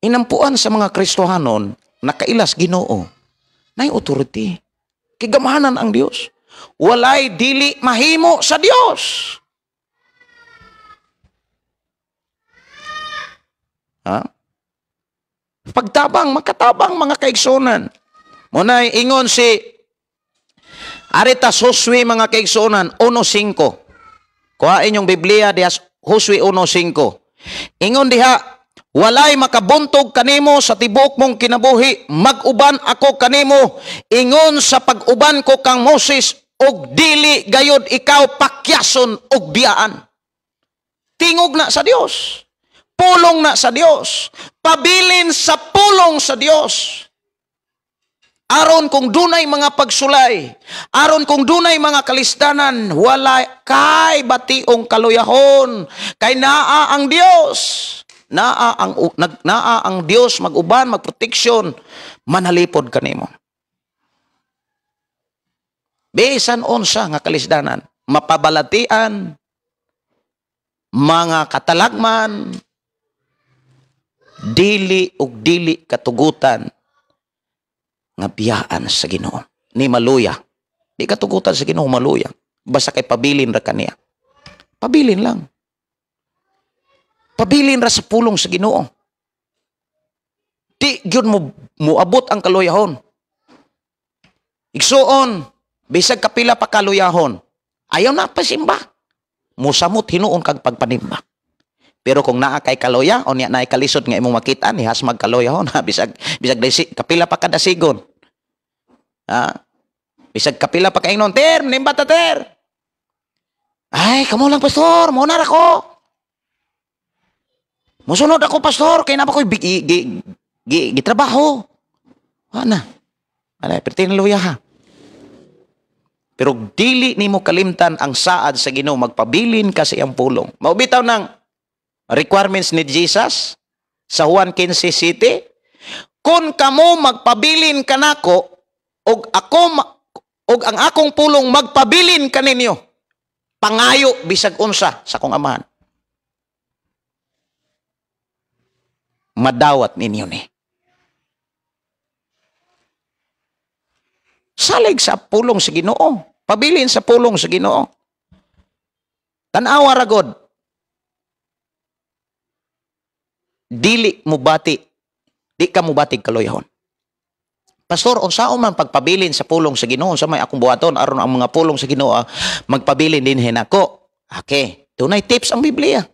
Inampuan sa mga Kristohanon, nakailas Ginoo, nay authority. Kigamahanan ang Dios. Walay dili mahimo sa Dios. Pagtabang, makatabang mga kaigsunan. Munay ingon si Aritas Josue mga kaigsunan 1:5. Kuhain yung Biblia diha Josue 1:5. Ingon diha, walay makabuntog kanimo sa tibok mong kinabuhi, mag-uban ako kanimo, ingon sa pag-uban ko kang Moses, og dili gayod ikaw pakyason og biyaan. Tingog na sa Dios. Pulong na sa Dios. Pabilin sa pulong sa Dios. Aron kung dunay mga pagsulay, aron kung dunay mga kalisdanan, wala kay bationg kaluyahon, kay naa ang Dios. Naa ang Dios mag-uban, magproteksyon, manalipod kanimo. Bisan unsa nga kalisdanan, mapabalatian, mga katalagman, dili ug dili katugutan nga biyaan sa Ginoo. Ni maluya. Di katugutan sa Ginoo maluya. Basta kay pabilin ra kaniya. Pabilin lang. Pabilin ra sa pulong sa Ginoo. Di gyud mo muabot ang kaluyahon. Igsuon, bisag kapila pa kaluyahon, ayaw na pasimba. Musamot hinuon kag pagpanimba. Pero kung naa kay kaluya, o niya naay kalisod nga imong makita, nihas magkaluyahon, bisag kapila pa kada sigon. Bisag kapila pa kaingnon, ter, nimba ta ter. Ay, kamo lang pastor, muna ra ko. Musunod ako pastor, kay na pa ko'y gitrabaho. Ana, pertin luya ha. Pero dili nimo kalimtan ang saad sa Ginoo, magpabilin ka sa iyang pulong. Maubitaw ng requirements ni Jesus sa Juan 15:7. Kung kamo magpabilin kanako og ang akong pulong magpabilin kaninyo, pangayo bisag unsa sa akong amahan. Madawat ninyo ni. Salig sa pulong sa Ginoo. Pabilin sa pulong sa Ginoo. Tanawa ragod. Dili mo bati. Di ka mo batig kaluyahon. Pastor, unsaon man pagpabilin sa pulong sa Ginoo, sa may akong buhaton aron ang mga pulong sa Ginoo magpabilin din hinako. Okay, dunay tips ang Biblia.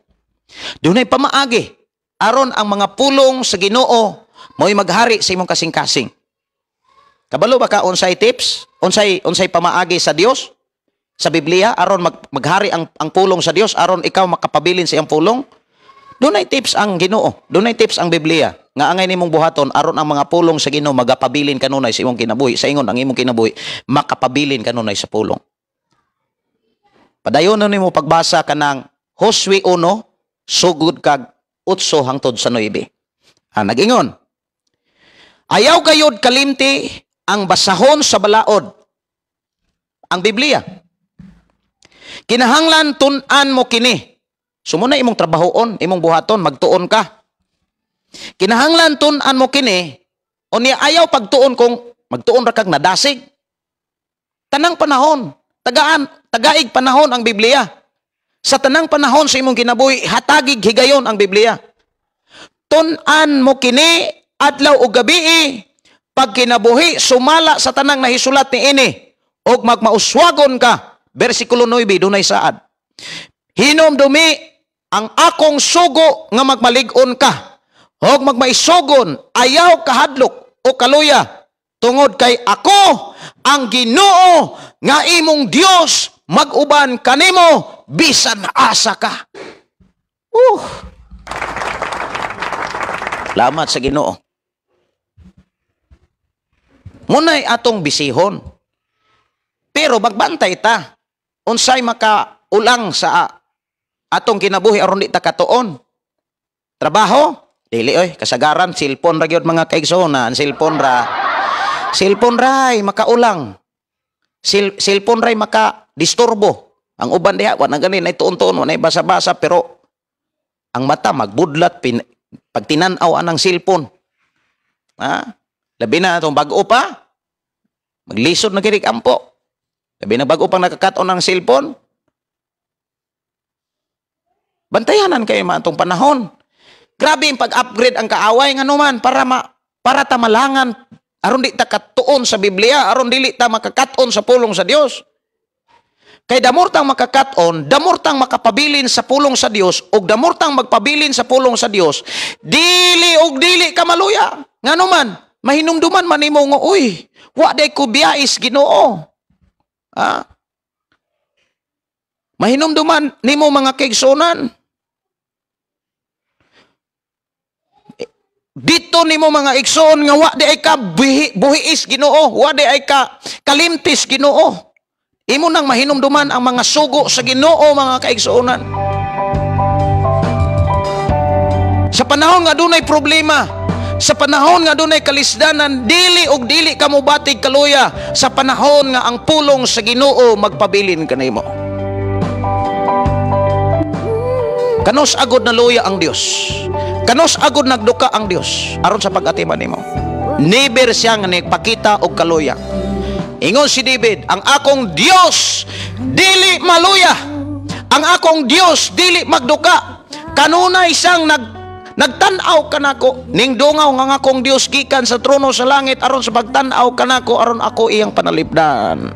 Dunay pamaagi aron ang mga pulong sa Ginoo mo'y maghari sa imong kasing-kasing. Kabalo ba ka unsay tips? Unsay pamaagi sa Dios sa Biblia aron maghari ang pulong sa Dios aron ikaw makapabilin sa iyang pulong? Dunay tips ang Ginoo, dunay tips ang Biblia nga angay nimong buhaton aron ang mga pulong sa Ginoo magapabilin kanunay sa imong kinabuhi, sa ingon ang imong kinabuhi makapabilin kanunay sa pulong. Padayon nimo pagbasa kanang Josue 1 sugod kag 8 hangtod sa 9. Nag-ingon, ayaw gayud kalimti ang basahon sa balaod. Ang Biblia. Kinahanglan tun-an mo kini. Sumuna imong trabahoon, imong buhaton, magtuon ka. Kinahanglan tun-an mo kini, o niya ayaw pagtuon kung magtuon ra kag nadasig. Tanang panahon, tagaig panahon ang Biblia. Sa tanang panahon sa imong kinabuhi, hatagig higayon ang Biblia. Tun-an mo kini, adlaw o gabi, pag kinabuhi, sumala sa tanang nahisulat ni ini, og magmauswagon ka. Versikulo 9, dunay saad. Hinomdumi ang akong sugo nga magmalig-on ka. Og magmaisogon, ayaw kahadlok o kaluya. Tungod kay ako, ang Ginoo nga imong Dios, mag-uban kanimo, bisan asa ka. Salamat sa Ginoo. Munay atong bisihon. Pero magbantay ta. Unsay makaulang sa atong kinabuhi aron di ta katuon. Trabaho, dili oy, kasagaran cellphone ra gyud mga kaigsoon, cellphone ray makaulang. Cellphone ray maka-disturbo. Ang uban diha wa na ganin ay tuon-tuon, wa na basa-basa, pero ang mata magbudlat pag tinan-aw anang cellphone. Labi na itong bag-o pa, maglisod na kinig ampo. Labi na bag-o pang nakakaton ng cellphone. Bantayanan kayo matong panahon. Grabe yung pag-upgrade ang kaaway nga naman para tamalangan aron di ta katuon sa Biblia, aron dili ta makakaton sa pulong sa Dios. Kay damortang makakaton, damortang makapabilin sa pulong sa Dios, ug damortang magpabilin sa pulong sa Dios, dili ka maluya. Nga naman, mahinumduman man nimo nga, uy, wa day ko biyais Ginoo. Mahinumduman nimo mga kaigsunan. Dito nimo mga igsoon nga wa di ay ka buhiis Ginoo, wa di ay ka kalimtis Ginoo. Imo nang mahinumduman ang mga sugo sa Ginoo mga kaigsuonan. Sa panahon nga dunay problema, sa panahon nga dunay kalisdanan, dili ka mo batig kaluya. Sa panahon nga ang pulong sa Ginoo magpabilin kanimo. Kanos agod na luya ang Dios. Kanos agod nagduka ang Dios aron sa pag-atiman nimo. Never siya nga nagpakita og kaluya. Ingon si David, ang akong Dios dili maluya. Ang akong Dios dili magduka. Kanunay siyang nagtan-aw kanako, ning dungaw nga akong Dios gikan sa trono sa langit aron sa pagtan-aw kanako aron ako iyang panalipdan.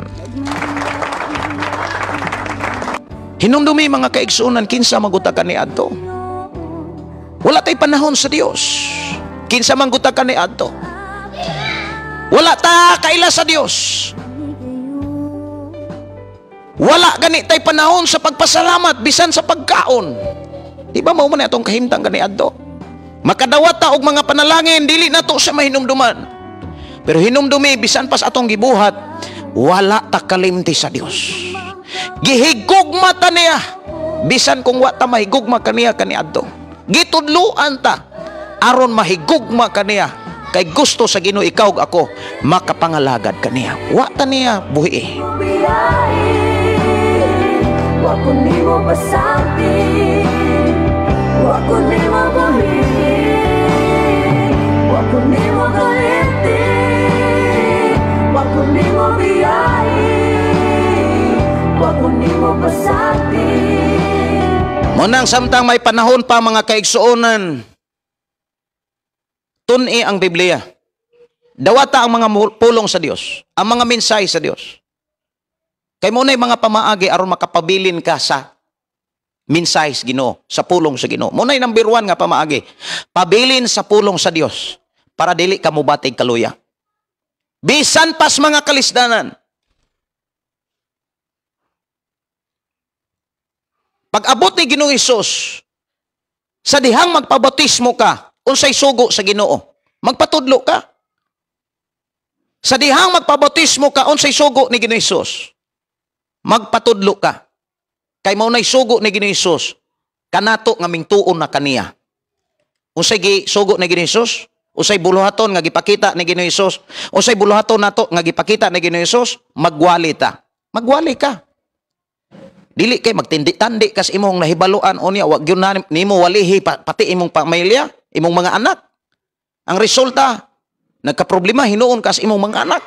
Hinumdumi mga kaigsunan, kinsa magutakan ni adto. Wala tay panahon sa Dios. Kinsa man gutakan ni adto. Wala ta kaila sa Dios. Wala gani tay panahon sa pagpasalamat bisan sa pagkaon. Di ba mao man atong kahimtang gani adto? Makadawat ta og mga panalangin, dili nato sa mahinumduman. Pero hinumdumi bisan pas atong gibuhat, wala ta kalimti sa Dios. Gihigugma ta niya bisan kung wa ta mahigugma kaniya kaniadto. Gitudluan ta aron mahigugma kaniya, kay gusto sa Ginoo ikaw ug ako makapangalagad kaniya. Wa ta niya buhi. Wa kun nimo pasampi, wa kun nimo buhi, wa kun nimo galiti, wa kun nimo biyai, wa kun nimo pasampi. Munang samtang may panahon pa mga kaigsuonan, tun-i ang Biblia. Dawata ang mga pulong sa Dios, ang mga mensahe sa Dios. Kay muna'y mga pamaagi aron makapabilin ka sa mensahe sa Ginoo, sa pulong sa Ginoo. Muna'y number 1 nga pamaagi, pabilin sa pulong sa Dios para dili ka mobatig kaluya. Bisan pas mga kalisdanan. Pag abot ni Ginoong Hesus, sa dihang magpabautismo ka, unsay sugo sa Ginoo, magpatudlo ka. Sa dihang magpabautismo ka, unsay sugo ni Ginoong Hesus, magpatudlo ka. Kay maunay sugo ni Ginoong Hesus, kanato nga mingtuon na kaniya. Unsay sugo ni Ginoong Hesus, unsay buluhaton nga gipakita ni Ginoong Hesus, unsay buluhaton nato nga gipakita ni Ginoong Hesus, magwali ta. Magwali ka. Dili kay magtindi-tandi kas imong nahibaluan o niya, wag yun na nimo walihi pati imong pamilya, imong mga anak. Ang resulta, nagkaproblema hinuon kas imong mga anak.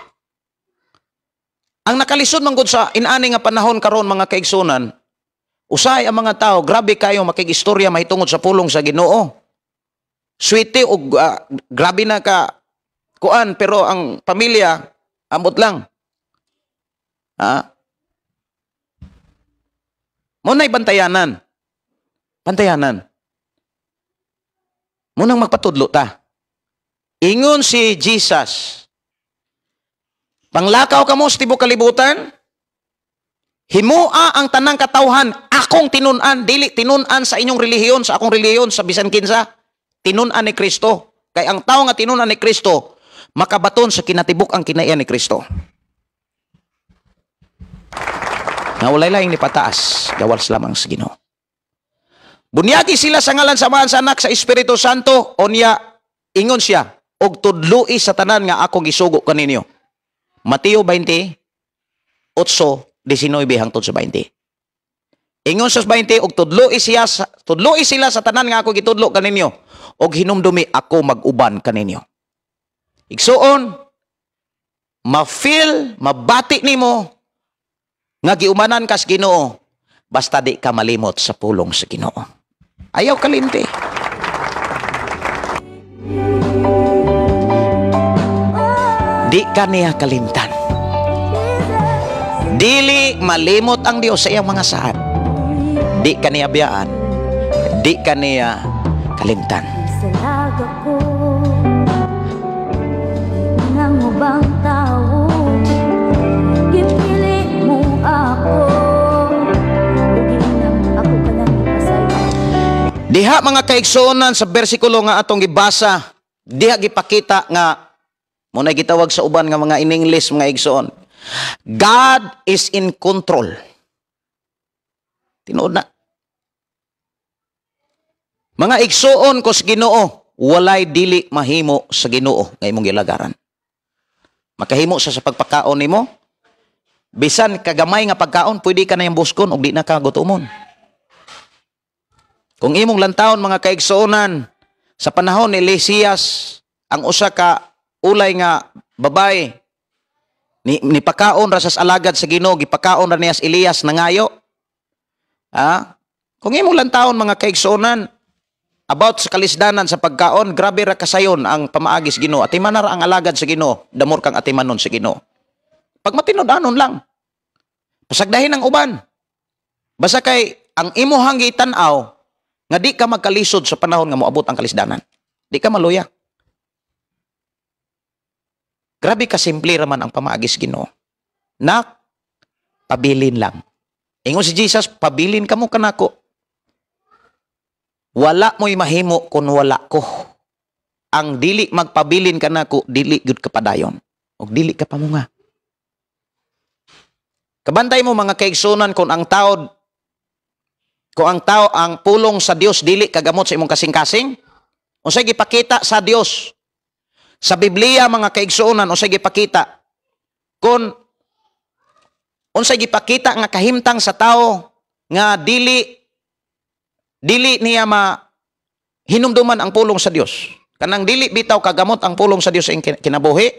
Ang nakalisod man gud sa inani nga panahon karon mga kaigsunan, usay ang mga tao, grabe kayo makigistorya mahitungod sa pulong sa Ginoo. Swerte o grabe na ka kuan, pero ang pamilya amot lang. Muna'y bantayanan. Bantayanan. Munang magpatudlo ta. Ingon si Jesus, panglakaw kamo sa tibok kalibutan, himua ang tanang katawhan, akong tinunan, dili tinunan sa inyong relihiyon, sa akong relihiyon, sa bisan kinsa, tinunan ni Kristo. Kay ang tao nga tinunan ni Kristo, makabaton sa kinatibok ang kinaiyan ni Kristo. Nawalay lang ni pataas, gawas lamang sa Ginoo. Bunyagi sila sa ngalan sa Ama, sa Anak, sa Espiritu Santo, onya ingon siya, og tudloi sa tanan nga akong gisugo kaninyo. Mateo 20:8-19 hangtod sa 20. Ingon sa 20, og tudloi sila sa tanan nga ako gitudlo kaninyo, og hinumdumi ako mag-uban kaninyo. Igsuon, ma-feel, mabati nimo nga giumanan kas Ginoo, basta di ka malimot sa pulong sa Ginoo. Ayaw kalimti. Di ka niya kalimtan. Dili malimot ang Dios sa iyang mga saad. Di ka niya biyaan. Di ka niya kalimtan. Sa laga ko ng ubang tao, gipili mo ako, ugin ako ka lang ipasaya. Diha mga kaigsuonan sa bersikulo nga atong gibasa, diha gipakita nga muna gitawag sa uban nga mga in English mga igsoon, God is in control. Tinuod na. Mga igsoon ko sa Ginoo, walay dili mahimo sa Ginoo nga imong gilagaran. Makahimo sa pagpakaon nimo, bisan kagamay nga pagkaon, pwede ka na yung buskon o di na ka gutomon. Kung imong lantawon mga kaigsuonan, sa panahon ni Elisias, ang usa ka ulay nga babay, ni pakaon ra sa alagad sa Ginoo, gipakaon ra niya sa Elias nangayo. Kung imong lantawon mga kaigsuonan, about sa kalisdanan sa pagkaon, grabe ra kasayon ang pamaagi sa Ginoo. Atiman na ra ang alagad sa Ginoo, damor kang atimanon sa Ginoo. Pag matinud-anon lang, pasagdahin ang uban. Basta kay ang imuhang gitanaw nga di ka magkalisod sa panahon nga moabot ang kalisdanan. Di ka maluya. Grabe ka simple raman ang pamaagi sa Ginoo. Nak, pabilin lang. Ingon si Jesus, pabilin ka mo kanako. Wala mo'y mahimo kung wala ko. Ang dili magpabilin ka nako, dili gud ka padayon. O dili ka pamunga. Kabantay mo mga kaigsunan kung ang tao ang pulong sa Dios dili kagamot sa imong kasing-kasing, unsay gipakita sa Dios sa Biblia mga kaigsunan, unsay gipakita kung unsay gipakita nga kahimtang sa tao nga dili niya hinumduman ang pulong sa Dios. Kanang dili bitaw kagamot ang pulong sa Dios sa kinabuhi.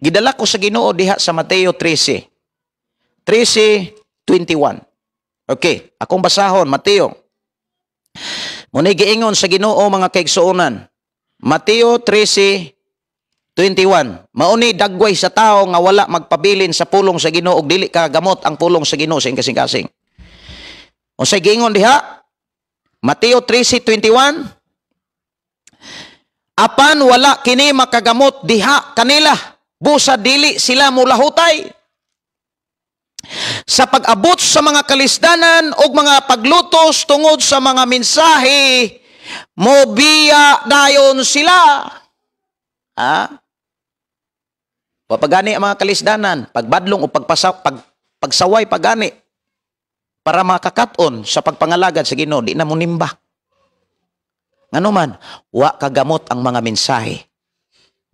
Gidala ko sa Ginoo diha sa Mateo 13:21. Okay, akong basahon Mateo. Munay giingon sa Ginoo mga kaigsuonan. Mateo 13:21. Mauni dagway sa tao nga wala magpabilin sa pulong sa Ginoo ug dili kagamot ang pulong sa Ginoo sa kasing-kasing. Unsay giingon diha? Mateo 13:21. Apan wala kini makagamot diha kanila, busa dili sila mulahutay. Sa pag-abot sa mga kalisdanan o mga paglutos tungod sa mga mensahe, mobiya dayon sila. Papagani ang mga kalisdanan, pagbadlong o pagsaway pagani, para makakaton sa pagpangalagad sa Ginoo, di na mo nimba. Ngano man, wa kagamot ang mga mensahe.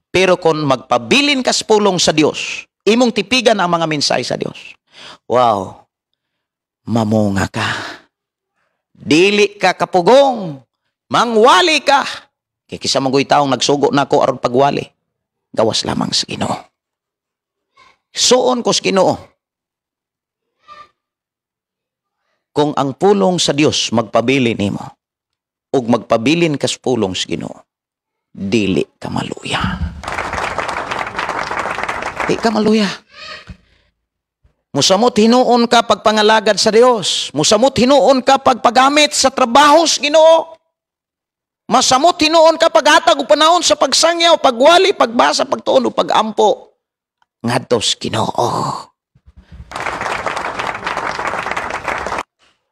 Pero kung magpabilin ka sa pulong sa Dios, imong tipigan ang mga mensahe sa Dios. Wow. Mamunga ka. Dili ka kapugong. Mangwali ka. Kaya kisa magoy taong nagsugo na ako aron pagwali. Gawas lamang sa Ginoo. Suon ko sa Ginoo. Kung ang pulong sa Dios magpabilin nimo ug magpabilin ka sa pulong sa Ginoo, dili ka maluya. Di ka maluya. Musamot hinuon ka pagpangalagad sa Dios. Musamot hinuon ka pagpagamit sa trabaho sa Ginoo. Masamot hinuon ka paghatag og panahon sa pagsangyaw, pagwali, pagbasa, pagtuon ug pagampo ngadto sa Ginoo.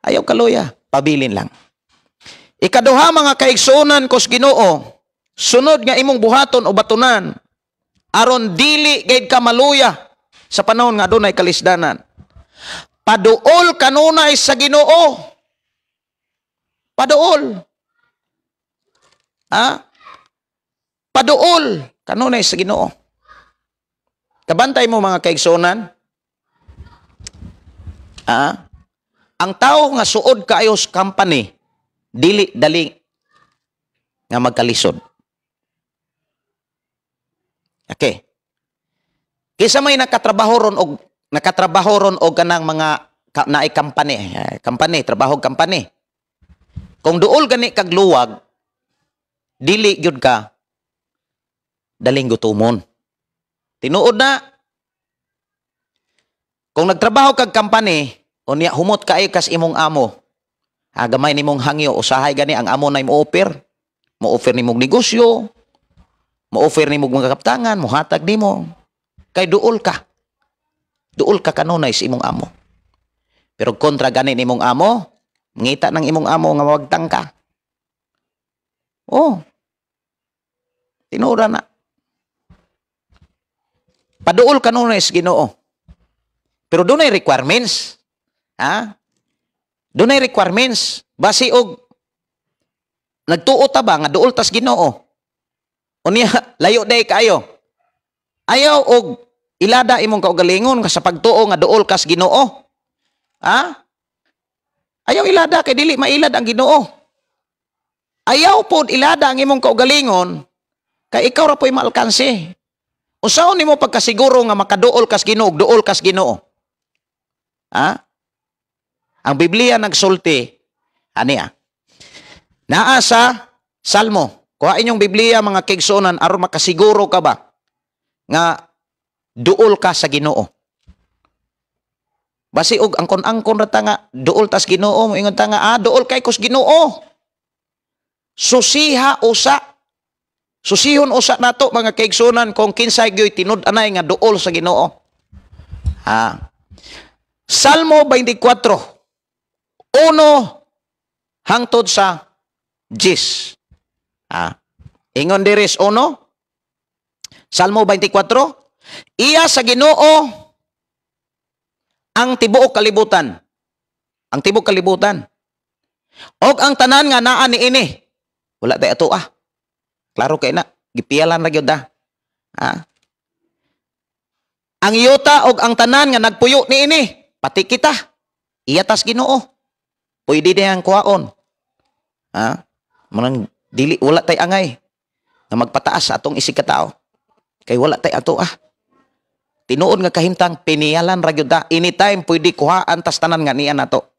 Ayaw kaluya, pabilin lang. Ikaduha mga kaigsunan ko sa Ginoo, sunod nga imong buhaton o batunan aron dili gayud ka maluya sa panahon nga adunay kalisdanan. Paduol kanunay sa Ginoo. Paduol. Paduol kanunay sa Ginoo. Kabantay mo mga kaigsunan. Ang tao nga suod kaayo sa company, dili dali nga magkalisod. Okay. Kisa may nakatrabaho ron og kanang mga naay company, trabaho company. Kung duol gani kag luwag, dili gyud ka daling gutumon. Tinuod na. Kung nagtrabaho kag company, unya humot kaayo kas imong amo. Gamay nimong hangyo usahay gani ang amo na mo-offer. Mo-offer nimong negosyo, mo-offer nimong mga kaptangan, mohatag nimo. Kay duol ka. Duol ka kanunay sa imong amo. Pero kontra gani nimong amo, ngita ng imong amo nga mawagtang ka. Oh. Tinura na. Paduol kanunay sa Ginoo. Pero dunay requirements. Dunay requirements. Basi og nagtuo ta ba nga duol tas Ginoo. Unya layo day kayo. Ayaw og ilada imong kaugalingon sa pagtuo nga duol kas Ginoo. Ayaw ilada kay dili mailad ang Ginoo. Ayaw pod ilada ang imong kaugalingon kay ikaw ra po'y maalkanse. Usaon nimo pagkasiguro nga makaduol kas Ginoo ug duol kas Ginoo. Ang Biblia nagsulti, naa sa Salmo. Kuha inyong Biblia mga kaigsunan aron makasiguro ka ba nga duol ka sa Ginoo. Basi og angkon-angkon ra ta nga duol tas Ginoo, moingon ta nga duol kay kus Ginoo. Susihon usa nato mga kaigsunan kung kinsay gyoy tinud-anay nga duol sa Ginoo. Salmo 24 hangtod sa 10. Ingon diris 1. Salmo 24. Iya sa Ginoo ang tibuok kalibutan. Ang tibuok kalibutan. Og ang tanan nga naa niini. Wala tay ato Klaro kay na. Gipialan ra gyud da. Ang yuta og ang tanan nga nagpuyo niini. Pati kita. Iya tas Ginoo. Pwede din ang kuhaon. Manang dili wala tay angay na magpataas sa atong isig katao. Kay wala tay ato Tinuod nga kahimtang pinialan ra gyud ta. Anytime pwede kuhaan tas tanan nga niya nato.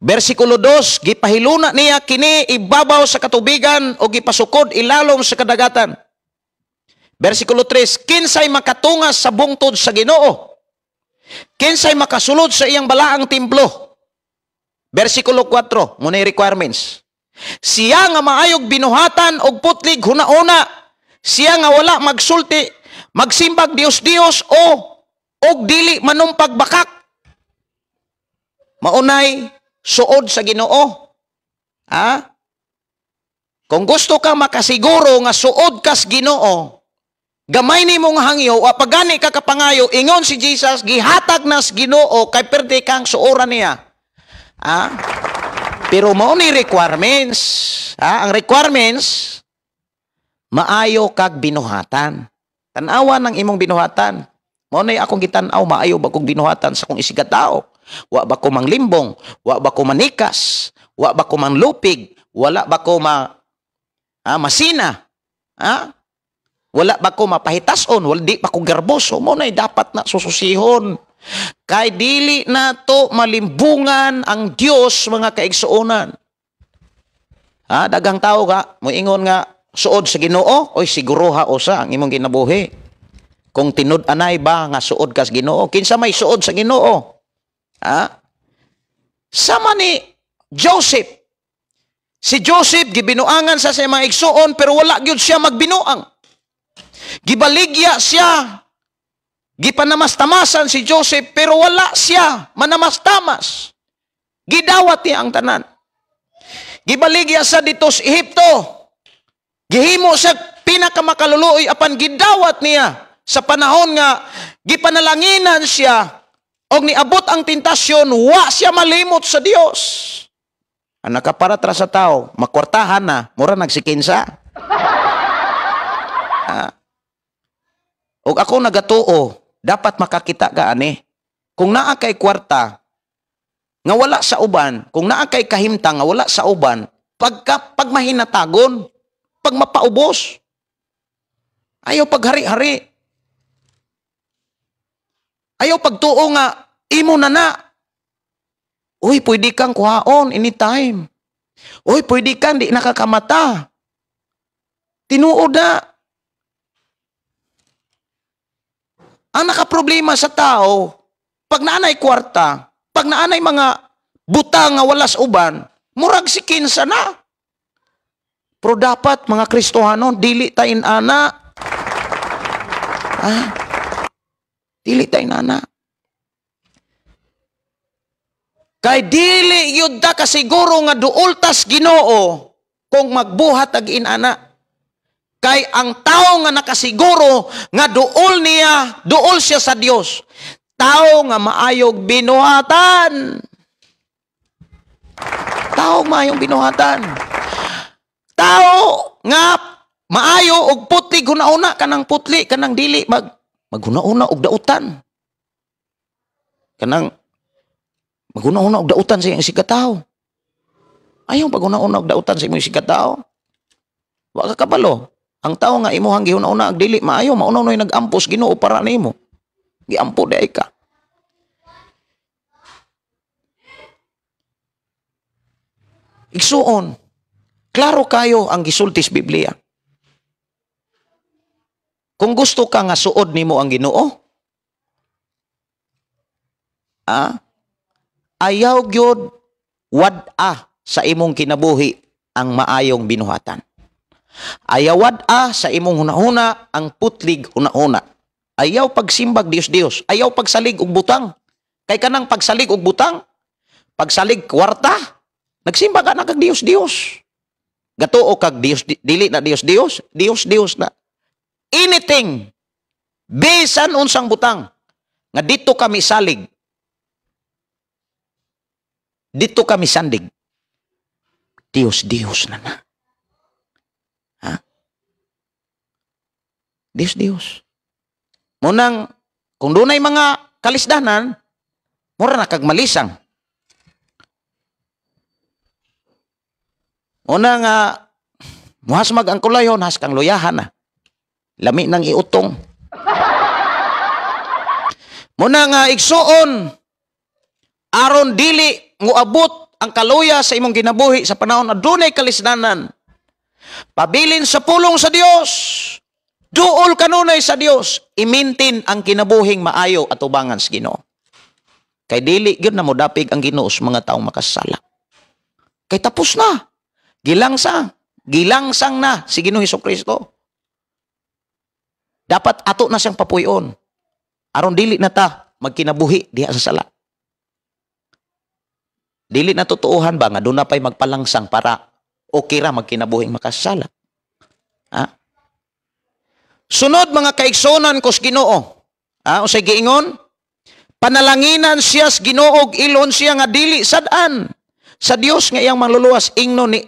Bersikulo 2, gipahiluna niya kini ibabaw sa katubigan o gipasukod ilalom sa kadagatan. Bersikulo 3, kinsay makatungas sa bungtod sa Ginoo? Kinsay makasulod sa iyang balaang templo? Bersikulo 4, munay requirements. Siya nga maayog binuhatan og putlig huna-una. Siya nga wala magsulti, magsimbag Dios-Dios og dili manumpag bakak. Maunay suod sa Ginoo. Kung gusto ka makasiguro nga suod kas Ginoo, gamay ni mong hangyo, pagani ka kapangayo, ingon si Jesus, gihatag nas Ginoo, kay perde kang suoran niya. Pero mao ni requirements. Ang requirements, maayo kag binuhatan. Tanawa ng imong binuhatan. Mao nay akong gitanaw, maayo ba kong binuhatan sa kong isikatao? Wa ba ko manglimbong? Wa ba ko manikas? Wa ba ko manlupig? Wala ba ko masina? Ha? Wala ba ko mapahitason? Wala di ba ko garboso? Mao nay dapat na sususihon. Kay dili na to malimbungan ang Dios mga kaigsuonan. Dagang tao ka, moingon nga suod sa Ginoo, oy siguro ha usa ang imong ginabuhi. Kung tinud-anay ba nga suod ka sa Ginoo, kinsa may suod sa Ginoo? Sama ni Joseph. Si Joseph gibinuangan sa mga igsuon pero wala gyud siya magbinuang. Gibaligya siya. Gipanamastamasan si Joseph pero wala siya manamastamas. Gidawat niya ang tanan. Gibaligya sa dito sa Ehipto. Gihimo sa pinakamakaluluoy apan gidawat niya sa panahon nga gipanalanginan siya og niabot ang tentasyon, wa siya malimot sa Dios. Ang nakaparatra sa tao, makwartahan na, mura nagsikinsa. Og ako nagatuo, dapat makakita ka ani. Kung naa kay kwarta nga wala sa uban, kung naa kay kahimtang nga wala sa uban, pag mahinatagon, pag mapaubos, ayaw paghari-hari. Ayaw pagtuo nga, imo na. Uy, pwede kang kuhaon anytime. Uy, pwede kang di nakakamata. Tinuod na. Ang nakaproblema sa tao, pag naanay kwarta, pag naanay mga butang nga walas uban, murag si kinsa na. Pero dapat mga Kristohano, dili tayo ana. Dili tayo nana. Kay dili yun da kasiguro nga duultas Ginoo kung magbuhat ag inana. Kay ang tao nga nakasiguro nga duol siya sa Dios. Tao nga maayog binuhatan. Tao maayong binuhatan. Tao nga maayo og putli guna-una kanang putli kanang dili maghuna-una og dautan. Kanang maghuna-una og dautan sa iyang sikataw. Ayaw paghuna-una og dautan sa imong sikataw. Wa ka kabalo. Ang tao nga imuhang gihuna-una og dili maayo, mauna-unoy nag-ampos Ginoo para nimo. Giampo di ka. Igsuon. Klaro kayo ang gisulti sa Biblia. Kung gusto ka nga suod nimo ang Ginoo, ayaw gyud wad-a sa imong kinabuhi ang maayong binuhatan. Ayaw wad-a sa imong hunahuna ang putlig hunahuna. Ayaw pagsimbag Dios-Dios. Ayaw pagsalig og butang. Kay kanang pagsalig og butang, pagsalig kwarta, nagsimbag ka na kag Dios-Dios. Gatuo kag Dios, dili na Dios-Dios, Dios-Dios na. Anything, bisan unsang butang, nga dito kami salig, dito kami sandig, Dios-Dios na. Dios-Dios. Munang, kung doon ay mga kalisdanan, mura na kag malisang. Munang, muhas mag ang kulayon, has kang luyahan na. Lami ng iutong. Muna nga igsuon, aron dili nguabot ang kaluya sa imong ginabuhi sa panahon na dunay kalisdanan. Pabilin sa pulong sa Dios. Duol kanunay sa Dios. I-maintain ang kinabuhing maayo at ubangan sa Ginoo. Kay dili gyud na mo dapig ang Ginoo sa mga taong makasala. Kay tapos na. Gilangsang na si Ginoo Hesukristo. Dapat ato na siyang papuyon. Aron dili na ta magkinabuhi diha sa sala. Dili na totoohan ba nga doon na pa'y magpalangsang para okay ra magkinabuhing makasala. Sunod mga kaigsonan ko sa Ginoo. Usay giingon, panalanginan siya sa Ginoo, ilon siya nga dili sad-an sa Dios nga iyang mangluluwas. Ingon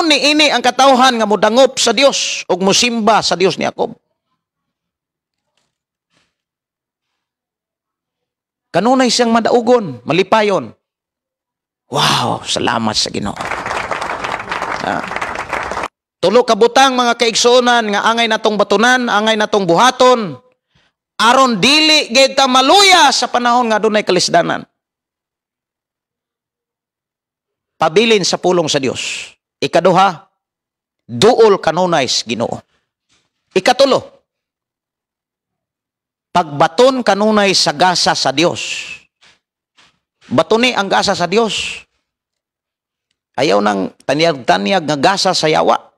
ni ini ang katawhan nga modangop sa Dios ug mosimba sa Dios ni Jacob. Kanunay siyang madaugon, malipayon. Wow, salamat sa Ginoo. Tulo ka butang mga kaigsuonan nga angay natong batunan, angay natong buhaton, aron dili gayud ta maluya sa panahon nga adunay kalisdanan. Pabilin sa pulong sa Dios. Ikaduha, duol kanunay sa Ginoo. Ikatulo, pagbaton kanunay sa gasa sa Dios. Batuni ang gasa sa Dios. Ayaw nang tanyag-tanyag nga gasa sa yawa.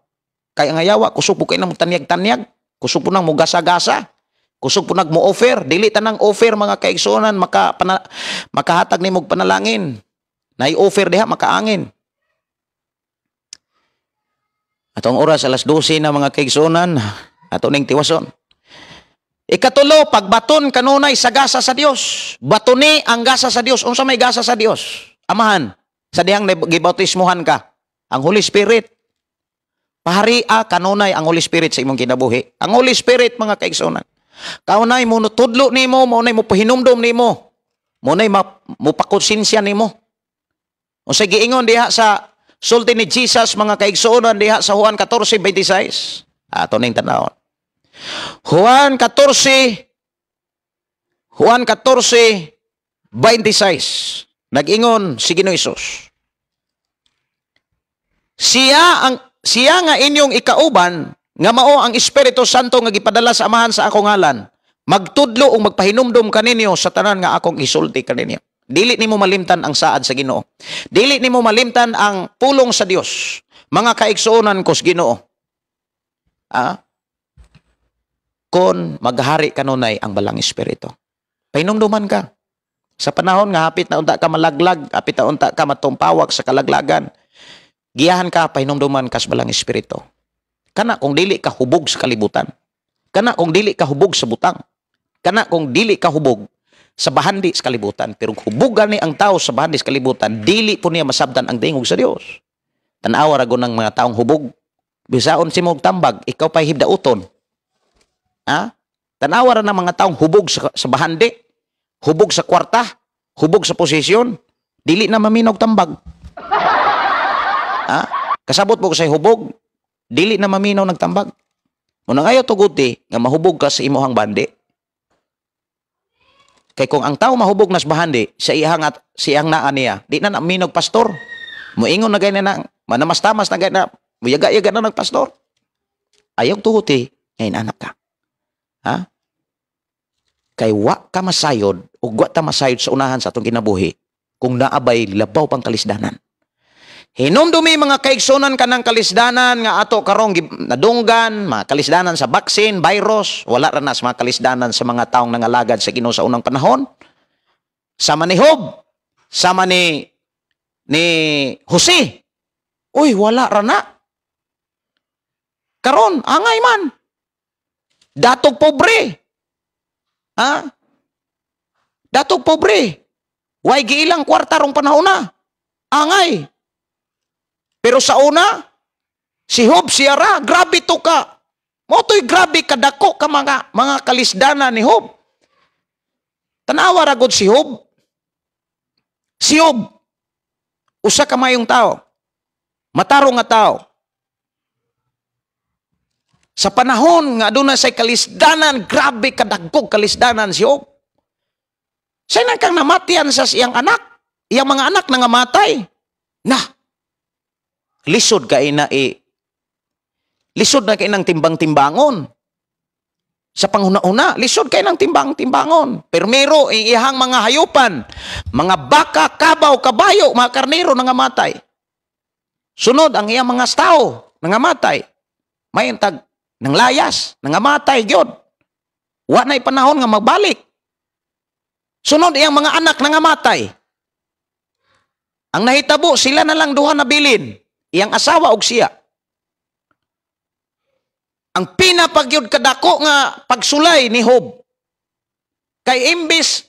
Kaya nga yawa, kusog po kayo na tanyag-tanyag. Kusog po nang gasa-gasa. Kusog po nang mo-offer. Dili tanang offer mga kaigsuonan, makahatag ni mong panalangin. Nai-offer diha, makaangin. Atong oras, alas 12 na mga kaigsuonan, ato ning tiwason. Ikatulo, pagbaton kanunay sa gasa sa Dios. Batuni ang gasa sa Dios. Unsa may gasa sa Dios? Amahan, sa dihang gibautismuhan ka, ang Holy Spirit. Paharia kanunay ang Holy Spirit sa imong kinabuhi. Ang Holy Spirit, mga kaigsuonan, kaunay mo tudlo nimo, maunay mo pahinumdom nimo, maunay mupakonsensya nimo. Unsa giingon diha sa sulti ni Jesus, mga kaigsuonan, diha sa Juan 14:26. Ato ning tanawon. Juan 14:26. Nag-ingon si Ginoong Hesus. Siya nga inyong ikauban, nga mao ang Espiritu Santo nga gipadala sa amahan sa akong ngalan, magtudlo o magpahinumdom kaninyo sa tanan nga akong isulti kaninyo. Dili nimo malimtan ang saad sa Ginoo. Dili nimo malimtan ang pulong sa Dios. Mga kaigsuonan ko sa Ginoo. Kon maghari kanunay ang balang Espiritu. Pahinumduman ka. Sa panahon nga hapit na unta ka malaglag, hapit na unta ka matumpawak sa kalaglagan, giyahan ka, pahinumduman ka sa balang Espiritu. Kana kung dili ka hubog sa kalibutan. Kana kung dili ka hubog sa butang. Kana kung dili ka hubog sa bahandi sa kalibutan. Pero hubugan ni ang tao sa bahandi sa kalibutan, dili po niya masabdan ang tingog sa Dios. Tanawa ragon ng mga taong hubog. Bisaon si mong tambag, ikaw pa hibdauton. Tanawa ra ng mga taong hubog sa bahandi, hubog sa kwarta, hubog sa posisyon, dili na maminog tambag. Kasabot mo ko sa hubog, dili na maminaw nagtambag. Muna ngayon tuguti, nga mahubog ka sa imuhang bandi. Kay kung ang tao mahubog nas bahandi, sa ihang at siyang naa niya, di na naminog pastor. Muingon na ganyan na, manamastamas na ganyan na, muyaga-yaga na nagpastor. Ayaw tuguti, ngayon anak ka. Kay wa ka masayod, o wa ta masayod sa unahan sa atong kinabuhi, kung naabay labaw pang kalisdanan. Hinumdumi mga kaigsunan ka ng kalisdanan nga ato karong nadunggan, mga kalisdanan sa vaccine, virus, wala ra na sa mga kalisdanan sa mga taong nangalagad sa Ginoo sa unang panahon. Sama ni Job, sama ni Jose. Uy, wala ra na. Karon, angay man. Datog pobre. Datog pobre. Way giilang kwarta rong panahon na. Angay. Pero sa una, si Job siyara, grabe to ka. Moto'y grabe kadako ka mga kalisdana ni Job. Tanawa ragod si Job. Si Job, usa ka mayong tao. Matarong nga tao. Sa panahon nga aduna say kalisdanan, grabe kadagkog kalisdanan si Job. Say nang kang namatian sa siyang anak, iyang mga anak nangamatay. Lisod ka lisod na kayo ng timbang-timbangon. Sa panghuna-una, lisod kayo ng timbang-timbangon. Permero, ihang mga hayupan, mga baka, kabaw, kabayo, mga karnero nangamatay. Sunod, ang iyang mga tao nangamatay. May tag ng layas, nangamatay, gyud. Wa na'y panahon nga magbalik. Sunod, iyang mga anak nangamatay. Ang nahitabo, sila na lang duha na bilin. Iyang asawa og siya. Ang pinapagyud kadako nga pagsulay ni Job. Kay imbis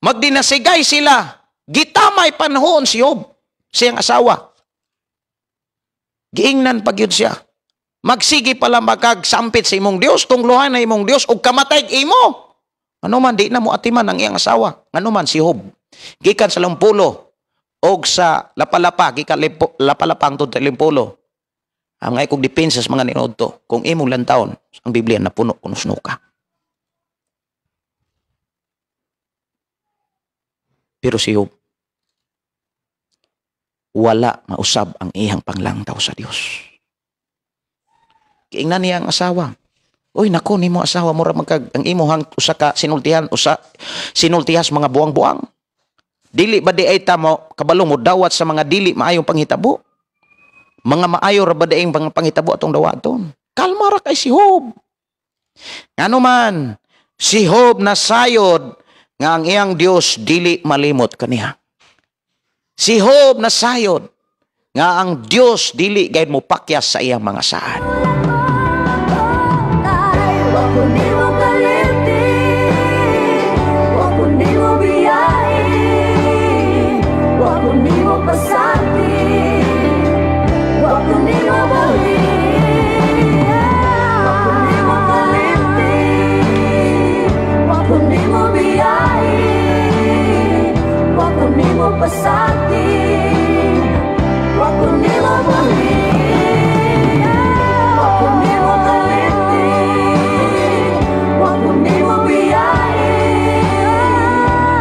magdinasigay sila, gitamay panahon si Job, siyang asawa. Giingnan pagyud siya. Magsigi pala magkagsampit sa imong Dios, tungluhan na imong Dios og kamatay imo. Ano man, di na mo atiman ang iyang asawa. Ano man, si Job. Gikan sa limpulo. O sa lapalapa. Gikan lapalapa ang tunta limpulo. Ang ay kong depensa sa mga ninood to. Kung imong lantaon, ang Biblia na puno kunusno ka. Pero si Job, wala mausab ang iyang panglangtaw sa Dios. Kiingnan niya ang asawa. Uy, nako nimo asawa mo ra magkag ang imuhang usa ka sinultihas mga buwang-buwang. Dili ba di ay tamo kabalo mo dawat sa mga dili maayong panghitabo? Mga maayo ra ba diing panghitabo atong dawaton? Kalma ra kay si Job. Ngano man, si Job nasayod nga ang iyang Dios dili malimot kaniya. Si Job nasayod nga ang Dios dili gayud mo pakyas sa iyang mga saad. Wag kundi mo kalimtin, wag kundi mo biyahin, wag kundi mo pasakin, wag kundi mo bawin. Wag kundi mo kalimtin, wag kundi mo biyahin, wag kundi mo pasakin, wag kundi mo bawin. Wag kundi mo kalimtin, wag kundi mo biyahin,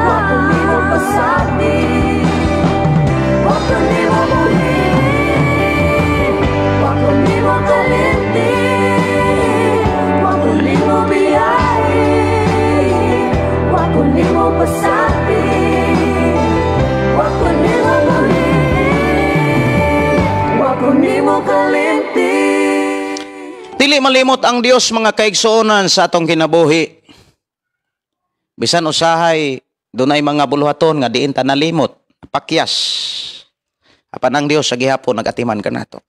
wag kundi mo pasakin, wag kundi mo bawin. Wag kundi mo kalimtin, wag kundi mo biyahin, wag kundi mo pasakin, wag kundi mo bawin. Wag kundi mo kalimtin. Dili malimot ang Dios mga kaigsuonan sa atong kinabuhi. Bisan usahay dunay mga buluhaton nga diin ta nalimot, pakyas. Apan ang Dios sa gihapon nagatiman kanato.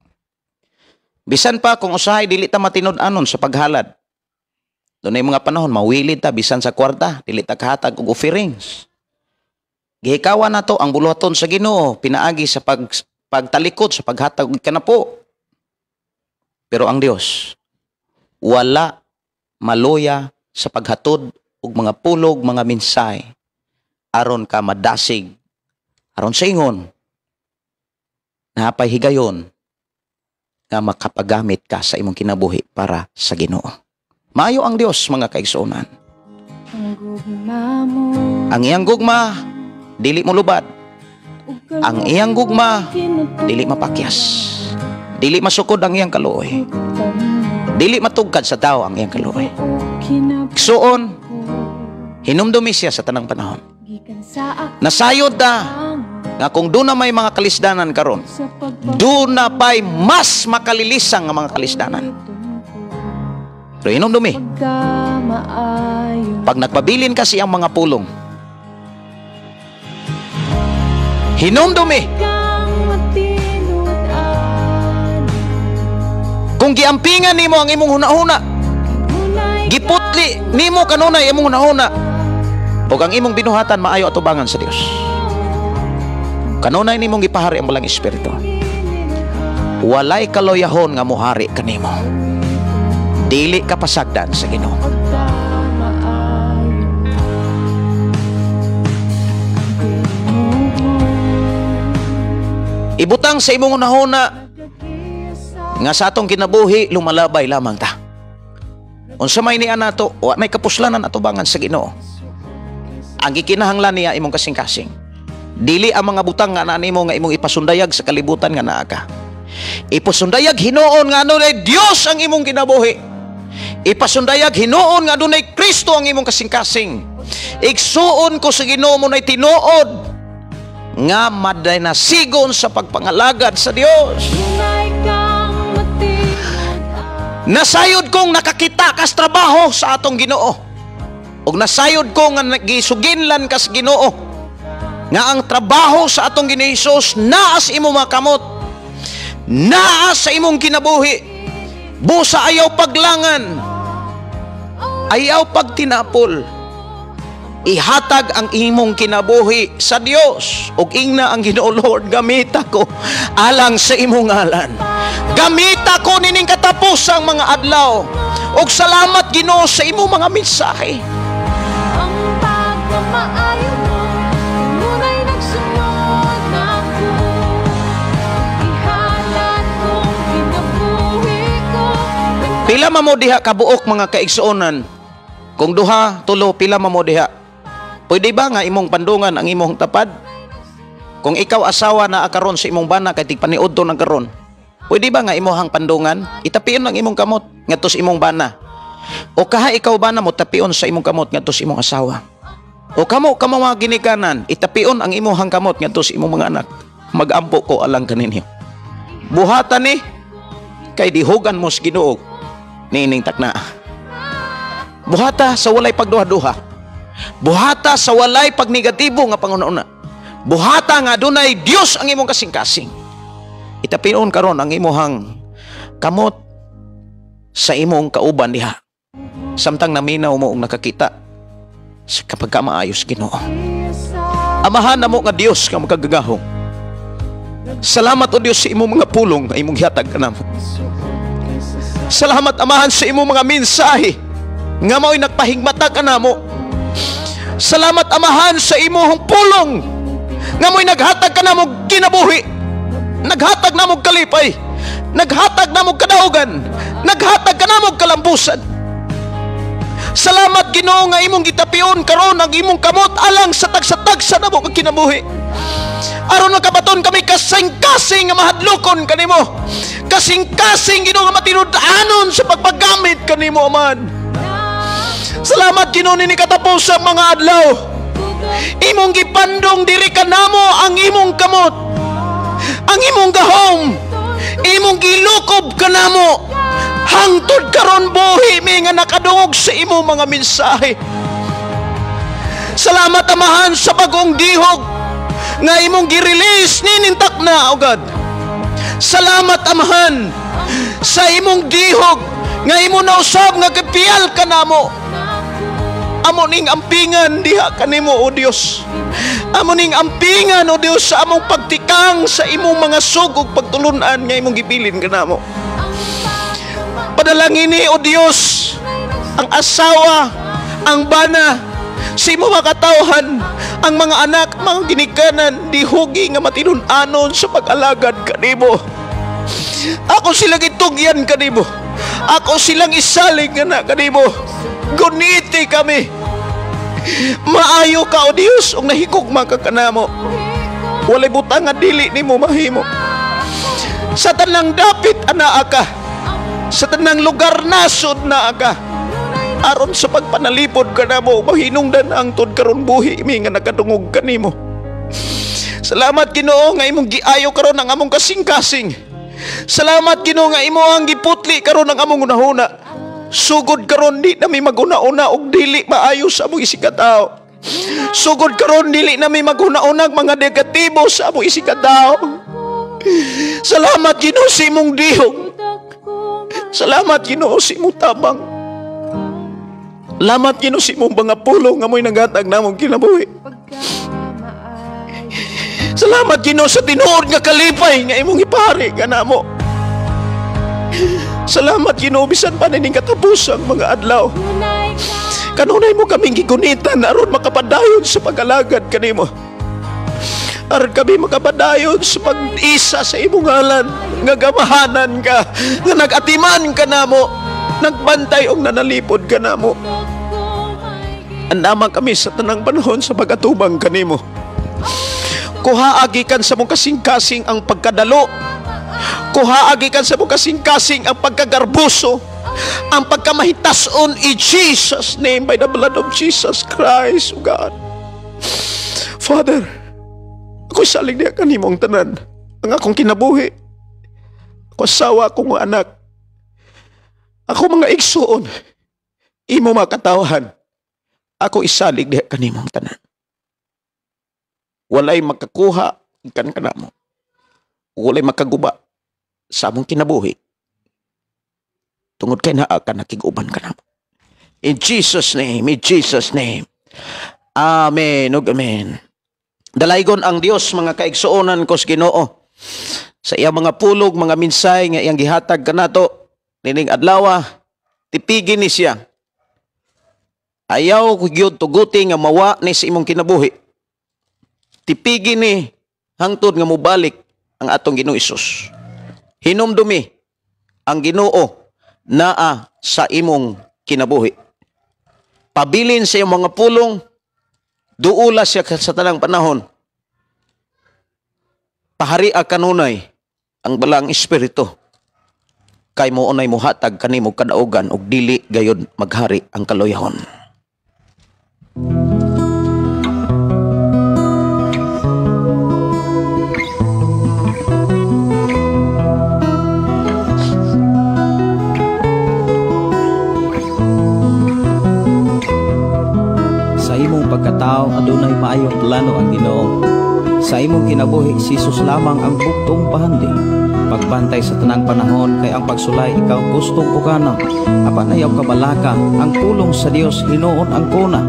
Bisan pa kung usahay dili ta matinud-anon sa paghalad. Dunay mga panahon mawilid ta bisan sa kwarta, dili ta kahatag og offerings. Gihikawan nato ang buluhaton sa Ginoo pinaagi sa pagtalikod sa paghatag og kanapo. Pero ang Dios wala maluya sa paghatod og mga pulog, mga minsay aron ka madasig, aron sa ingon napay higayon nga makapagamit ka sa imong kinabuhi para sa Ginoo. Maayo ang Dios mga kaigsuonan. Ang iyang gugma dili mo lubad. Ang iyang gugma dili mapakyas. Dili masukod ang iyang kaluoy. Dili matugkad sa tao ang iyang kaluoy. Igsuon, hinumdumi siya sa tanang panahon. Nasayod na nga kung doon na may mga kalisdanan karon, doon na pa'y mas makalilisang ang mga kalisdanan. Pero hinumdumi. Pag nagpabilin kasi ang mga pulong, hinumdumi. Kung giampingan nimo ang imong hunahuna, giputli nimo kanunay imong hunahuna, ug ang imong binuhatan maayo atubangan sa Dios. Kanunay nimong gipahari ang balang espiritu. Walay kaloyahon nga mohari kanimo. Dili ka pasagdan sa Ginoo. Ibutang sa imong hunahuna nga sa atong kinabuhi lumalabay lamang ta. Unsa may niya nato, wa may kapuslanan atubangan sa Ginoo. Ang gikinahanglan niya imong kasing-kasing. Dili ang mga butang nga nanimo nga imong ipasundayag sa kalibutan nga naa ka. Ipasundayag hinuon nga adunay Dios ang imong kinabuhi. Ipasundayag hinuon nga adunay Kristo ang imong kasing-kasing. Igsuon ko sa Ginoo mo nay tinuod nga madanasigon sa pagpangalagad sa Dios. Nasayod kong nakakita kas trabaho sa atong Ginoo. Ug nasayod ko nga nagisuginlan kas Ginoo nga ang trabaho sa atong Ginoong Hesus naa sa imong makamot, naa sa imong kinabuhi. Busa ayaw paglangan, ayaw pagtinapol. Ihatag ang imong kinabuhi sa Dios. Ug ingna ang Ginoo, Lord, gamita ko alang sa imong ngalan. Gamita ko nining katapusang mga adlaw. Ug salamat Ginoo sa imong mga mensahe. Pila man mo diha kabuok mga kaigsuonan? Kung duha, tulo, pila man mo diha? Pwede ba nga imong pandungan ang imong tapad? Kung ikaw asawa na akaron sa imong bana kay tigpaniud to ng karon, pwede ba nga imong pandungan? Itapion ang imong kamot ngadto sa imong bana. O kaha ikaw bana mo tapion sa imong kamot ngadto sa imong asawa. O kamo mga ginikanan, itapion ang imong kamot ngadto sa imong mga anak. Magampo ko alang kaninyo. Buhatan ni kay dihugan mo sa Ginoo nining takna. Buhata sa walay pagduha-duha. Buhata sa walay pagnegatibo nga panguna-una. Buhata nga dunay Dios ang imong kasing-kasing. Itapion karon ang imong kamot sa imong kauban diha. Samtang naminaw mo og nakakita sa kapag ka maayos Ginoo. Amahan namo nga Dios nga magkagagahong. Salamat o Dios sa imong mga pulong nga imong gihatag kanamo. Salamat amahan sa imong mga mensahe nga mao'y nagpahigmata kanamo. Salamat amahan sa imong pulong nga mo'y naghatag kanamo kinabuhi, naghatag namo kalipay, naghatag namo kadaugan, naghatag kanamo kalambusan. Salamat Ginoo nga imong gitapion karon ang imong kamot alang sa tagsa-tagsa namo kinabuhi. Aron makabaton kami kasing-kasing nga mahadlokon kanimo, kasing-kasing Ginoo nga matinud-anon sa pagpagamit kanimo man. Salamat Ginoo nini katapos sa mga adlaw. Imong gipandong diri kanamo ang imong kamot, ang imong gahom, imong gilukob kanamo hangtod karon buhi mi nga nakadungog sa imong mga mensahe. Salamat amahan sa bagong dihog nga imong gi-release nining takna o God. Salamat amahan sa imong dihog nga imo nausab nga gipiyal kanamo. Amo ning ampingan diha kanimo o Dios. Amo ning ampingan o Dios sa among pagtikang sa imong mga sugog pagtulunan nga imong gibilin kanamo. Padalangini o Dios ang asawa, ang bana, sa imong mga katawhan, ang mga anak, mga ginikanan, dihugi nga matinun-anon sa pag-alagad kanimo. Ako silang itugyan kanimo. Ako silang isalig nga na kanimo. Guniti kami. Maayo ka o Dios ug nahigugma ka kanamo. Walay butang nga dili nimo mahimo. Sa tanang dapit anaa ka. Sa tanang lugar nasod naa ka. Aron sa pagpanalipod kanamo mahinungdan ang tod karon buhi mi nga nakadungog kanimo. Salamat Ginoo nga imong giayo karon ang among kasing-kasing. Salamat Ginoo nga imo ang giputli karon ang among unahuna. Sugod karon di na may maguna-una og dili maayo sa among isikataw. Sugod karon dili na may maguna-unag mga negatibo sa among isikataw. Salamat Ginoo sa imong dihog. Salamat Ginoo sa imong tabang. Salamat Ginoo sa imong mga pulong nga mo'y naghatag namong kinabuhi. Salamat Ginoo sa tinuod nga kalipay nga imong ipahari kanamo. Salamat Ginoo bisan pa ning katapusang mga adlaw. Kanunay mo kaming gigunitan aron makapadayon sa pag-alagad kanimo. Aron kami makapadayon sa pag-isa sa imong ngalan nga gamahanan ka, nga nag-atiman ka namo, nagbantay og nanalipod ka namo. Andama kami sa tanang panahon sa pag-atubang kanimo. Kuhaagi kan sa mong kasing-kasing ang pagkadalo. Kuhaagi kan sa mong kasing-kasing ang pagkagarbuso, ang pagkamahitason in Jesus' name, by the blood of Jesus Christ, O God. Father, ako'y salig niya kanimong tanan, ang akong kinabuhi, ako asawa, akong anak, ako mga igsuon, imo mga katawhan, ako isalig niya kanimong tanan. Walay makakuha kan kanamo, walay makaguba sa among kinabuhi tungod kay naa ka nakiguban kanamo. In Jesus name, in Jesus name. Amen ug amen. Dalaygon ang Dios mga kaigsuonan ko sa Ginoo sa iyang mga pulog, mga minsay nga iyang gihatag kanato nining adlaw. Tipigin ni siya. Ayaw ko gyud tuguti nga mawa ni sa imong kinabuhi. Tipigin ni hangtod nga mobalik ang atong Ginoong Hesus. Hinumdumi ang Ginoo naa sa imong kinabuhi. Pabilin sa iyong mga pulong, duula siya sa tanang panahon. Paharia kanunay ang balang espiritu. Kay mo unay muhatag kanimo kadaugan ug dili gayud maghari ang kaluyahon. Sa imong pagkatao adunay maayong plano ang Ginoo. Sa imong kinabuhi si Jesus lamang ang buktong pahandi. Pagbantay sa tanang panahon kay ang pagsulay ikaw gustong pukanon. Apan ayaw kabalaka ang pulong sa Dios hinuon ang kuna.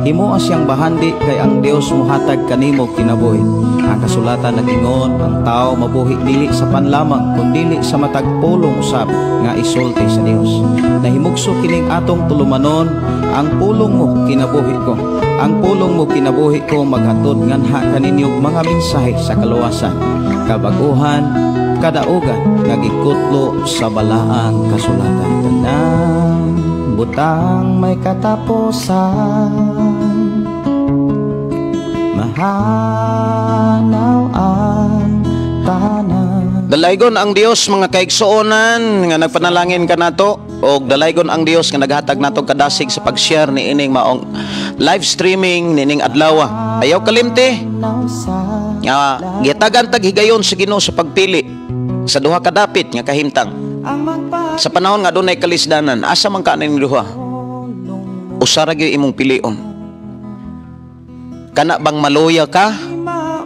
Himuas siyang bahandi kay ang Dios muhatag kanimo kinabuhi. Ang kasulatan nagingon ang tao mabuhi dili sa panlamang kundi sa matag pulong usab nga isulti sa Dios. Nahimugso kining atong tulumanon ang pulong mo kinabuhi ko. Ang pulong mo kinabuhi ko maghatod nganha kaninyong mga mensahe sa kaluwasan, kabaguhan, kadaugan, nagikutlo sa balaang kasulatan. Tanang butang may katapusan, mahanaw ang tanan. Dalaygon ang Dios mga kaigsuonan nga nagpanalangin ka nato, o dalaygon ang Dios nga naghatag nato kadasig sa pag-share ni ining maong live streaming nining adlaw. Ayaw kalimti nga gitagan tag higayon sa Ginoo sa pagpili sa duha ka dapit nga kahimtang. Sa panahon nga dunay kalisdanan, asa man ka ning duha? Usa ra gyud imong pilion. Kana bang maluya ka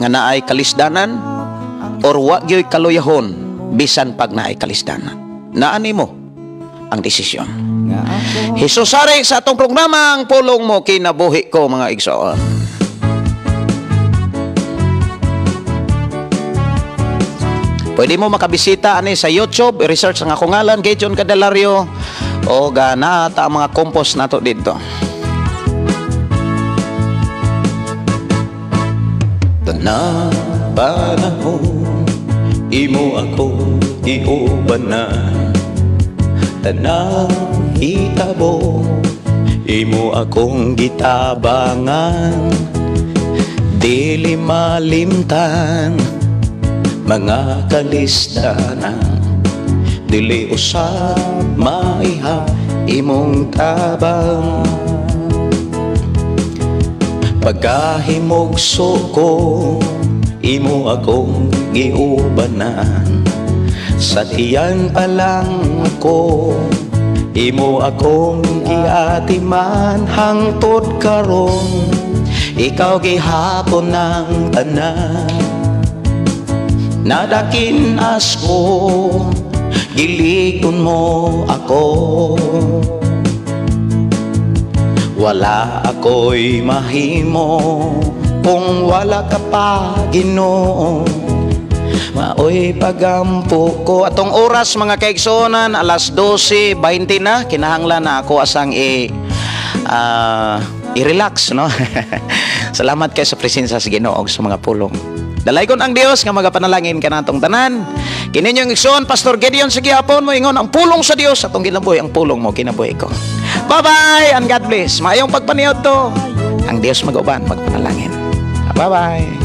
nga naay kalisdanan, or wa gyud kaluyahon bisan pag naay kalisdanan? Naani mo ang desisyon. Hesus ari sa atong programa ang pulong mo kinabuhi ko mga igsoon. Pwede mo makabisita ani sa YouTube, i-research ang akong ngalan, Gideon Candelario, o gana ta mga compost nato dito. Tanang panahon imo ako iubanan, tanang hitabo imo akong gitabangan, dili malimtan mga kalisdanan, dili usab maiha imong tabang. Pagkahimugso ko imo akong giubanan, sa tiyan pa lang ako imo akong giatiman, hangtod karon ikaw gihapon ng tanan. Nadakin asko gilikon mo ako, wala ako'y mahimo kung wala ka pa Ginoo. Maoy pagampo ko. Atong oras mga kaigsonan, alas 12:20 na. Kinahanglan na ako asang i-relax, no? Salamat kayo sa presensya sa Ginoo sa mga pulong. Dalaygon ang Dios nga magapanalangin ka natong tanan. Kininyong igsoon, Pastor Gideon, sige hapon mo ingon ang pulong sa Dios atong ginabuhi, ang pulong mo kinabuhi ko. Bye-bye and God bless. Maayong pagpaniod to. Ang Dios mag-uban, magpanalangin. Bye-bye.